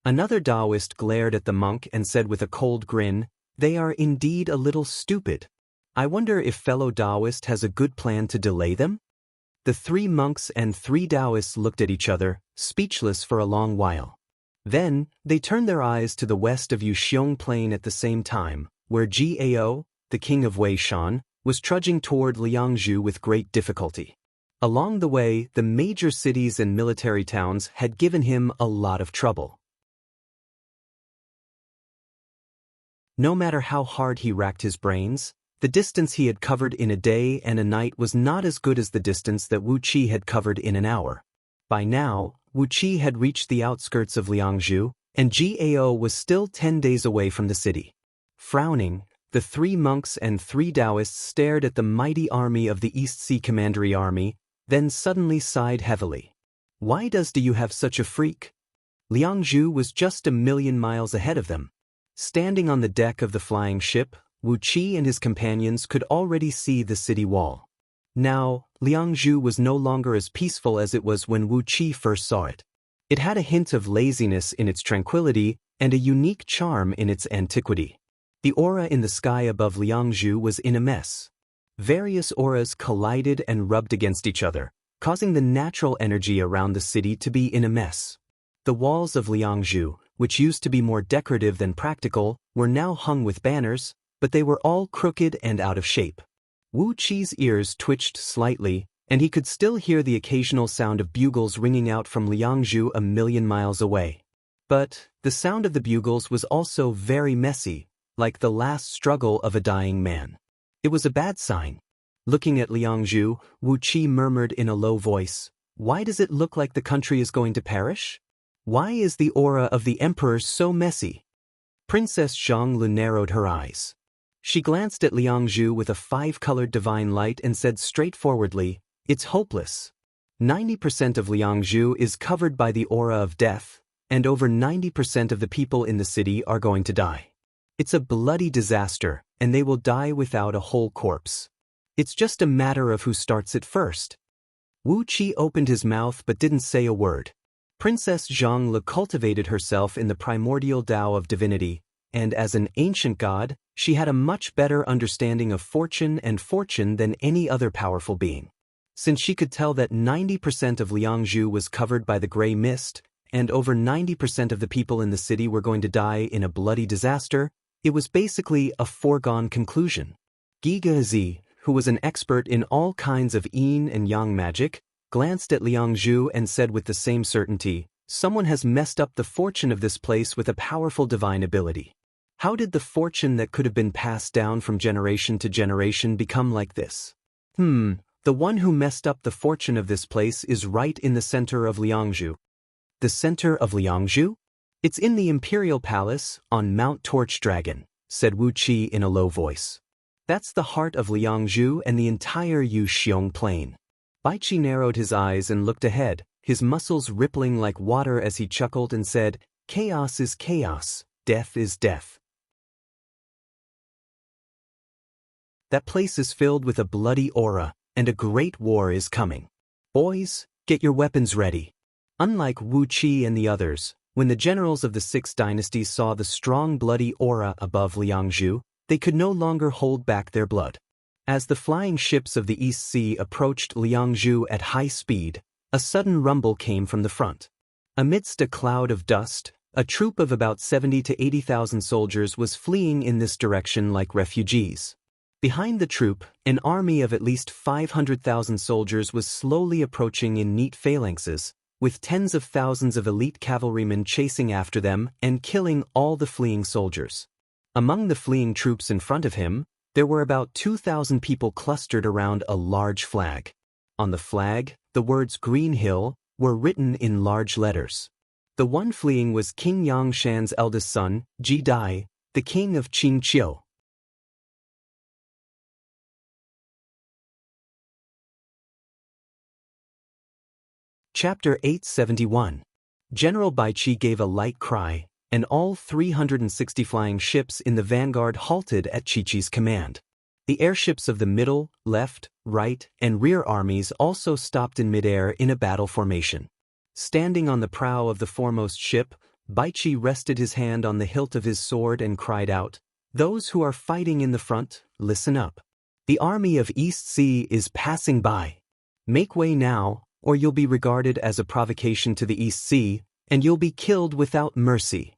Another Taoist glared at the monk and said with a cold grin, "They are indeed a little stupid. I wonder if fellow Taoist has a good plan to delay them?" The 3 monks and 3 Taoists looked at each other, speechless for a long while. Then, they turned their eyes to the west of Yuxiong Plain at the same time, where Gao, the king of Wei Shan, was trudging toward Liangzhu with great difficulty. Along the way, the major cities and military towns had given him a lot of trouble. No matter how hard he racked his brains, the distance he had covered in a day and a night was not as good as the distance that Wu Qi had covered in an hour. By now, Wu Qi had reached the outskirts of Liangzhu, and Gao was still 10 days away from the city. Frowning, the 3 monks and 3 Taoists stared at the mighty army of the East Sea Commandery Army, then suddenly sighed heavily. Why does Diyu have such a freak? Liangzhu was just 1,000,000 miles ahead of them. Standing on the deck of the flying ship, Wu Qi and his companions could already see the city wall. Now, Liangzhu was no longer as peaceful as it was when Wu Qi first saw it. It had a hint of laziness in its tranquility and a unique charm in its antiquity. The aura in the sky above Liangzhu was in a mess. Various auras collided and rubbed against each other, causing the natural energy around the city to be in a mess. The walls of Liangzhu, which used to be more decorative than practical, were now hung with banners, but they were all crooked and out of shape. Wu Qi's ears twitched slightly, and he could still hear the occasional sound of bugles ringing out from Liangzhu 1,000,000 miles away. But the sound of the bugles was also very messy, like the last struggle of a dying man. It was a bad sign. Looking at Liangzhu, Wu Qi murmured in a low voice, "Why does it look like the country is going to perish? Why is the aura of the emperor so messy?" Princess Zhang Lu narrowed her eyes. She glanced at Liang Zhu with a five-colored divine light and said straightforwardly, "It's hopeless. 90% of Liang Zhu is covered by the aura of death, and over 90% of the people in the city are going to die. It's a bloody disaster, and they will die without a whole corpse. It's just a matter of who starts it first." Wu Qi opened his mouth but didn't say a word. Princess Zhang cultivated herself in the primordial Tao of divinity, and as an ancient god, she had a much better understanding of fortune than any other powerful being. Since she could tell that 90% of Liang Zhu was covered by the gray mist, and over 90% of the people in the city were going to die in a bloody disaster, it was basically a foregone conclusion. Giga Zi, who was an expert in all kinds of yin and yang magic, glanced at Liang Zhu and said with the same certainty, "Someone has messed up the fortune of this place with a powerful divine ability. How did the fortune that could have been passed down from generation to generation become like this? The one who messed up the fortune of this place is right in the center of Liangzhu." "The center of Liangzhu? It's in the Imperial Palace, on Mount Torch Dragon," said Wu Qi in a low voice. "That's the heart of Liangzhu and the entire Yuxiong Plain." Baiqi narrowed his eyes and looked ahead, his muscles rippling like water as he chuckled and said, "Chaos is chaos, death is death. That place is filled with a bloody aura, and a great war is coming. Boys, get your weapons ready." Unlike Wu Qi and the others, when the generals of the Six Dynasties saw the strong bloody aura above Liangzhu, they could no longer hold back their blood. As the flying ships of the East Sea approached Liangzhu at high speed, a sudden rumble came from the front. Amidst a cloud of dust, a troop of about 70 to 80,000 soldiers was fleeing in this direction like refugees. Behind the troop, an army of at least 500,000 soldiers was slowly approaching in neat phalanxes, with tens of thousands of elite cavalrymen chasing after them and killing all the fleeing soldiers. Among the fleeing troops in front of him, there were about 2,000 people clustered around a large flag. On the flag, the words Green Hill were written in large letters. The one fleeing was King Yangshan's eldest son, Ji Dai, the king of Qingqiu. Chapter 871. General Baiqi gave a light cry, and all 360 flying ships in the vanguard halted at Chi-Chi's command. The airships of the middle, left, right, and rear armies also stopped in midair in a battle formation. Standing on the prow of the foremost ship, Baiqi rested his hand on the hilt of his sword and cried out, "Those who are fighting in the front, listen up. The army of East Sea is passing by. Make way now, or you'll be regarded as a provocation to the East Sea, and you'll be killed without mercy."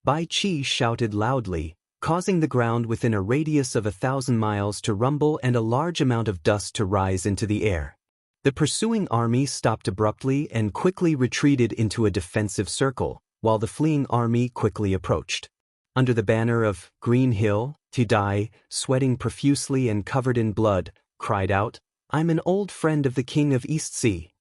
Baiqi shouted loudly, causing the ground within a radius of 1,000 miles to rumble and a large amount of dust to rise into the air. The pursuing army stopped abruptly and quickly retreated into a defensive circle, while the fleeing army quickly approached. Under the banner of Green Hill, Tidai, sweating profusely and covered in blood, cried out, "I'm an old friend of the King of East Sea.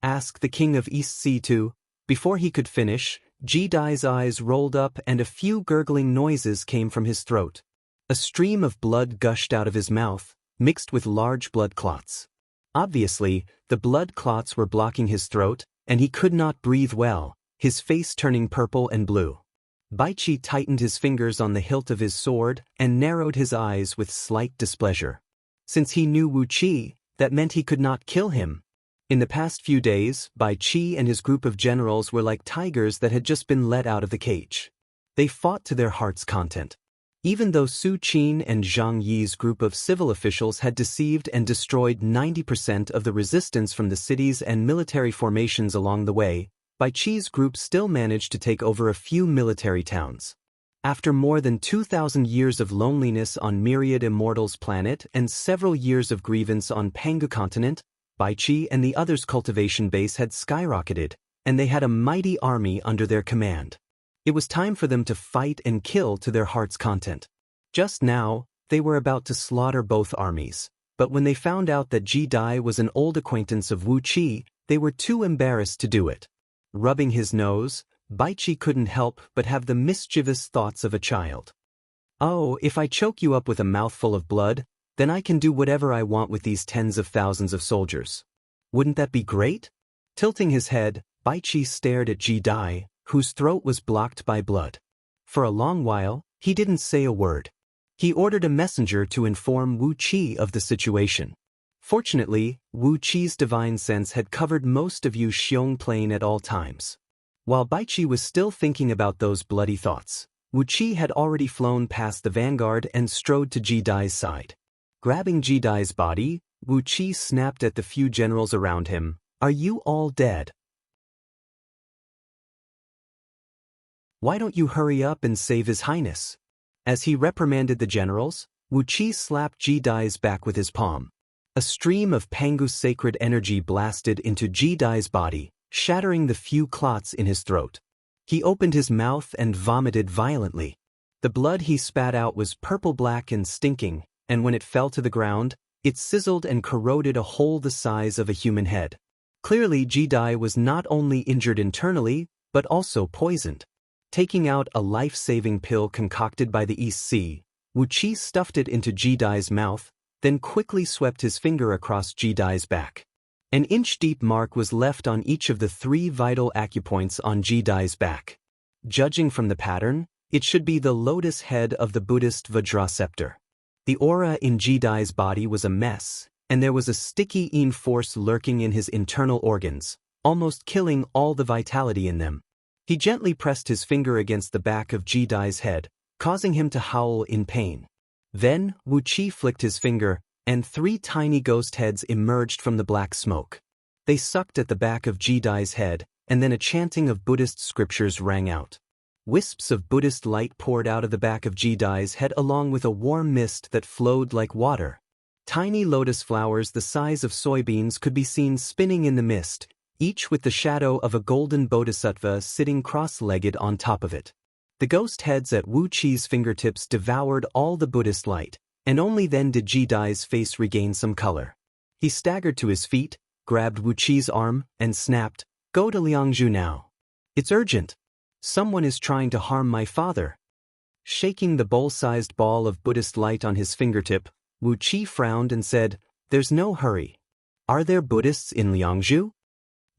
Ask the King of East Sea to..." Before he could finish, Ji Dai's eyes rolled up and a few gurgling noises came from his throat. A stream of blood gushed out of his mouth, mixed with large blood clots. Obviously, the blood clots were blocking his throat, and he could not breathe well, his face turning purple and blue. Baiqi tightened his fingers on the hilt of his sword and narrowed his eyes with slight displeasure. Since he knew Wu Qi, that meant he could not kill him. In the past few days, Baiqi and his group of generals were like tigers that had just been let out of the cage. They fought to their heart's content. Even though Su Qin and Zhang Yi's group of civil officials had deceived and destroyed 90% of the resistance from the cities and military formations along the way, Baiqi's group still managed to take over a few military towns. After more than 2,000 years of loneliness on Myriad Immortals planet and several years of grievance on Pangu continent, Baiqi and the others' cultivation base had skyrocketed, and they had a mighty army under their command. It was time for them to fight and kill to their heart's content. Just now, they were about to slaughter both armies, but when they found out that Ji Dai was an old acquaintance of Wu Qi, they were too embarrassed to do it. Rubbing his nose, Baiqi couldn't help but have the mischievous thoughts of a child. Oh, if I choke you up with a mouthful of blood, then I can do whatever I want with these tens of thousands of soldiers. Wouldn't that be great? Tilting his head, Baichi stared at Ji Dai, whose throat was blocked by blood. For a long while, he didn't say a word. He ordered a messenger to inform Wu Qi of the situation. Fortunately, Wu Qi's divine sense had covered most of Yuxiong Plain at all times. While Baichi was still thinking about those bloody thoughts, Wu Qi had already flown past the vanguard and strode to Ji Dai's side. Grabbing Ji Dai's body, Wu Qi snapped at the few generals around him, "Are you all dead? Why don't you hurry up and save His Highness?" As he reprimanded the generals, Wu Qi slapped Ji Dai's back with his palm. A stream of Pangu's sacred energy blasted into Ji Dai's body, shattering the few clots in his throat. He opened his mouth and vomited violently. The blood he spat out was purple-black and stinking, and when it fell to the ground, it sizzled and corroded a hole the size of a human head. Clearly, Ji Dai was not only injured internally, but also poisoned. Taking out a life-saving pill concocted by the East Sea, Wu Qi stuffed it into Ji Dai's mouth, then quickly swept his finger across Ji Dai's back. An inch-deep mark was left on each of the 3 vital acupoints on Ji Dai's back. Judging from the pattern, it should be the lotus head of the Buddhist Vajra scepter. The aura in Ji Dai's body was a mess, and there was a sticky yin force lurking in his internal organs, almost killing all the vitality in them. He gently pressed his finger against the back of Ji Dai's head, causing him to howl in pain. Then, Wu Qi flicked his finger, and 3 tiny ghost heads emerged from the black smoke. They sucked at the back of Ji Dai's head, and then a chanting of Buddhist scriptures rang out. Wisps of Buddhist light poured out of the back of Ji Dai's head along with a warm mist that flowed like water. Tiny lotus flowers the size of soybeans could be seen spinning in the mist, each with the shadow of a golden bodhisattva sitting cross-legged on top of it. The ghost heads at Wu Qi's fingertips devoured all the Buddhist light, and only then did Ji Dai's face regain some color. He staggered to his feet, grabbed Wu Qi's arm, and snapped, "Go to Liangzhu now. It's urgent. Someone is trying to harm my father." Shaking the bowl-sized ball of Buddhist light on his fingertip, Wu Qi frowned and said, "There's no hurry. Are there Buddhists in Liangzhu?"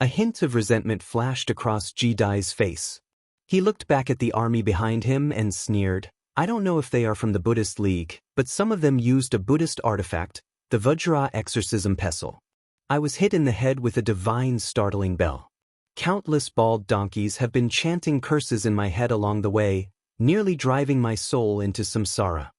A hint of resentment flashed across Ji Dai's face. He looked back at the army behind him and sneered, "I don't know if they are from the Buddhist League, but some of them used a Buddhist artifact, the Vajra exorcism pestle. I was hit in the head with a divine startling bell. Countless bald donkeys have been chanting curses in my head along the way, nearly driving my soul into samsara."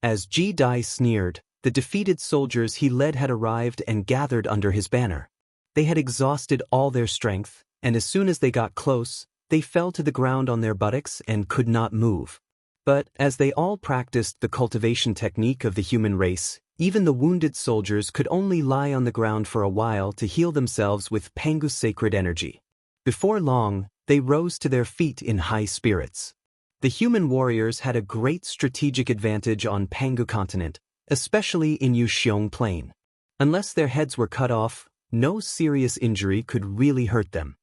As Ji Dai sneered, the defeated soldiers he led had arrived and gathered under his banner. They had exhausted all their strength, and as soon as they got close, they fell to the ground on their buttocks and could not move. But, as they all practiced the cultivation technique of the human race, even the wounded soldiers could only lie on the ground for a while to heal themselves with Pangu's sacred energy. Before long, they rose to their feet in high spirits. The human warriors had a great strategic advantage on Pangu continent, especially in Yuxiong Plain. Unless their heads were cut off, no serious injury could really hurt them.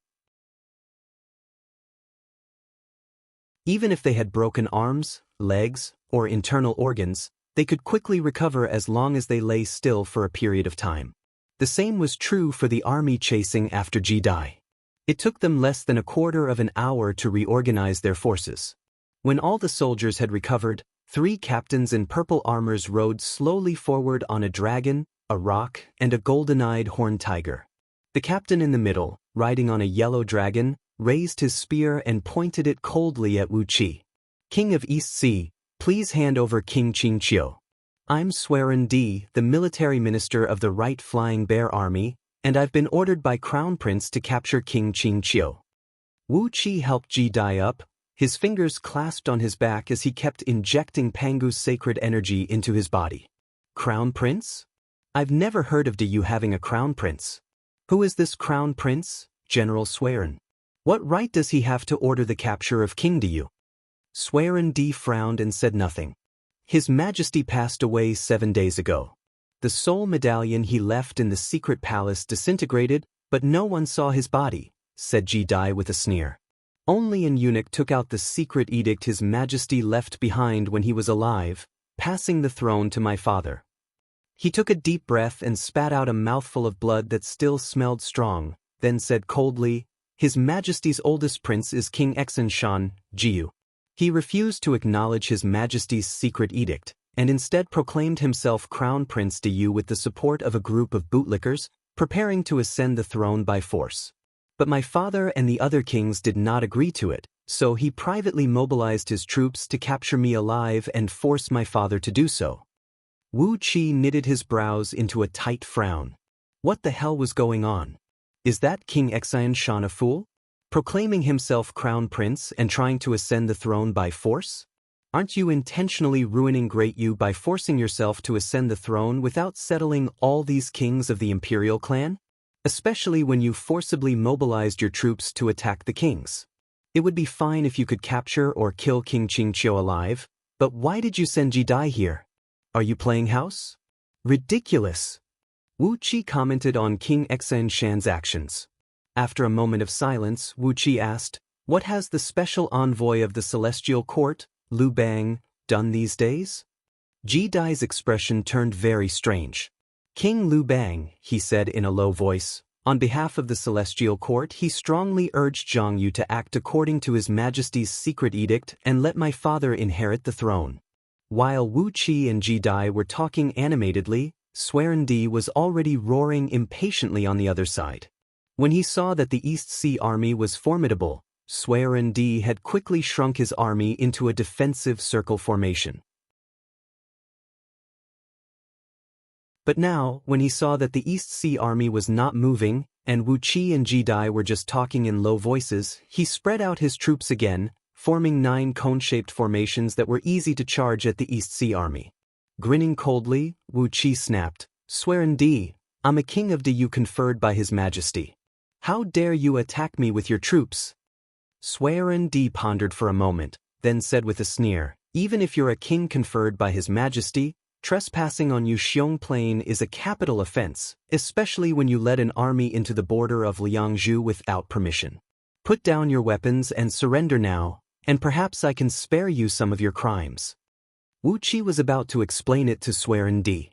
Even if they had broken arms, legs, or internal organs, they could quickly recover as long as they lay still for a period of time. The same was true for the army chasing after Ji Dai. It took them less than a quarter of an hour to reorganize their forces. When all the soldiers had recovered, 3 captains in purple armors rode slowly forward on a dragon, a roc, and a golden-eyed horned tiger. The captain in the middle, riding on a yellow dragon, raised his spear and pointed it coldly at Wu Qi. "King of East Sea, please hand over King Qingqiu. I'm Swearen Di, the military minister of the Right Flying Bear Army, and I've been ordered by Crown Prince to capture King Qingqiu." Wu Qi helped Ji Dai up, his fingers clasped on his back as he kept injecting Pangu's sacred energy into his body. "Crown Prince? I've never heard of Diyu having a crown prince. Who is this crown prince, General Swearen? What right does he have to order the capture of King Diyu?" Swearen Di frowned and said nothing. "His Majesty passed away 7 days ago. The soul medallion he left in the secret palace disintegrated, but no one saw his body," said Ji Dai with a sneer. Only an eunuch took out the secret edict His Majesty left behind when he was alive, passing the throne to my father. He took a deep breath and spat out a mouthful of blood that still smelled strong, then said coldly, His Majesty's oldest prince is King Exanshan, Jiu. He refused to acknowledge His Majesty's secret edict, and instead proclaimed himself Crown Prince Diyu with the support of a group of bootlickers, preparing to ascend the throne by force. But my father and the other kings did not agree to it, so he privately mobilized his troops to capture me alive and force my father to do so. Wu Qi knitted his brows into a tight frown. What the hell was going on? Is that King Exanshan a fool? Proclaiming himself crown prince and trying to ascend the throne by force? Aren't you intentionally ruining Great Yu by forcing yourself to ascend the throne without settling all these kings of the imperial clan? Especially when you forcibly mobilized your troops to attack the kings. It would be fine if you could capture or kill King Qingqiu alive, but why did you send Ji Dai here? Are you playing house? Ridiculous! Wu Qi commented on King Exanshan's actions. After a moment of silence, Wu Qi asked, What has the special envoy of the Celestial Court, Liu Bang, done these days? Ji Dai's expression turned very strange. King Liu Bang, he said in a low voice, on behalf of the Celestial Court he strongly urged Zhang Yu to act according to His Majesty's secret edict and let my father inherit the throne. While Wu Qi and Ji Dai were talking animatedly, Swearendi was already roaring impatiently on the other side. When he saw that the East Sea army was formidable, Swearendi had quickly shrunk his army into a defensive circle formation. But now, when he saw that the East Sea army was not moving, and Wu Qi and Ji Dai were just talking in low voices, he spread out his troops again, forming 9 cone-shaped formations that were easy to charge at the East Sea army. Grinning coldly, Wu Qi snapped, Swearendi, I'm a king of Diyu conferred by His Majesty. How dare you attack me with your troops? Swearendi pondered for a moment, then said with a sneer, Even if you're a king conferred by His Majesty, trespassing on Yuxiong Plain is a capital offense, especially when you led an army into the border of Liangzhu without permission. Put down your weapons and surrender now, and perhaps I can spare you some of your crimes. Wu Qi was about to explain it to Swearendi.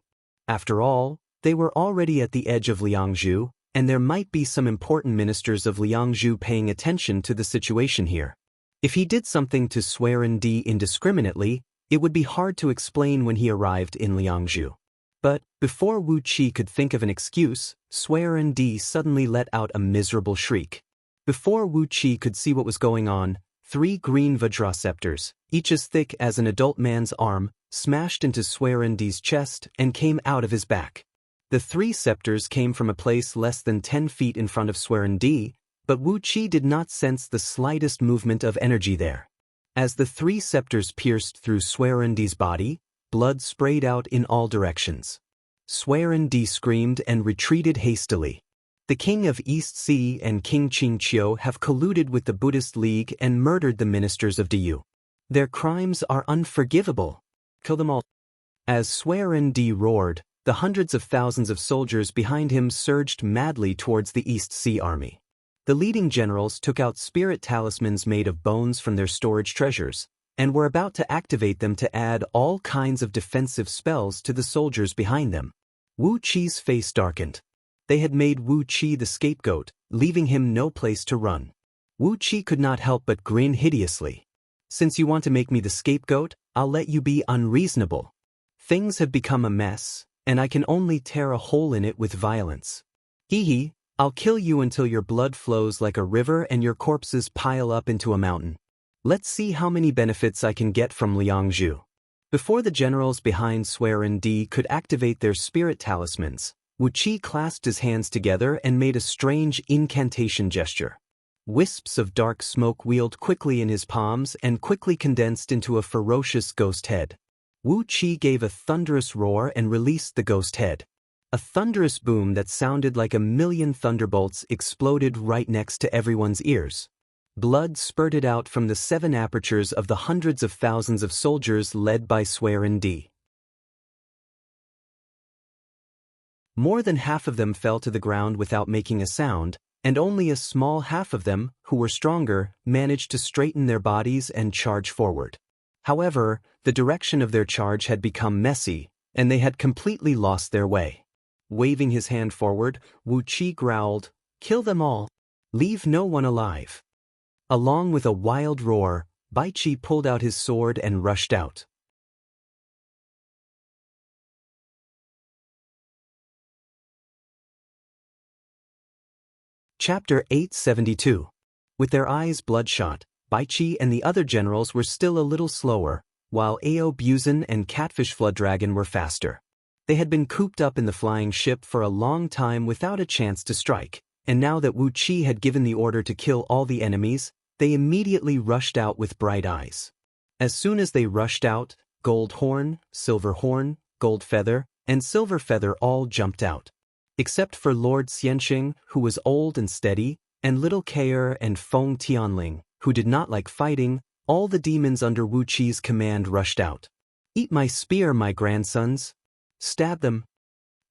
After all, they were already at the edge of Liangzhu, and there might be some important ministers of Liangzhu paying attention to the situation here. If he did something to Swearendi indiscriminately, it would be hard to explain when he arrived in Liangzhu. But, before Wu Qi could think of an excuse, Swearendi suddenly let out a miserable shriek. Before Wu Qi could see what was going on, 3 green Vajra scepters, each as thick as an adult man's arm, smashed into Swearendi's chest and came out of his back. The 3 scepters came from a place less than 10 feet in front of Swearendi, but Wu Qi did not sense the slightest movement of energy there. As the 3 scepters pierced through Swearendi's body, blood sprayed out in all directions. Swearendi screamed and retreated hastily. The king of East Sea and King Qingqiu have colluded with the Buddhist League and murdered the ministers of Diyu. Their crimes are unforgivable. Kill them all. As Swearendi roared, the hundreds of thousands of soldiers behind him surged madly towards the East Sea army. The leading generals took out spirit talismans made of bones from their storage treasures, and were about to activate them to add all kinds of defensive spells to the soldiers behind them. Wu Qi's face darkened. They had made Wu Qi the scapegoat, leaving him no place to run. Wu Qi could not help but grin hideously. Since you want to make me the scapegoat, I'll let you be unreasonable. Things have become a mess, and I can only tear a hole in it with violence. Hee, I'll kill you until your blood flows like a river and your corpses pile up into a mountain. Let's see how many benefits I can get from Liangzhu. Before the generals behind Swearendi could activate their spirit talismans, Wu Qi clasped his hands together and made a strange incantation gesture. Wisps of dark smoke wheeled quickly in his palms and quickly condensed into a ferocious ghost head. Wu Qi gave a thunderous roar and released the ghost head. A thunderous boom that sounded like a million thunderbolts exploded right next to everyone's ears. Blood spurted out from the 7 apertures of the hundreds of thousands of soldiers led by Swearendi. More than half of them fell to the ground without making a sound, and only a small half of them, who were stronger, managed to straighten their bodies and charge forward. However, the direction of their charge had become messy, and they had completely lost their way. Waving his hand forward, Wu Qi growled, "Kill them all. Leave no one alive." Along with a wild roar, Bai Qi pulled out his sword and rushed out. Chapter 872. With their eyes bloodshot, Bai Qi and the other generals were still a little slower, while Ao Buzan and Catfish Flood Dragon were faster. They had been cooped up in the flying ship for a long time without a chance to strike, and now that Wu Qi had given the order to kill all the enemies, they immediately rushed out with bright eyes. As soon as they rushed out, Gold Horn, Silver Horn, Gold Feather, and Silver Feather all jumped out. Except for Lord Xianxing, who was old and steady, and Little Kaer and Feng Tianling, who did not like fighting, all the demons under Wu Qi's command rushed out. "Eat my spear, my grandsons. Stab them."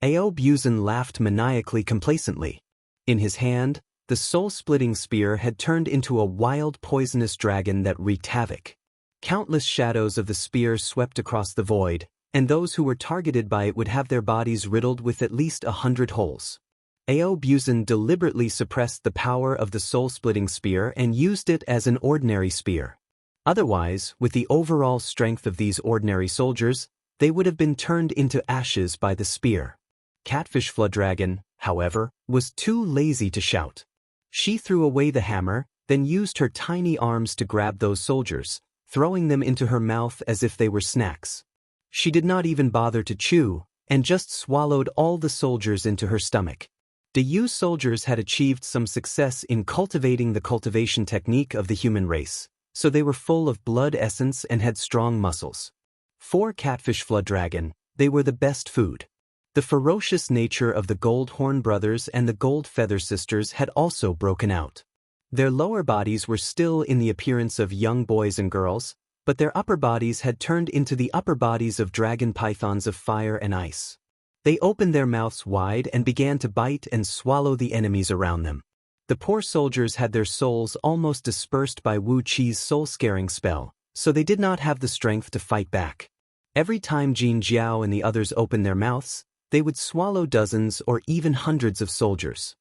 Ao Buzan laughed maniacally complacently. In his hand, the soul-splitting spear had turned into a wild poisonous dragon that wreaked havoc. Countless shadows of the spear swept across the void, and those who were targeted by it would have their bodies riddled with at least 100 holes. Ao Buzan deliberately suppressed the power of the soul-splitting spear and used it as an ordinary spear. Otherwise, with the overall strength of these ordinary soldiers, they would have been turned into ashes by the spear. Catfish Flood Dragon, however, was too lazy to shout. She threw away the hammer, then used her tiny arms to grab those soldiers, throwing them into her mouth as if they were snacks. She did not even bother to chew, and just swallowed all the soldiers into her stomach. The Yu soldiers had achieved some success in cultivating the cultivation technique of the human race, so they were full of blood essence and had strong muscles. For Catfish Flood Dragon, they were the best food. The ferocious nature of the Gold Horn brothers and the Gold Feather sisters had also broken out. Their lower bodies were still in the appearance of young boys and girls, but their upper bodies had turned into the upper bodies of dragon pythons of fire and ice. They opened their mouths wide and began to bite and swallow the enemies around them. The poor soldiers had their souls almost dispersed by Wu Qi's soul-scaring spell, so they did not have the strength to fight back. Every time Jin Jiao and the others opened their mouths, they would swallow dozens or even hundreds of soldiers.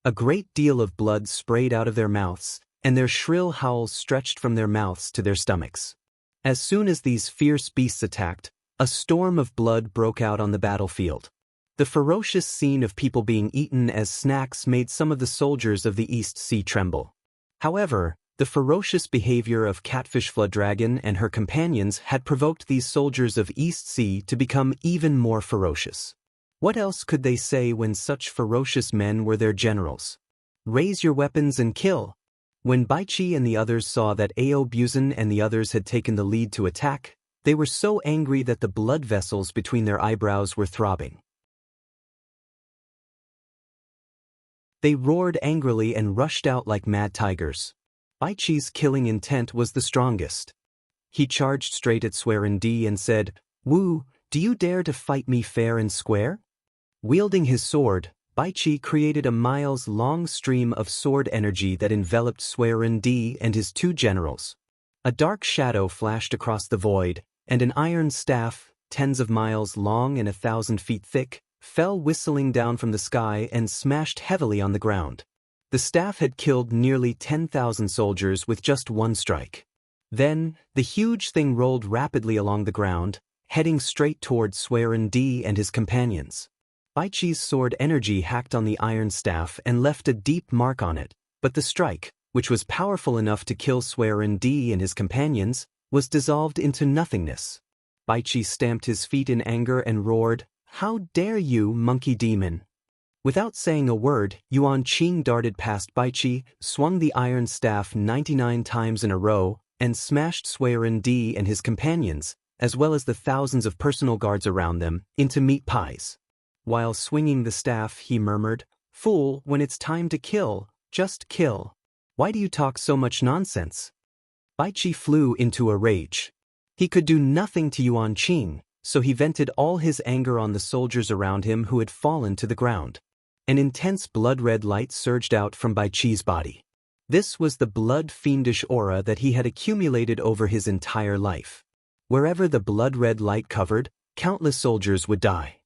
A great deal of blood sprayed out of their mouths, and their shrill howls stretched from their mouths to their stomachs. As soon as these fierce beasts attacked, a storm of blood broke out on the battlefield. The ferocious scene of people being eaten as snacks made some of the soldiers of the East Sea tremble. However, the ferocious behavior of Catfish Flood Dragon and her companions had provoked these soldiers of East Sea to become even more ferocious. What else could they say when such ferocious men were their generals? "Raise your weapons and kill." When Bai Qi and the others saw that Ao Buzan and the others had taken the lead to attack, they were so angry that the blood vessels between their eyebrows were throbbing. They roared angrily and rushed out like mad tigers. Bai Qi's killing intent was the strongest. He charged straight at Swearin Di and said, "Wu, do you dare to fight me fair and square?" Wielding his sword, Bai Qi created a miles-long stream of sword energy that enveloped Swearin Di and his two generals. A dark shadow flashed across the void, and an iron staff, tens of miles long and 1,000 feet thick, fell whistling down from the sky and smashed heavily on the ground. The staff had killed nearly 10,000 soldiers with just one strike. Then, the huge thing rolled rapidly along the ground, heading straight toward Swearin Di and his companions. Bai Qi's sword energy hacked on the iron staff and left a deep mark on it, but the strike, which was powerful enough to kill Swearin Di and his companions, was dissolved into nothingness. Bai Qi stamped his feet in anger and roared, "How dare you, monkey demon!" Without saying a word, Yuan Qing darted past Bai Qi, swung the iron staff 99 times in a row, and smashed Swearin Di and his companions, as well as the thousands of personal guards around them, into meat pies. While swinging the staff, he murmured, "Fool, when it's time to kill, just kill. Why do you talk so much nonsense?" Bai Qi flew into a rage. He could do nothing to Yuan Qing, so he vented all his anger on the soldiers around him who had fallen to the ground. An intense blood-red light surged out from Bai Chi's body. This was the blood-fiendish aura that he had accumulated over his entire life. Wherever the blood-red light covered, countless soldiers would die.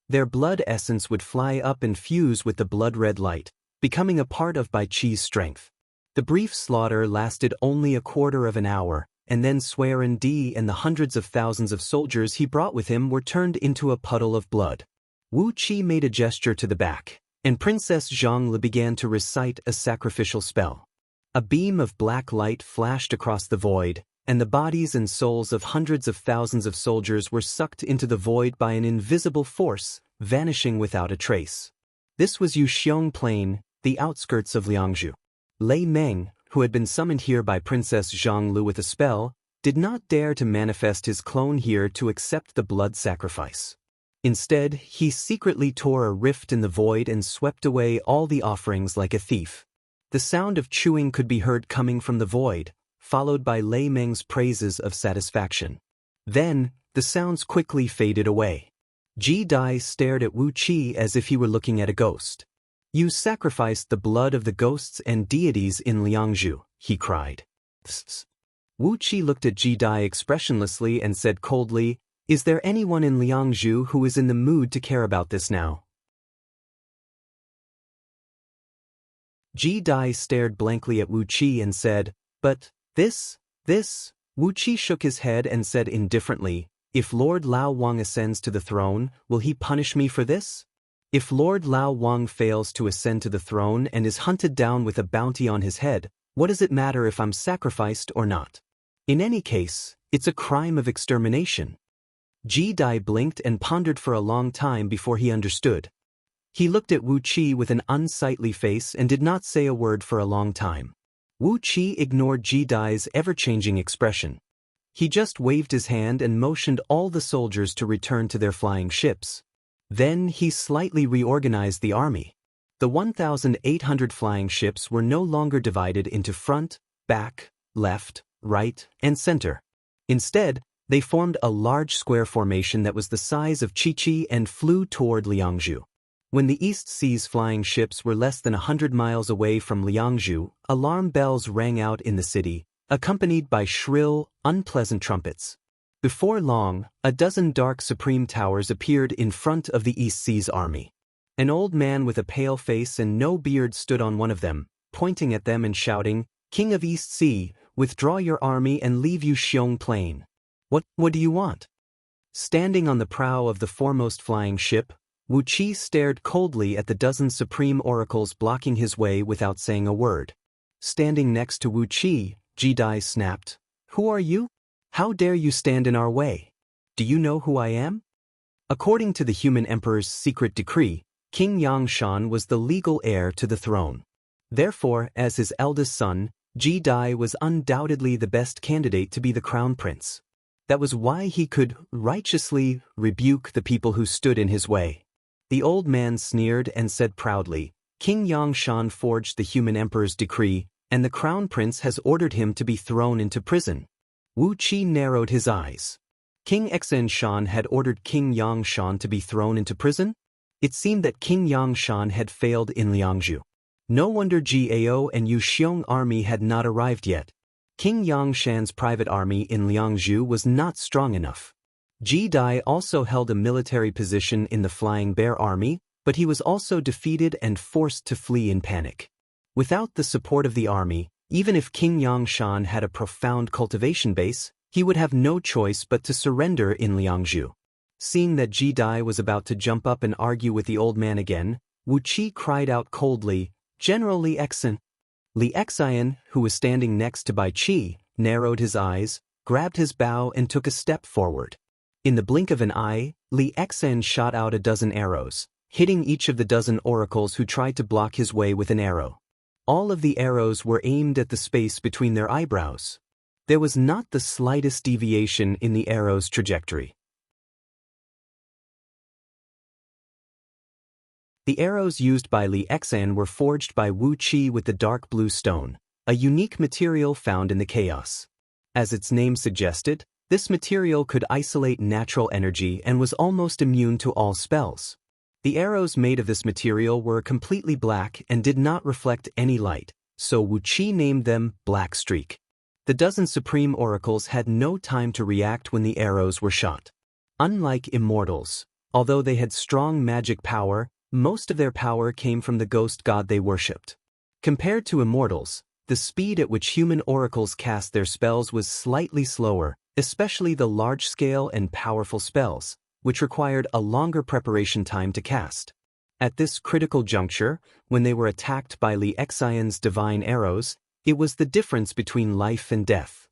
Their blood essence would fly up and fuse with the blood-red light, becoming a part of Bai Chi's strength. The brief slaughter lasted only a quarter of an hour, and then Swearin Di and the hundreds of thousands of soldiers he brought with him were turned into a puddle of blood. Wu Qi made a gesture to the back, and Princess Zhongli began to recite a sacrificial spell. A beam of black light flashed across the void, and the bodies and souls of hundreds of thousands of soldiers were sucked into the void by an invisible force, vanishing without a trace. This was Yuxiong Plain, the outskirts of Liangzhu. Lei Meng, who had been summoned here by Princess Zhongli with a spell, did not dare to manifest his clone here to accept the blood sacrifice. Instead, he secretly tore a rift in the void and swept away all the offerings like a thief. The sound of chewing could be heard coming from the void, followed by Lei Meng's praises of satisfaction. Then, the sounds quickly faded away. Ji Dai stared at Wu Qi as if he were looking at a ghost. "You sacrificed the blood of the ghosts and deities in Liangzhu," he cried. Psst. Wu Qi looked at Ji Dai expressionlessly and said coldly, "Is there anyone in Liangzhu who is in the mood to care about this now?" Ji Dai stared blankly at Wu Qi and said, "But, this. Wu Qi shook his head and said indifferently, "If Lord Lao Wang ascends to the throne, will he punish me for this? If Lord Lao Wang fails to ascend to the throne and is hunted down with a bounty on his head, what does it matter if I'm sacrificed or not? In any case, it's a crime of extermination." Ji Dai blinked and pondered for a long time before he understood. He looked at Wu Qi with an unsightly face and did not say a word for a long time. Wu Qi ignored Ji Dai's ever-changing expression. He just waved his hand and motioned all the soldiers to return to their flying ships. Then he slightly reorganized the army. The 1,800 flying ships were no longer divided into front, back, left, right, and center. Instead, they formed a large square formation that was the size of Chichi and flew toward Liangzhu. When the East Sea's flying ships were less than 100 miles away from Liangzhu, alarm bells rang out in the city, accompanied by shrill, unpleasant trumpets. Before long, a dozen dark supreme towers appeared in front of the East Sea's army. An old man with a pale face and no beard stood on one of them, pointing at them and shouting, "King of East Sea, withdraw your army and leave Yuxiong Plain." What do you want?" Standing on the prow of the foremost flying ship, Wu Qi stared coldly at the dozen supreme oracles blocking his way without saying a word. Standing next to Wu Qi, Ji Dai snapped, "Who are you? How dare you stand in our way? Do you know who I am?" According to the human emperor's secret decree, King Yangshan was the legal heir to the throne. Therefore, as his eldest son, Ji Dai was undoubtedly the best candidate to be the crown prince. That was why he could righteously rebuke the people who stood in his way. The old man sneered and said proudly, "King Yangshan forged the human emperor's decree, and the crown prince has ordered him to be thrown into prison." Wu Qi narrowed his eyes. King Xenshan had ordered King Yangshan to be thrown into prison? It seemed that King Yangshan had failed in Liangzhu. No wonder Gao and Yuxiong army had not arrived yet. King Yangshan's private army in Liangzhu was not strong enough. Ji Dai also held a military position in the Flying Bear army, but he was also defeated and forced to flee in panic. Without the support of the army, even if King Yangshan had a profound cultivation base, he would have no choice but to surrender in Liangzhu. Seeing that Ji Dai was about to jump up and argue with the old man again, Wu Qi cried out coldly, "General Li Exan." Li Exan, who was standing next to Bai Qi, narrowed his eyes, grabbed his bow and took a step forward. In the blink of an eye, Li Exan shot out a dozen arrows, hitting each of the dozen oracles who tried to block his way with an arrow. All of the arrows were aimed at the space between their eyebrows. There was not the slightest deviation in the arrow's trajectory. The arrows used by Li Exan were forged by Wu Qi with the dark blue stone, a unique material found in the chaos. As its name suggested, this material could isolate natural energy and was almost immune to all spells. The arrows made of this material were completely black and did not reflect any light, so Wu Qi named them Black Streak. The dozen supreme oracles had no time to react when the arrows were shot. Unlike immortals, although they had strong magic power, most of their power came from the ghost god they worshipped. Compared to immortals, the speed at which human oracles cast their spells was slightly slower, especially the large-scale and powerful spells, which required a longer preparation time to cast. At this critical juncture, when they were attacked by Li Xian's divine arrows, it was the difference between life and death.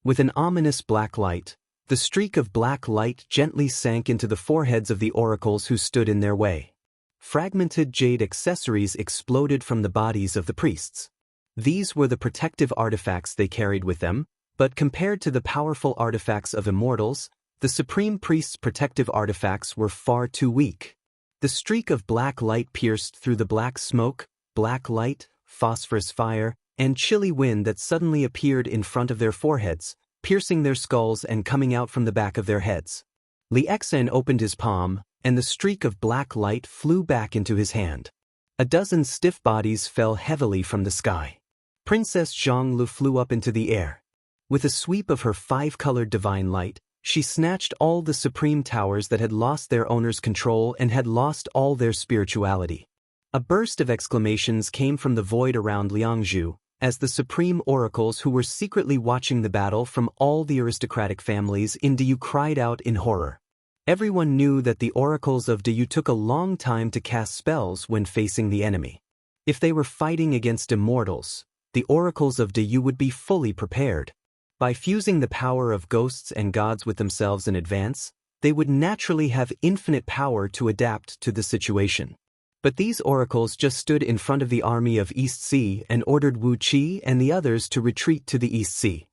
With an ominous black light, the streak of black light gently sank into the foreheads of the oracles who stood in their way. Fragmented jade accessories exploded from the bodies of the priests. These were the protective artifacts they carried with them, but compared to the powerful artifacts of immortals, the supreme priest's protective artifacts were far too weak. The streak of black light pierced through the black smoke, black light, phosphorus fire, and chilly wind that suddenly appeared in front of their foreheads, piercing their skulls and coming out from the back of their heads. Li Xian opened his palm, and the streak of black light flew back into his hand. A dozen stiff bodies fell heavily from the sky. Princess Zhonglu flew up into the air. With a sweep of her five-colored divine light, she snatched all the supreme towers that had lost their owner's control and had lost all their spirituality. A burst of exclamations came from the void around Liangzhu, as the supreme oracles who were secretly watching the battle from all the aristocratic families in Diyu cried out in horror. Everyone knew that the oracles of Diyu took a long time to cast spells when facing the enemy. If they were fighting against immortals, the oracles of Diyu would be fully prepared. By fusing the power of ghosts and gods with themselves in advance, they would naturally have infinite power to adapt to the situation. But these oracles just stood in front of the army of East Sea and ordered Wu Qi and the others to retreat to the East Sea.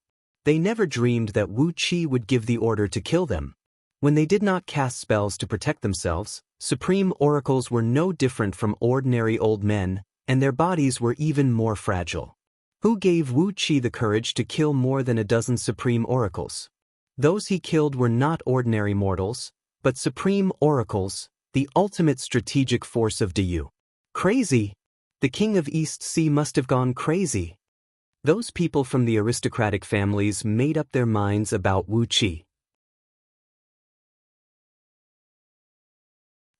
They never dreamed that Wu Qi would give the order to kill them. When they did not cast spells to protect themselves, supreme oracles were no different from ordinary old men, and their bodies were even more fragile. Who gave Wu Qi the courage to kill more than a dozen supreme oracles? Those he killed were not ordinary mortals, but supreme oracles, the ultimate strategic force of Diyu. Crazy! The king of East Sea must have gone crazy. Those people from the aristocratic families made up their minds about Wu Qi.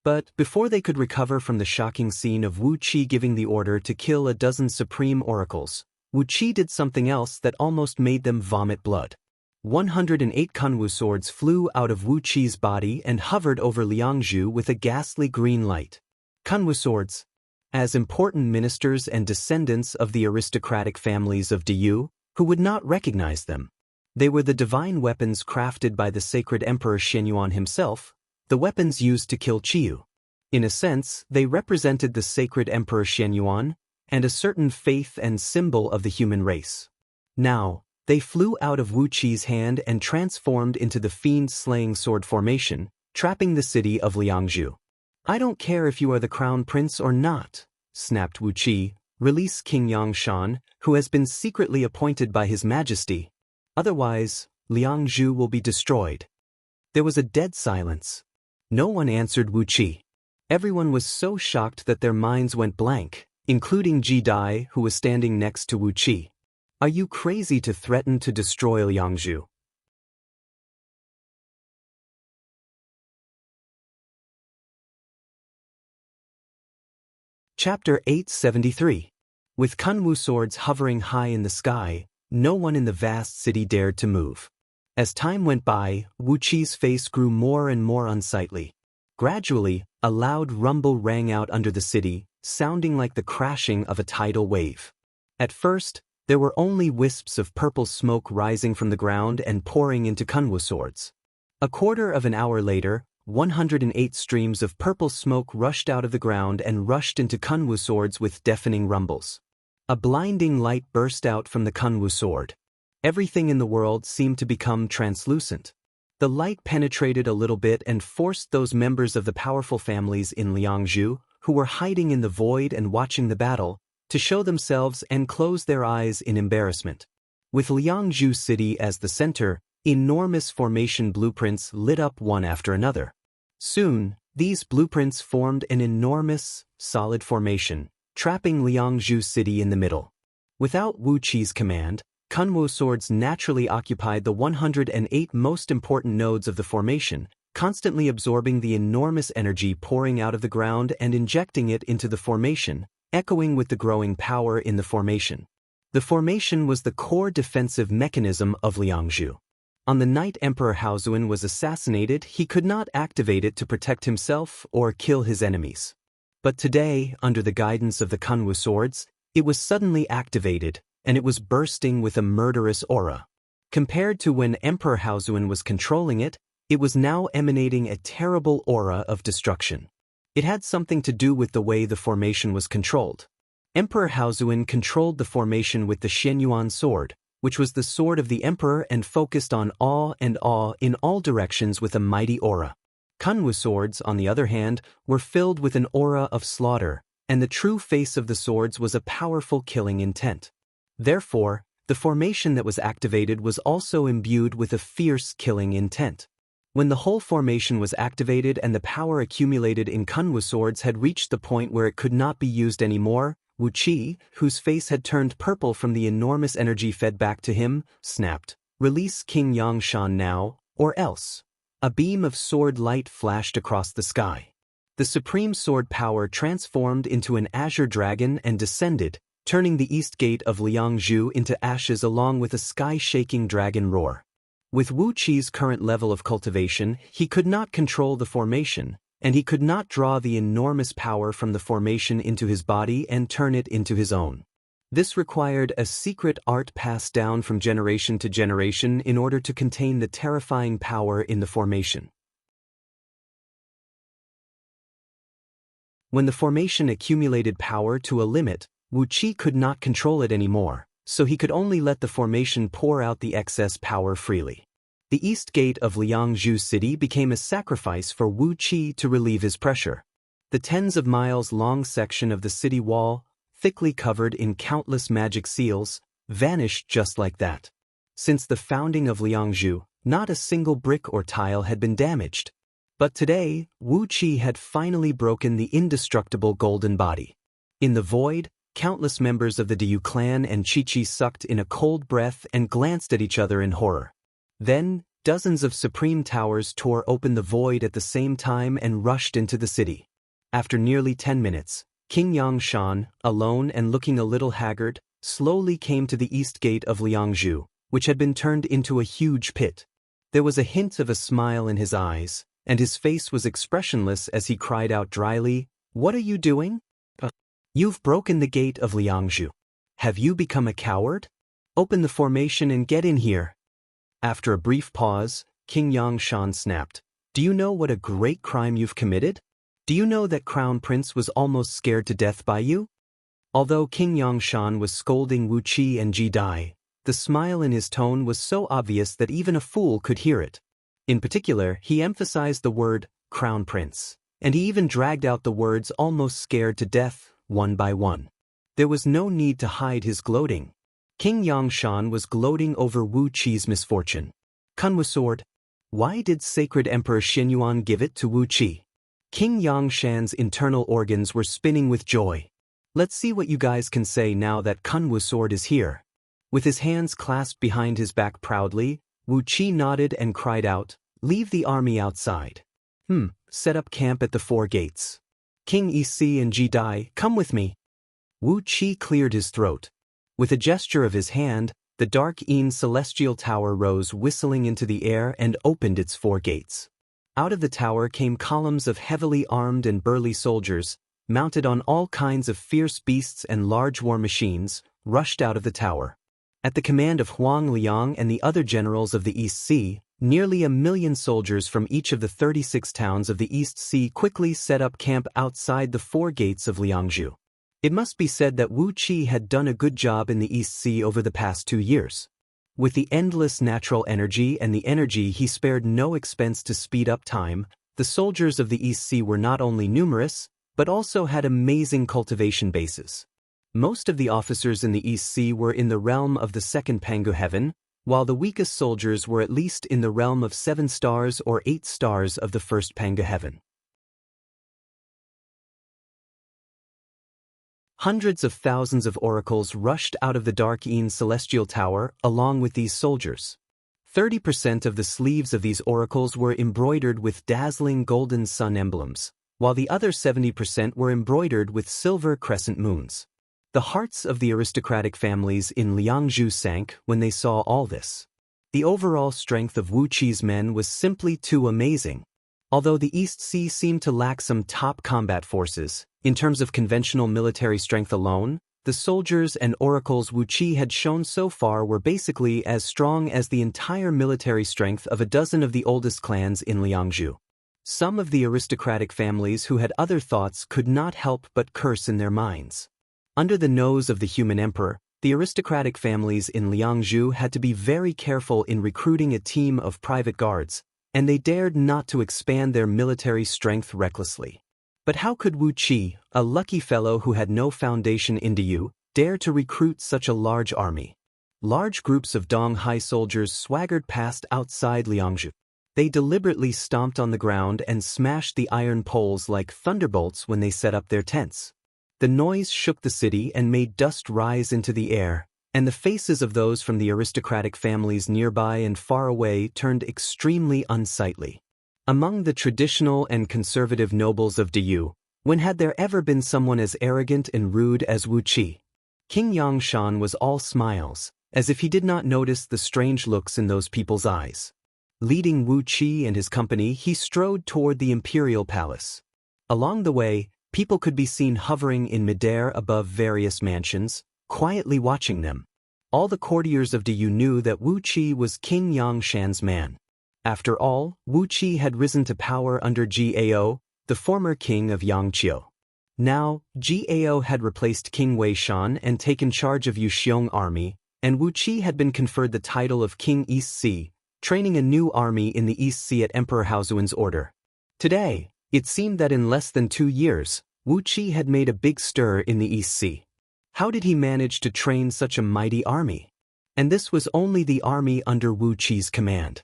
But before they could recover from the shocking scene of Wu Qi giving the order to kill a dozen supreme oracles, Wu Qi did something else that almost made them vomit blood. 108 Kunwu swords flew out of Wu Qi's body and hovered over Liangzhu with a ghastly green light. Kunwu swords, as important ministers and descendants of the aristocratic families of Diyu, who would not recognize them. They were the divine weapons crafted by the sacred Emperor Shenyuan himself, the weapons used to kill Qiyu. In a sense, they represented the sacred Emperor Shenyuan and a certain faith and symbol of the human race. Now, they flew out of Wu Qi's hand and transformed into the fiend-slaying sword formation, trapping the city of Liangzhu. "I don't care if you are the crown prince or not," snapped Wu Qi. "Release King Yangshan, who has been secretly appointed by His Majesty. Otherwise, Liangzhu will be destroyed." There was a dead silence. No one answered Wu Qi. Everyone was so shocked that their minds went blank, including Ji Dai, who was standing next to Wu Qi. "Are you crazy to threaten to destroy Liangzhu?" Chapter 873. With Kunwu swords hovering high in the sky, no one in the vast city dared to move. As time went by, Wu Qi's face grew more and more unsightly. Gradually, a loud rumble rang out under the city, sounding like the crashing of a tidal wave. At first, there were only wisps of purple smoke rising from the ground and pouring into Kunwu swords. A quarter of an hour later, 108 streams of purple smoke rushed out of the ground and rushed into Kunwu swords with deafening rumbles. A blinding light burst out from the Kunwu sword. Everything in the world seemed to become translucent. The light penetrated a little bit and forced those members of the powerful families in Liangzhu, who were hiding in the void and watching the battle, to show themselves and close their eyes in embarrassment. With Liangzhu city as the center, enormous formation blueprints lit up one after another. Soon, These blueprints formed an enormous, solid formation, trapping Liangzhu City in the middle. Without Wu Qi's command, Kunwu swords naturally occupied the 108 most important nodes of the formation, constantly absorbing the enormous energy pouring out of the ground and injecting it into the formation, echoing with the growing power in the formation. The formation was the core defensive mechanism of Liangzhu. On the night Emperor Haozuan was assassinated, he could not activate it to protect himself or kill his enemies. But today, under the guidance of the Kunwu swords, it was suddenly activated, and it was bursting with a murderous aura. Compared to when Emperor Haozuan was controlling it, it was now emanating a terrible aura of destruction. It had something to do with the way the formation was controlled. Emperor Haozuan controlled the formation with the Shenyuan sword, which was the sword of the emperor and focused on awe in all directions with a mighty aura. Kunwu swords, on the other hand, were filled with an aura of slaughter, and the true face of the swords was a powerful killing intent. Therefore, the formation that was activated was also imbued with a fierce killing intent. When the whole formation was activated and the power accumulated in Kunwu swords had reached the point where it could not be used anymore, Wu Qi, whose face had turned purple from the enormous energy fed back to him, snapped, "Release King Yangshan now, or else." A beam of sword light flashed across the sky. The supreme sword power transformed into an azure dragon and descended, turning the east gate of Liangzhu into ashes along with a sky-shaking dragon roar. With Wu Qi's current level of cultivation, he could not control the formation, and he could not draw the enormous power from the formation into his body and turn it into his own. This required a secret art passed down from generation to generation in order to contain the terrifying power in the formation. When the formation accumulated power to a limit, Wu Qi could not control it anymore, so he could only let the formation pour out the excess power freely. The east gate of Liangzhu City became a sacrifice for Wu Qi to relieve his pressure. The tens of miles-long section of the city wall, thickly covered in countless magic seals, vanished just like that. Since the founding of Liangzhu, not a single brick or tile had been damaged. But today, Wu Qi had finally broken the indestructible golden body. In the void, countless members of the Diyu clan and Chi-Chi sucked in a cold breath and glanced at each other in horror. Then, dozens of supreme towers tore open the void at the same time and rushed into the city. After nearly 10 minutes, King Yangshan, alone and looking a little haggard, slowly came to the east gate of Liangzhu, which had been turned into a huge pit. There was a hint of a smile in his eyes, and his face was expressionless as he cried out dryly, "What are you doing? You've broken the gate of Liangzhu. Have you become a coward? Open the formation and get in here." After a brief pause, King Yangshan snapped, "Do you know what a great crime you've committed? Do you know that Crown Prince was almost scared to death by you?" Although King Yangshan was scolding Wu Qi and Ji Dai, the smile in his tone was so obvious that even a fool could hear it. In particular, he emphasized the word, Crown Prince, and he even dragged out the words almost scared to death, one by one. There was no need to hide his gloating. King Yangshan was gloating over Wu Qi's misfortune. Kunwu sword. Why did Sacred Emperor Shenyuan give it to Wu Qi? King Yangshan's internal organs were spinning with joy. Let's see what you guys can say now that Kunwu sword is here. With his hands clasped behind his back proudly, Wu Qi nodded and cried out, "Leave the army outside. Set up camp at the 4 gates. King Isi and Ji Dai, come with me." Wu Qi cleared his throat. With a gesture of his hand, the dark Een celestial tower rose whistling into the air and opened its 4 gates. Out of the tower came columns of heavily armed and burly soldiers, mounted on all kinds of fierce beasts and large war machines, rushed out of the tower. At the command of Huang Liang and the other generals of the East Sea, nearly 1,000,000 soldiers from each of the 36 towns of the East Sea quickly set up camp outside the 4 gates of Liangzhu. It must be said that Wu Qi had done a good job in the East Sea over the past 2 years. With the endless natural energy and the energy he spared no expense to speed up time, the soldiers of the East Sea were not only numerous, but also had amazing cultivation bases. Most of the officers in the East Sea were in the realm of the 2nd Pangu Heaven, while the weakest soldiers were at least in the realm of 7 stars or 8 stars of the 1st Pangu Heaven. Hundreds of thousands of oracles rushed out of the dark Een celestial tower along with these soldiers. 30% of the sleeves of these oracles were embroidered with dazzling golden sun emblems, while the other 70% were embroidered with silver crescent moons. The hearts of the aristocratic families in Liangzhu sank when they saw all this. The overall strength of Wu Qi's men was simply too amazing. Although the East Sea seemed to lack some top combat forces, in terms of conventional military strength alone, the soldiers and oracles Wu Qi had shown so far were basically as strong as the entire military strength of a dozen of the oldest clans in Liangzhu. Some of the aristocratic families who had other thoughts could not help but curse in their minds. Under the nose of the human emperor, the aristocratic families in Liangzhu had to be very careful in recruiting a team of private guards, and they dared not to expand their military strength recklessly. But how could Wu Qi, a lucky fellow who had no foundation in Diyu, dare to recruit such a large army? Large groups of Dong Hai soldiers swaggered past outside Liangzhu. They deliberately stomped on the ground and smashed the iron poles like thunderbolts when they set up their tents. The noise shook the city and made dust rise into the air, and the faces of those from the aristocratic families nearby and far away turned extremely unsightly. Among the traditional and conservative nobles of Diyu, when had there ever been someone as arrogant and rude as Wu Qi? King Yangshan was all smiles, as if he did not notice the strange looks in those people's eyes. Leading Wu Qi and his company, he strode toward the imperial palace. Along the way, people could be seen hovering in midair above various mansions, quietly watching them. All the courtiers of Diyu knew that Wu Qi was King Yangshan's man. After all, Wu Qi had risen to power under Gao, the former king of Yangqiu. Now, Gao had replaced King Wei Shan and taken charge of Yuxiong army, and Wu Qi had been conferred the title of King East Sea, training a new army in the East Sea at Emperor Haozuan's order. Today, it seemed that in less than 2 years, Wu Qi had made a big stir in the East Sea. How did he manage to train such a mighty army? And this was only the army under Wu Qi's command.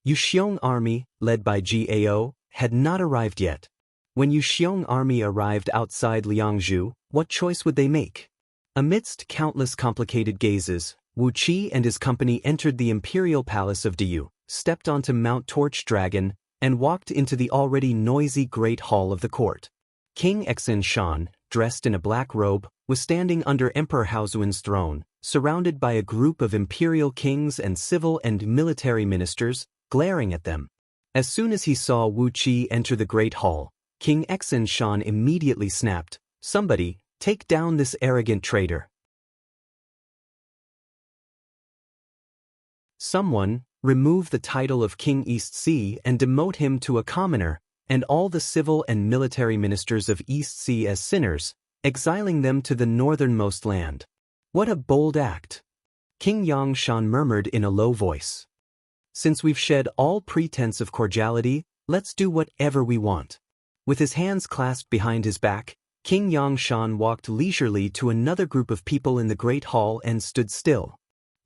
Yuxiong army, led by Gao, had not arrived yet. When Yuxiong army arrived outside Liangzhu, what choice would they make? Amidst countless complicated gazes, Wu Qi and his company entered the imperial palace of Diyu, stepped onto Mount Torch Dragon, and walked into the already noisy great hall of the court. King Exin Shan, dressed in a black robe, was standing under Emperor Haozuan's throne, surrounded by a group of imperial kings and civil and military ministers, glaring at them. As soon as he saw Wu Qi enter the great hall, King Exin Shan immediately snapped, "Somebody, take down this arrogant traitor." Someone, remove the title of King East Sea and demote him to a commoner, and all the civil and military ministers of East Sea as sinners, exiling them to the northernmost land. What a bold act! King Yangshan murmured in a low voice. Since we've shed all pretense of cordiality, let's do whatever we want. With his hands clasped behind his back, King Yangshan walked leisurely to another group of people in the great hall and stood still.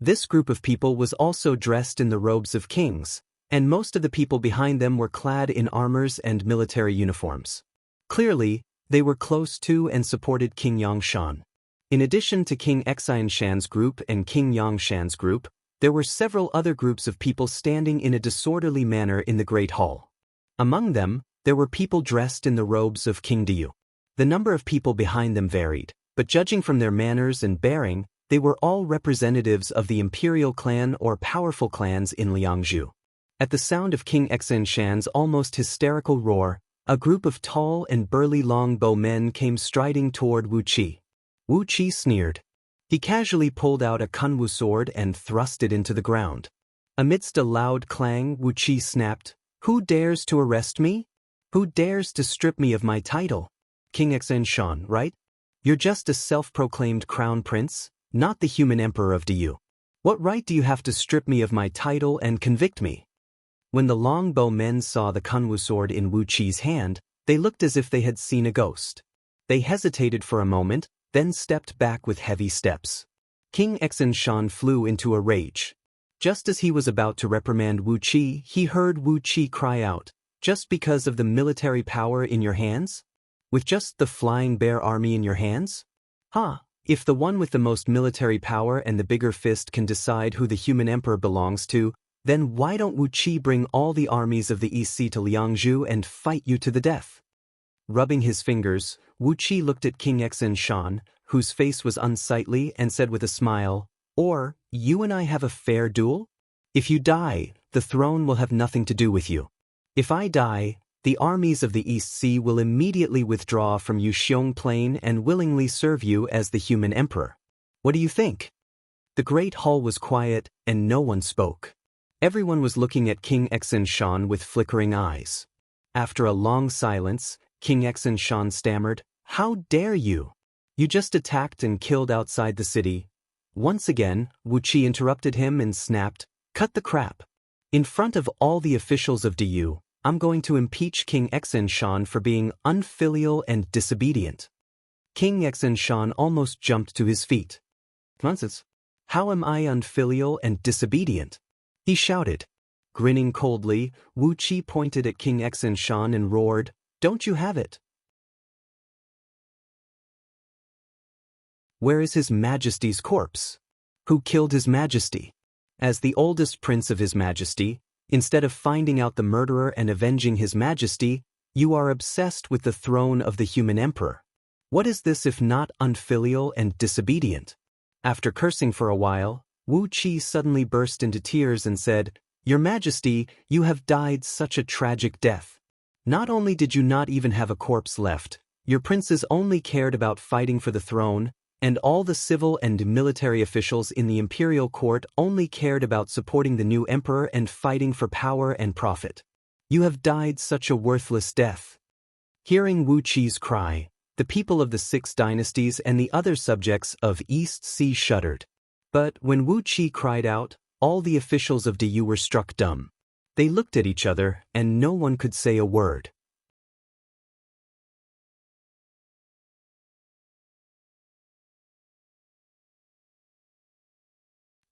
This group of people was also dressed in the robes of kings, and most of the people behind them were clad in armors and military uniforms. Clearly, they were close to and supported King Yangshan. In addition to King Xianshan's group and King Yangshan's group, there were several other groups of people standing in a disorderly manner in the great hall. Among them, there were people dressed in the robes of King Diyu. The number of people behind them varied, but judging from their manners and bearing, they were all representatives of the imperial clan or powerful clans in Liangzhu. At the sound of King Xianshan's almost hysterical roar, a group of tall and burly longbow men came striding toward Wu Qi. Wu Qi sneered. He casually pulled out a kunwu sword and thrust it into the ground. Amidst a loud clang, Wu Qi snapped, "Who dares to arrest me? Who dares to strip me of my title? King Xianshan, right? You're just a self-proclaimed crown prince, not the human emperor of Diyu. What right do you have to strip me of my title and convict me?" When the longbow men saw the kunwu sword in Wu Qi's hand, they looked as if they had seen a ghost. They hesitated for a moment, then stepped back with heavy steps. King Xianshan flew into a rage. Just as he was about to reprimand Wu Qi, he heard Wu Qi cry out, "Just because of the military power in your hands? With just the Flying Bear army in your hands? If the one with the most military power and the bigger fist can decide who the human emperor belongs to, then why don't Wu Qi bring all the armies of the East Sea to Liangzhu and fight you to the death? Rubbing his fingers, Wu Qi looked at King Exin Shan, whose face was unsightly, and said with a smile, "Or, you and I have a fair duel? If you die, the throne will have nothing to do with you. If I die, the armies of the East Sea will immediately withdraw from Yuxiong Plain and willingly serve you as the human emperor. What do you think?" The great hall was quiet, and no one spoke. Everyone was looking at King Exin Shan with flickering eyes. After a long silence, King Exin Shan stammered, "How dare you? You just attacked and killed outside the city." Once again, Wu Qi interrupted him and snapped, "Cut the crap. In front of all the officials of DU, I'm going to impeach King Exin Shan for being unfilial and disobedient." King Exin Shan almost jumped to his feet. "Nonsense. How am I unfilial and disobedient?" he shouted. Grinning coldly, Wu Qi pointed at King Exin Shan and roared, "Don't you have it? Where is His Majesty's corpse? Who killed His Majesty? As the oldest prince of His Majesty, instead of finding out the murderer and avenging His Majesty, you are obsessed with the throne of the human emperor. What is this if not unfilial and disobedient?" After cursing for a while, Wu Qi suddenly burst into tears and said, "Your Majesty, you have died such a tragic death. Not only did you not even have a corpse left, your princes only cared about fighting for the throne, and all the civil and military officials in the imperial court only cared about supporting the new emperor and fighting for power and profit. You have died such a worthless death." Hearing Wu Qi's cry, the people of the 6 dynasties and the other subjects of East Sea shuddered. But when Wu Qi cried out, all the officials of DU were struck dumb. They looked at each other, and no one could say a word.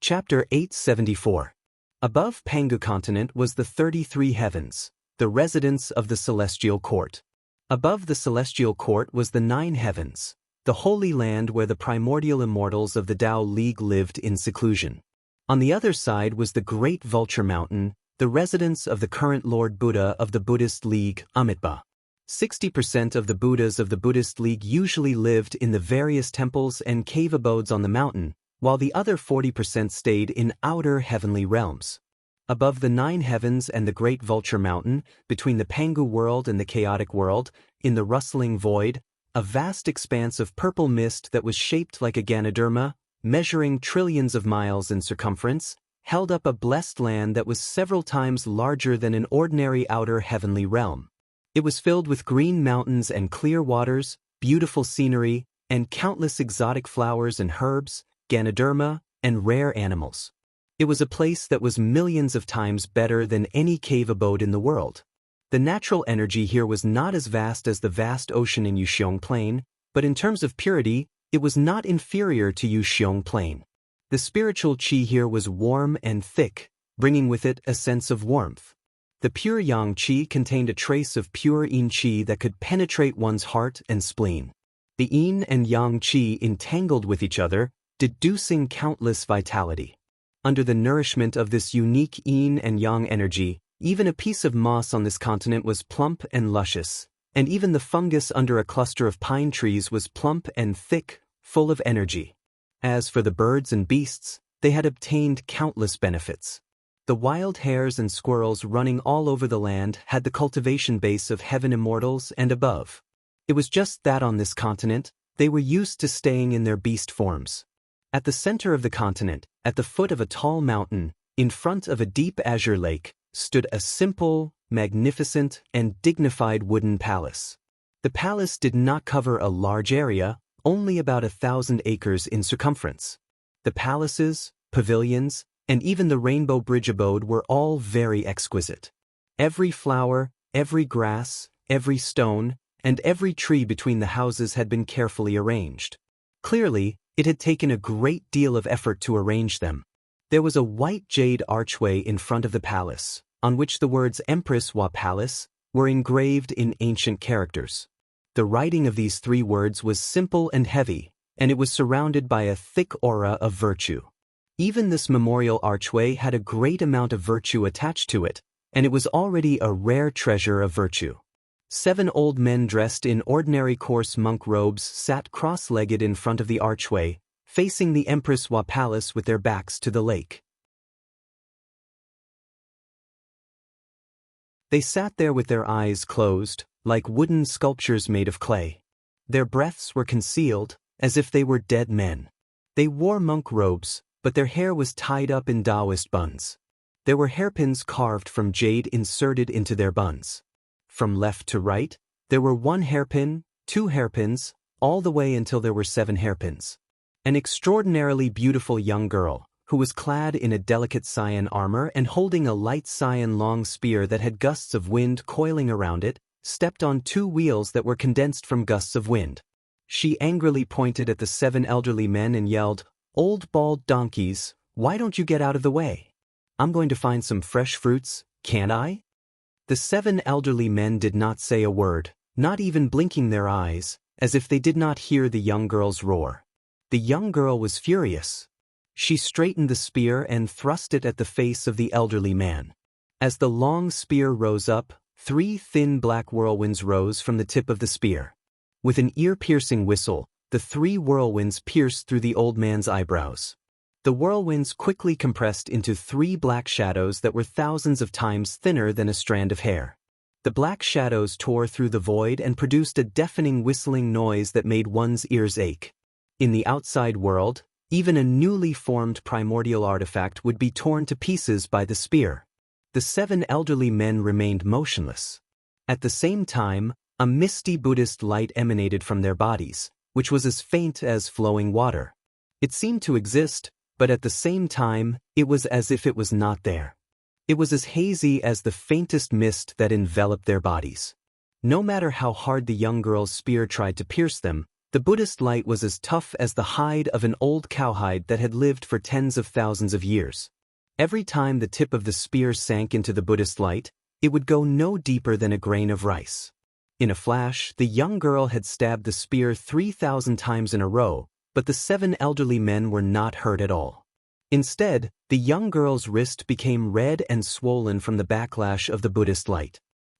Chapter 874. Above Pangu continent was the 33 heavens, the residence of the celestial court. Above the celestial court was the 9 heavens, the holy land where the primordial immortals of the Tao League lived in seclusion. On the other side was the great Vulture Mountain, the residence of the current Lord Buddha of the Buddhist League, Amitabha. 60% of the Buddhas of the Buddhist League usually lived in the various temples and cave abodes on the mountain, while the other 40% stayed in outer heavenly realms. Above the 9 heavens and the great Vulture Mountain, between the Pangu world and the chaotic world, in the rustling void, a vast expanse of purple mist that was shaped like a Ganoderma, measuring trillions of miles in circumference, held up a blessed land that was several times larger than an ordinary outer heavenly realm. It was filled with green mountains and clear waters, beautiful scenery, and countless exotic flowers and herbs, Ganoderma, and rare animals. It was a place that was millions of times better than any cave abode in the world. The natural energy here was not as vast as the vast ocean in Yuxiong Plain, but in terms of purity, it was not inferior to Yuxiong Plain. The spiritual qi here was warm and thick, bringing with it a sense of warmth. The pure yang qi contained a trace of pure yin qi that could penetrate one's heart and spleen. The yin and yang qi entangled with each other, deducing countless vitality. Under the nourishment of this unique yin and yang energy, even a piece of moss on this continent was plump and luscious, and even the fungus under a cluster of pine trees was plump and thick, full of energy. As for the birds and beasts, they had obtained countless benefits. The wild hares and squirrels running all over the land had the cultivation base of heaven immortals and above. It was just that on this continent, they were used to staying in their beast forms. At the center of the continent, at the foot of a tall mountain, in front of a deep azure lake, stood a simple, magnificent, and dignified wooden palace. The palace did not cover a large area, only about 1,000 acres in circumference. The palaces, pavilions, and even the Rainbow Bridge abode were all very exquisite. Every flower, every grass, every stone, and every tree between the houses had been carefully arranged. Clearly, it had taken a great deal of effort to arrange them. There was a white jade archway in front of the palace, on which the words Empress Wa Palace were engraved in ancient characters. The writing of these 3 words was simple and heavy, and it was surrounded by a thick aura of virtue. Even this memorial archway had a great amount of virtue attached to it, and it was already a rare treasure of virtue. 7 old men dressed in ordinary coarse monk robes sat cross-legged in front of the archway, facing the Empress Wa Palace with their backs to the lake. They sat there with their eyes closed, like wooden sculptures made of clay. Their breaths were concealed, as if they were dead men. They wore monk robes, but their hair was tied up in Taoist buns. There were hairpins carved from jade inserted into their buns. From left to right, there were 1 hairpin, 2 hairpins, all the way until there were 7 hairpins. An extraordinarily beautiful young girl, who was clad in a delicate cyan armor and holding a light cyan long spear that had gusts of wind coiling around it, stepped on 2 wheels that were condensed from gusts of wind. She angrily pointed at the 7 elderly men and yelled, "Old bald donkeys, why don't you get out of the way? I'm going to find some fresh fruits, can't I?" The 7 elderly men did not say a word, not even blinking their eyes, as if they did not hear the young girl's roar. The young girl was furious. She straightened the spear and thrust it at the face of the elderly man. As the long spear rose up, 3 thin black whirlwinds rose from the tip of the spear. With an ear-piercing whistle, the 3 whirlwinds pierced through the old man's eyebrows. The whirlwinds quickly compressed into 3 black shadows that were thousands of times thinner than a strand of hair. The black shadows tore through the void and produced a deafening whistling noise that made one's ears ache. In the outside world, even a newly formed primordial artifact would be torn to pieces by the spear. The 7 elderly men remained motionless. At the same time, a misty Buddhist light emanated from their bodies, which was as faint as flowing water. It seemed to exist, but at the same time, it was as if it was not there. It was as hazy as the faintest mist that enveloped their bodies. No matter how hard the young girl's spear tried to pierce them, the Buddhist light was as tough as the hide of an old cowhide that had lived for tens of thousands of years. Every time the tip of the spear sank into the Buddhist light, it would go no deeper than a grain of rice. In a flash, the young girl had stabbed the spear 3,000 times in a row, but the 7 elderly men were not hurt at all. Instead, the young girl's wrist became red and swollen from the backlash of the Buddhist light.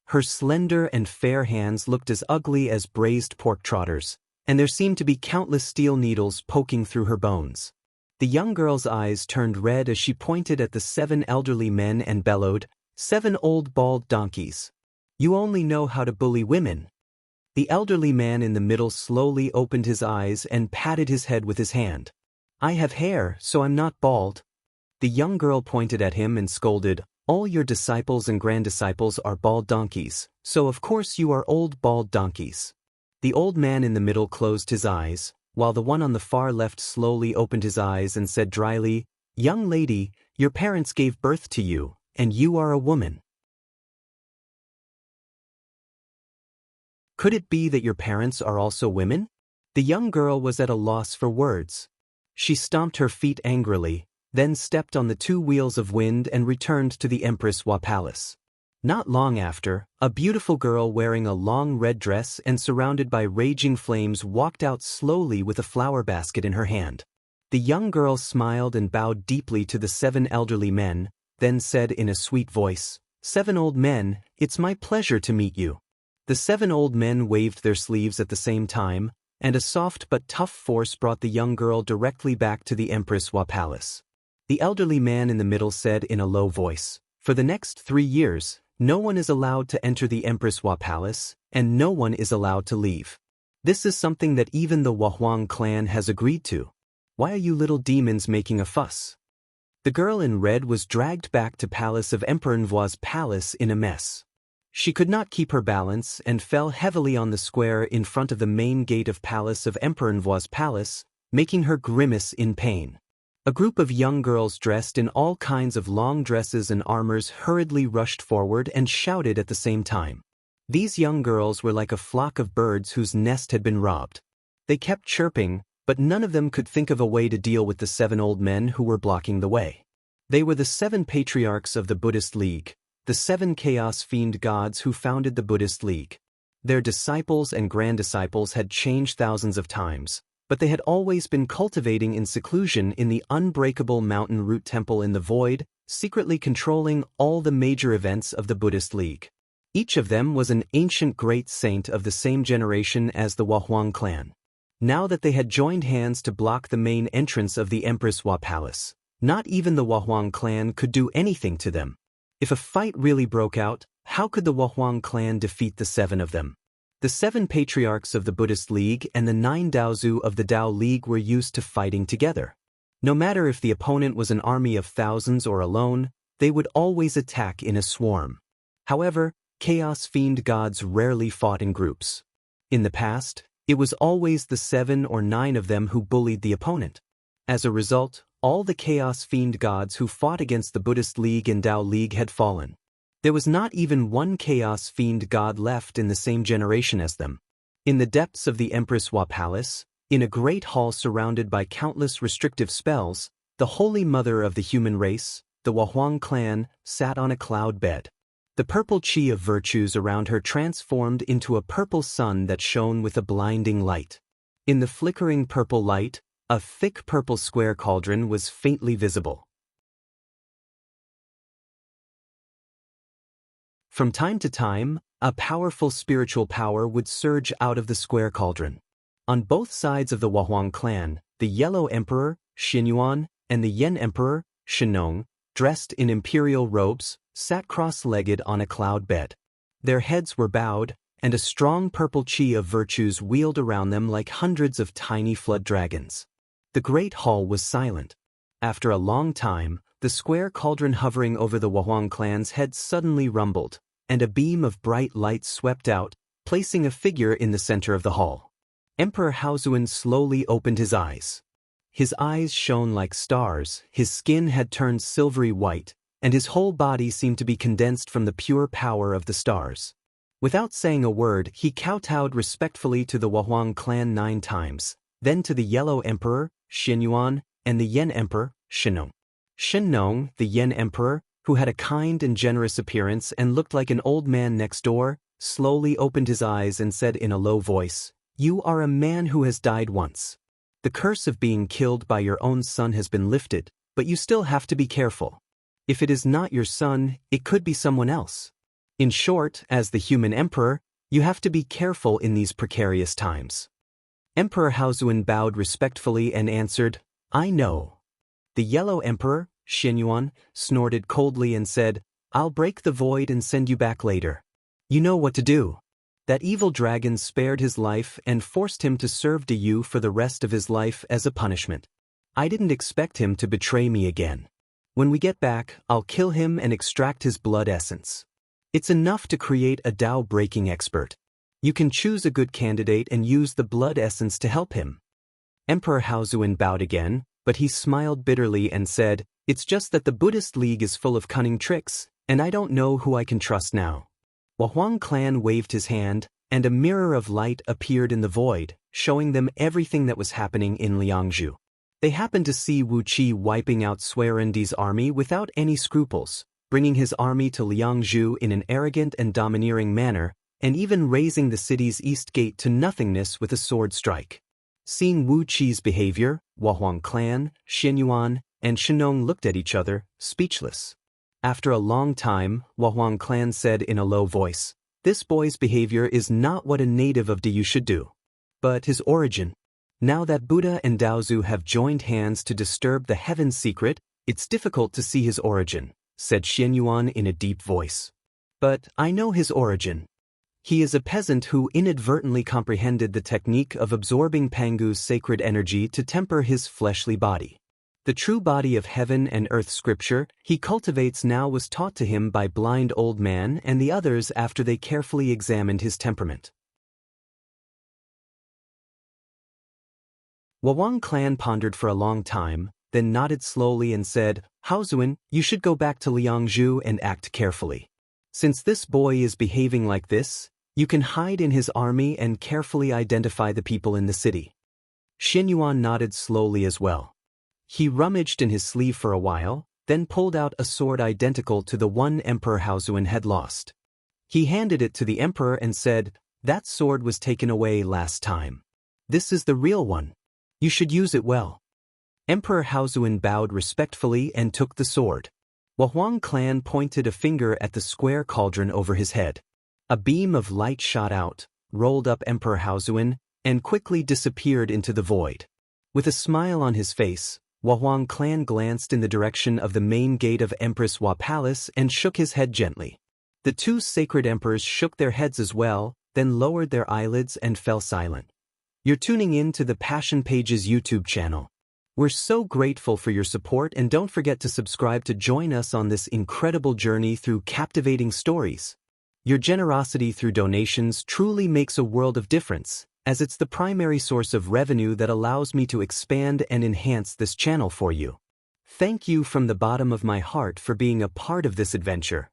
Her slender and fair hands looked as ugly as braised pork trotters, and there seemed to be countless steel needles poking through her bones. The young girl's eyes turned red as she pointed at the 7 elderly men and bellowed, "7 old bald donkeys. You only know how to bully women." The elderly man in the middle slowly opened his eyes and patted his head with his hand. "I have hair, so I'm not bald." The young girl pointed at him and scolded, "All your disciples and granddisciples are bald donkeys, so of course you are old bald donkeys." The old man in the middle closed his eyes, while the one on the far left slowly opened his eyes and said dryly, "Young lady, your parents gave birth to you, and you are a woman. Could it be that your parents are also women?" The young girl was at a loss for words. She stomped her feet angrily, then stepped on the 2 wheels of wind and returned to the Empress Wa Palace. Not long after, a beautiful girl wearing a long red dress and surrounded by raging flames walked out slowly with a flower basket in her hand. The young girl smiled and bowed deeply to the 7 elderly men, then said in a sweet voice, "7 old men, it's my pleasure to meet you." The 7 old men waved their sleeves at the same time, and a soft but tough force brought the young girl directly back to the Empress Wa Palace. The elderly man in the middle said in a low voice, "For the next 3 years, no one is allowed to enter the Empress Wa Palace, and no one is allowed to leave. This is something that even the Wahuang clan has agreed to. Why are you little demons making a fuss?" The girl in red was dragged back to Palace of Emperor Nvua's palace in a mess. She could not keep her balance and fell heavily on the square in front of the main gate of Palace of Emperor Nvua's palace, making her grimace in pain. A group of young girls dressed in all kinds of long dresses and armors hurriedly rushed forward and shouted at the same time. These young girls were like a flock of birds whose nest had been robbed. They kept chirping, but none of them could think of a way to deal with the 7 old men who were blocking the way. They were the 7 patriarchs of the Buddhist League, the 7 chaos fiend gods who founded the Buddhist League. Their disciples and granddisciples had changed thousands of times, but they had always been cultivating in seclusion in the unbreakable mountain root temple in the void, secretly controlling all the major events of the Buddhist League. Each of them was an ancient great saint of the same generation as the Wahuang clan. Now that they had joined hands to block the main entrance of the Empress Hua Palace, not even the Wahuang clan could do anything to them. If a fight really broke out, how could the Wahuang clan defeat the 7 of them? The 7 patriarchs of the Buddhist League and the 9 Daozu of the Tao League were used to fighting together. No matter if the opponent was an army of thousands or alone, they would always attack in a swarm. However, Chaos Fiend gods rarely fought in groups. In the past, it was always the 7 or 9 of them who bullied the opponent. As a result, all the Chaos Fiend gods who fought against the Buddhist League and Tao League had fallen. There was not even one Chaos Fiend god left in the same generation as them. In the depths of the Empress Hua Palace, in a great hall surrounded by countless restrictive spells, the Holy Mother of the human race, the Wahuang clan, sat on a cloud bed. The purple chi of virtues around her transformed into a purple sun that shone with a blinding light. In the flickering purple light, a thick purple square cauldron was faintly visible. From time to time, a powerful spiritual power would surge out of the square cauldron. On both sides of the Wahuang clan, the Yellow Emperor, Xinyuan, and the Yen Emperor, Shenong, dressed in imperial robes, sat cross-legged on a cloud bed. Their heads were bowed, and a strong purple chi of virtues wheeled around them like hundreds of tiny flood dragons. The great hall was silent. After a long time, the square cauldron hovering over the Wahuang clan's head suddenly rumbled, and a beam of bright light swept out, placing a figure in the center of the hall. Emperor Haozuan slowly opened his eyes. His eyes shone like stars, his skin had turned silvery white, and his whole body seemed to be condensed from the pure power of the stars. Without saying a word, he kowtowed respectfully to the Wahuang clan 9 times, then to the Yellow Emperor, Xinyuan, and the Yen Emperor, Shenong. Shenong, the Yen Emperor, who had a kind and generous appearance and looked like an old man next door, slowly opened his eyes and said in a low voice, "You are a man who has died once. The curse of being killed by your own son has been lifted, but you still have to be careful. If it is not your son, it could be someone else. In short, as the human emperor, you have to be careful in these precarious times." Emperor Haozuan bowed respectfully and answered, "I know." The Yellow Emperor, Xinyuan, snorted coldly and said, "I'll break the void and send you back later. You know what to do." That evil dragon spared his life and forced him to serve Yu for the rest of his life as a punishment. I didn't expect him to betray me again. When we get back, I'll kill him and extract his blood essence. It's enough to create a Tao-breaking expert. You can choose a good candidate and use the blood essence to help him." Emperor Haozuan bowed again, but he smiled bitterly and said, "It's just that the Buddhist League is full of cunning tricks, and I don't know who I can trust now." Wahuang clan waved his hand, and a mirror of light appeared in the void, showing them everything that was happening in Liangzhu. They happened to see Wu Qi wiping out Swearendi's army without any scruples, bringing his army to Liangzhu in an arrogant and domineering manner, and even razing the city's east gate to nothingness with a sword strike. Seeing Wu Qi's behavior, Wahuang clan, Xinyuan, and Shenong looked at each other, speechless. After a long time, Wahuang clan said in a low voice, "This boy's behavior is not what a native of Diyu should do. But his origin. Now that Buddha and Daozu have joined hands to disturb the heaven secret, it's difficult to see his origin," said Xinyuan in a deep voice. "But I know his origin. He is a peasant who inadvertently comprehended the technique of absorbing Pangu's sacred energy to temper his fleshly body. The true body of heaven and earth scripture he cultivates now was taught to him by blind old man and the others after they carefully examined his temperament." Wahuang clan pondered for a long time, then nodded slowly and said, "Haozuan, you should go back to Liangzhu and act carefully. Since this boy is behaving like this, you can hide in his army and carefully identify the people in the city." Xinyuan nodded slowly as well. He rummaged in his sleeve for a while, then pulled out a sword identical to the one Emperor Haozuan had lost. He handed it to the emperor and said, "That sword was taken away last time. This is the real one." You should use it well. Emperor Haozuan bowed respectfully and took the sword. Huang clan pointed a finger at the square cauldron over his head. A beam of light shot out, rolled up Emperor Haozuan, and quickly disappeared into the void. With a smile on his face, Huang clan glanced in the direction of the main gate of Empress Hua Palace and shook his head gently. The two sacred emperors shook their heads as well, then lowered their eyelids and fell silent. You're tuning in to the Passion Pages YouTube channel. We're so grateful for your support, and don't forget to subscribe to join us on this incredible journey through captivating stories. Your generosity through donations truly makes a world of difference, as it's the primary source of revenue that allows me to expand and enhance this channel for you. Thank you from the bottom of my heart for being a part of this adventure.